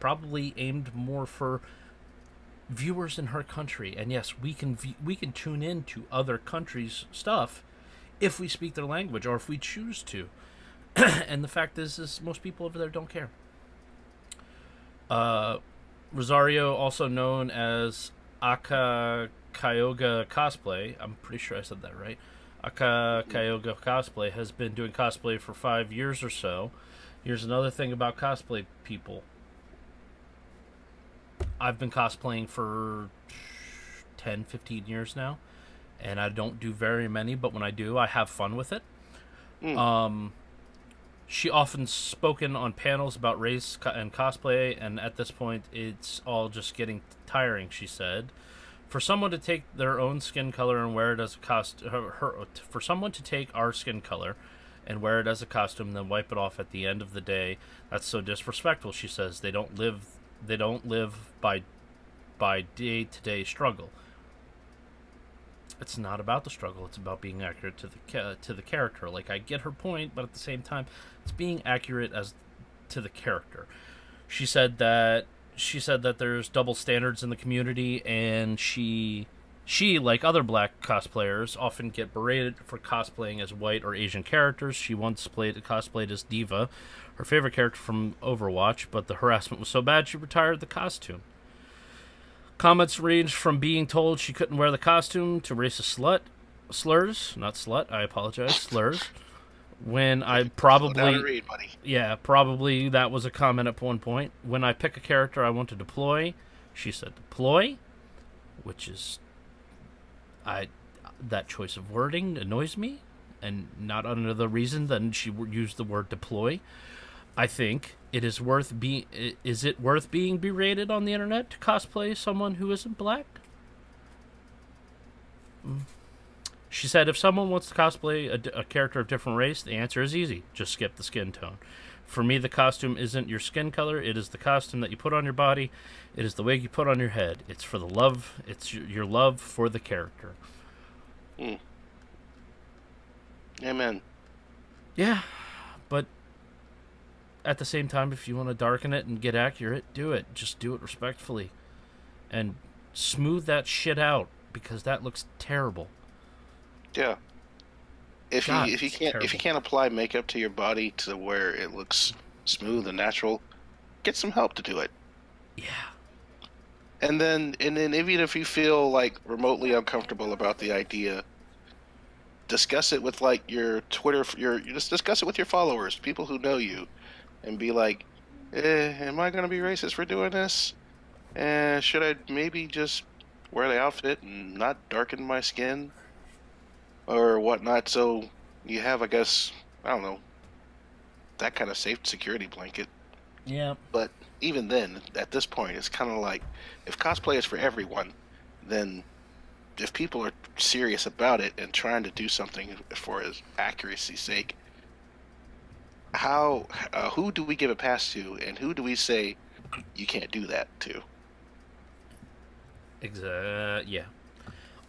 Speaker 1: probably aimed more for viewers in her country. And yes, we can tune in to other countries' stuff if we speak their language or if we choose to. And the fact is most people over there don't care. Rosario, also known as Aka Kyoga Cosplay, I'm pretty sure I said that right. Aka Kyoga Cosplay has been doing cosplay for 5 years or so. Here's another thing about cosplay people. I've been cosplaying for 10, 15 years now, and I don't do very many, but when I do, I have fun with it. She often spoken on panels about race and cosplay, and at this point, it's all just getting tiring, she said. For someone to take their own skin color and wear it as a costume, for someone to take our skin color and wear it as a costume, then wipe it off at the end of the day, that's so disrespectful, she says. They don't live They don't live by day-to-day struggle. It's not about the struggle. It's about being accurate to the character. Like, I get her point, but at the same time, it's being accurate as to the character. She said that there's double standards in the community, and she, like other black cosplayers, often get berated for cosplaying as white or Asian characters. She once cosplayed as Diva, her favorite character from Overwatch, but the harassment was so bad she retired the costume. Comments ranged from being told she couldn't wear the costume to racist slurs, not slut, I apologize, slurs. When I probably, yeah, probably that was a comment at one point. When I pick a character I want to deploy, she said deploy, which is, that choice of wording annoys me, and not under the reason that she used the word deploy. I think it is worth being. Is it worth being berated on the internet to cosplay someone who isn't black? She said, if someone wants to cosplay a character of different race, the answer is easy. Just skip the skin tone. For me, the costume isn't your skin color. It is the costume that you put on your body. It is the wig you put on your head. It's for the love. It's your love for the character.
Speaker 2: Amen.
Speaker 1: Yeah, but at the same time, if you want to darken it and get accurate, do it. Just do it respectfully. And smooth that shit out, because that looks terrible.
Speaker 2: Yeah. If you can't apply makeup to your body to where it looks smooth and natural, get some help to do it.
Speaker 1: Yeah.
Speaker 2: And then even if you feel like remotely uncomfortable about the idea, discuss it with like your Twitter, you just discuss it with your followers, people who know you, and be like, am I gonna be racist for doing this? Should I maybe just wear the outfit and not darken my skin or whatnot? So you have, I guess, I don't know, that kind of safe security blanket.
Speaker 1: Yeah.
Speaker 2: But even then, at this point, it's kind of like, if cosplay is for everyone, then if people are serious about it and trying to do something for its accuracy's sake, who do we give a pass to, and who do we say you can't do that to?
Speaker 1: Yeah.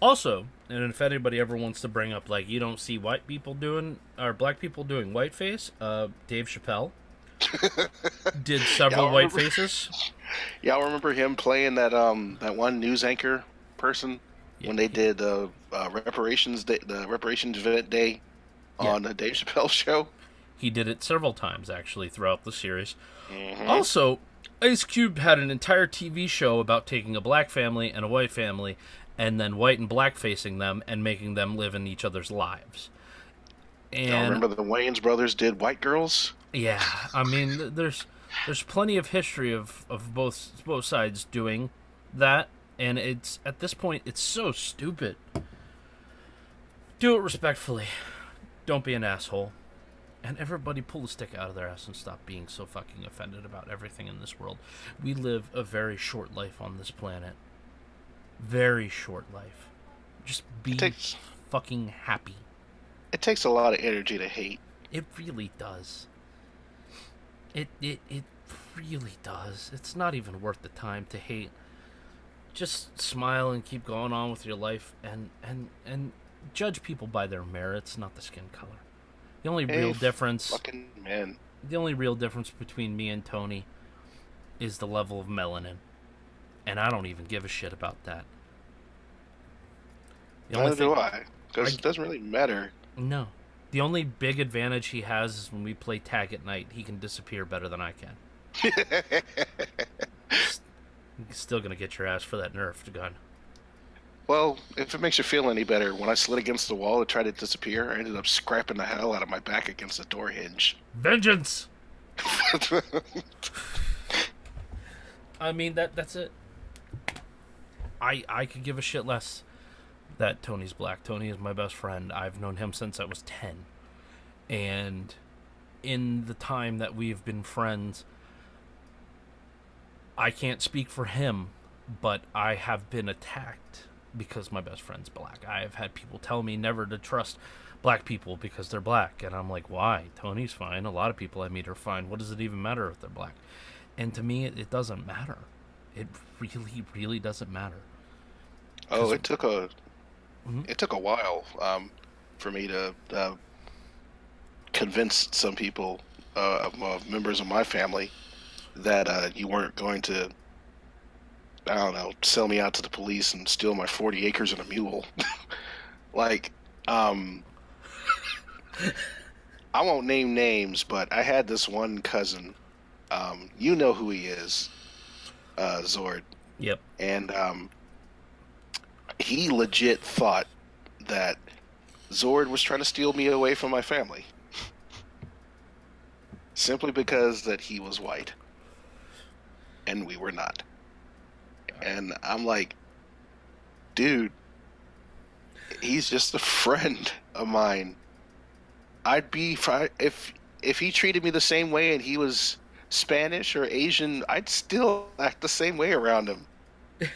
Speaker 1: Also, and if anybody ever wants to bring up, like, you don't see white people doing, or black people doing whiteface, Dave Chappelle did several white faces.
Speaker 2: Y'all remember him playing that one news anchor person when they did reparations day, the reparations event day on the Dave Chappelle show?
Speaker 1: He did it several times, actually, throughout the series.
Speaker 2: Mm-hmm.
Speaker 1: Also, Ice Cube had an entire TV show about taking a black family and a white family and then white and black facing them and making them live in each other's lives. And
Speaker 2: y'all remember the Wayans brothers did White Girls?
Speaker 1: Yeah, I mean, there's plenty of history of both sides doing that, and it's, at this point, it's so stupid. Do it respectfully. Don't be an asshole. And everybody pull the stick out of their ass and stop being so fucking offended about everything in this world. We live a very short life on this planet. Very short life. Just be fucking happy.
Speaker 2: It takes a lot of energy to hate.
Speaker 1: It really does. It really does. It's not even worth the time to hate. Just smile and keep going on with your life, and judge people by their merits, not the skin color. The only real difference,
Speaker 2: fucking man.
Speaker 1: The only real difference between me and Tony is the level of melanin, and I don't even give a shit about that.
Speaker 2: Neither do I, because it doesn't really matter.
Speaker 1: No. The only big advantage he has is when we play tag at night, he can disappear better than I can. Still gonna get your ass for that nerfed gun.
Speaker 2: Well, if it makes you feel any better, when I slid against the wall to try to disappear, I ended up scrapping the hell out of my back against the door hinge.
Speaker 1: Vengeance! I mean, that's it. I could give a shit less that Tony's black. Tony is my best friend. I've known him since I was 10. And in the time that we've been friends, I can't speak for him, but I have been attacked because my best friend's black. I have had people tell me never to trust black people because they're black. And I'm like, why? Tony's fine. A lot of people I meet are fine. What does it even matter if they're black? And to me, it doesn't matter. It really, really doesn't matter.
Speaker 2: Oh,
Speaker 1: 'Cause, mhm.
Speaker 2: it took a while for me to convince some people, members of my family, that you weren't going to, I don't know, sell me out to the police and steal my 40 acres and a mule. Like, um, I won't name names, but I had this one cousin. You know who he is, Zord.
Speaker 1: Yep.
Speaker 2: And he legit thought that Zord was trying to steal me away from my family. Simply because that he was white. And we were not. And I'm like, dude, he's just a friend of mine. I'd be if he treated me the same way and he was Spanish or Asian, I'd still act the same way around him.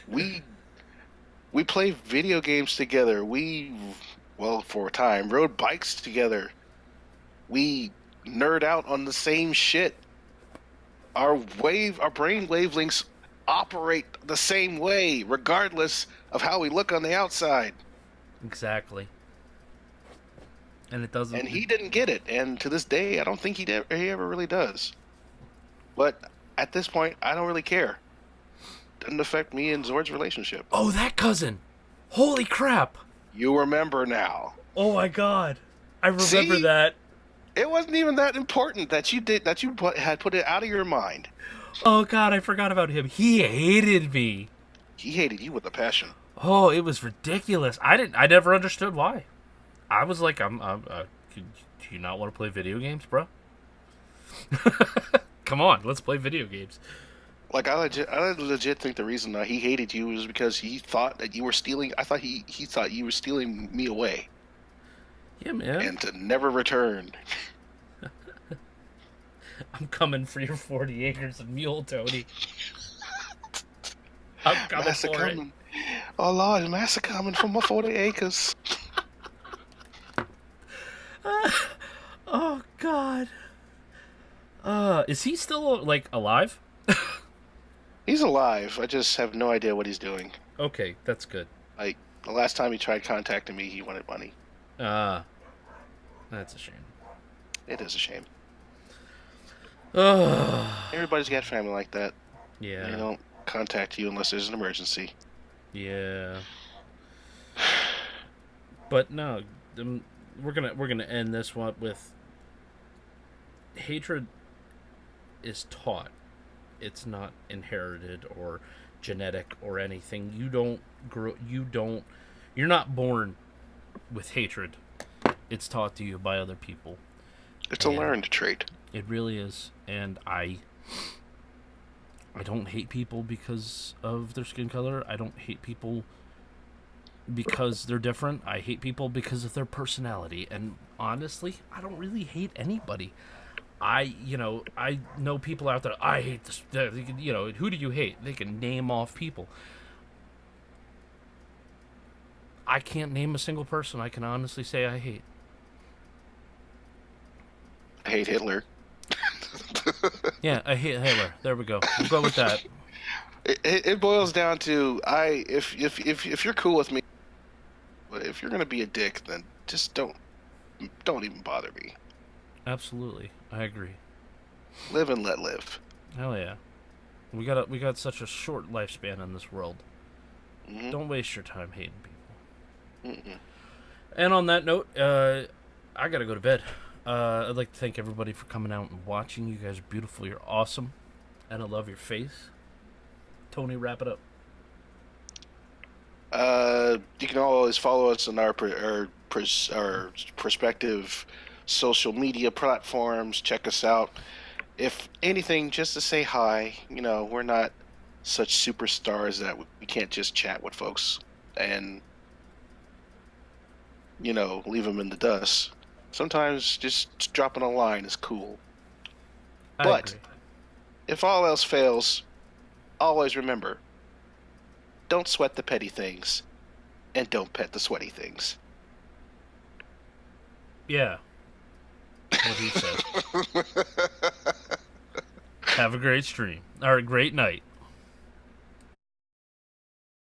Speaker 2: We play video games together. Well, for a time, rode bikes together. We nerd out on the same shit. Our brain wavelengths operate the same way, regardless of how we look on the outside.
Speaker 1: Exactly. And it doesn't.
Speaker 2: And he didn't get it, and to this day, I don't think he ever really does. But at this point, I don't really care. Doesn't affect me and Zord's relationship.
Speaker 1: Oh, that cousin! Holy crap!
Speaker 2: You remember now.
Speaker 1: Oh my god! I remember that.
Speaker 2: It wasn't even that important that you had put it out of your mind.
Speaker 1: Oh god, I forgot about him. He hated me.
Speaker 2: He hated you with a passion.
Speaker 1: Oh, it was ridiculous. I never understood why. I was like, do you not want to play video games, bro? Come on, let's play video games.
Speaker 2: Like, I legit think the reason that he hated you was because he thought that you were stealing. I thought he thought you were stealing me away.
Speaker 1: Yeah, man.
Speaker 2: And to never return.
Speaker 1: I'm coming for your 40 acres of mule, Tony. I'm coming for it.
Speaker 2: Oh, Lord, Massa coming for my 40 acres.
Speaker 1: Oh, God. Is he still, like, alive?
Speaker 2: He's alive. I just have no idea what he's doing.
Speaker 1: Okay, that's good.
Speaker 2: Like, the last time he tried contacting me, he wanted money.
Speaker 1: That's a shame.
Speaker 2: It is a shame.
Speaker 1: Ugh.
Speaker 2: Everybody's got family like that.
Speaker 1: Yeah.
Speaker 2: They don't contact you unless there's an emergency.
Speaker 1: Yeah. But no, we're gonna end this one with hatred is taught. It's not inherited or genetic or anything. You're not born with hatred. It's taught to you by other people.
Speaker 2: It's a learned trait.
Speaker 1: It really is. And I don't hate people because of their skin color. I don't hate people because they're different. I hate people because of their personality. And honestly, I don't really hate anybody. I know people out there, I hate this, who do you hate? They can name off people. I can't name a single person I can honestly say I hate.
Speaker 2: I hate Hitler.
Speaker 1: Yeah, I hate Hitler. There we go. We'll go with that.
Speaker 2: It boils down to if you're cool with me, but if you're gonna be a dick, then just don't even bother me.
Speaker 1: Absolutely, I agree.
Speaker 2: Live and let live.
Speaker 1: Hell yeah. We got such a short lifespan in this world. Mm-hmm. Don't waste your time hating people. Mm-mm. And on that note, I gotta go to bed. I'd like to thank everybody for coming out and watching. You guys are beautiful. You're awesome. And I love your face. Tony, wrap it up.
Speaker 2: You can always follow us on our prospective social media platforms. Check us out. If anything, just to say hi. We're not such superstars that we can't just chat with folks and, leave them in the dust. Sometimes just dropping a line is cool. But if all else fails, always remember, don't sweat the petty things and don't pet the sweaty things.
Speaker 1: Yeah. What he said. Have a great stream or a great night.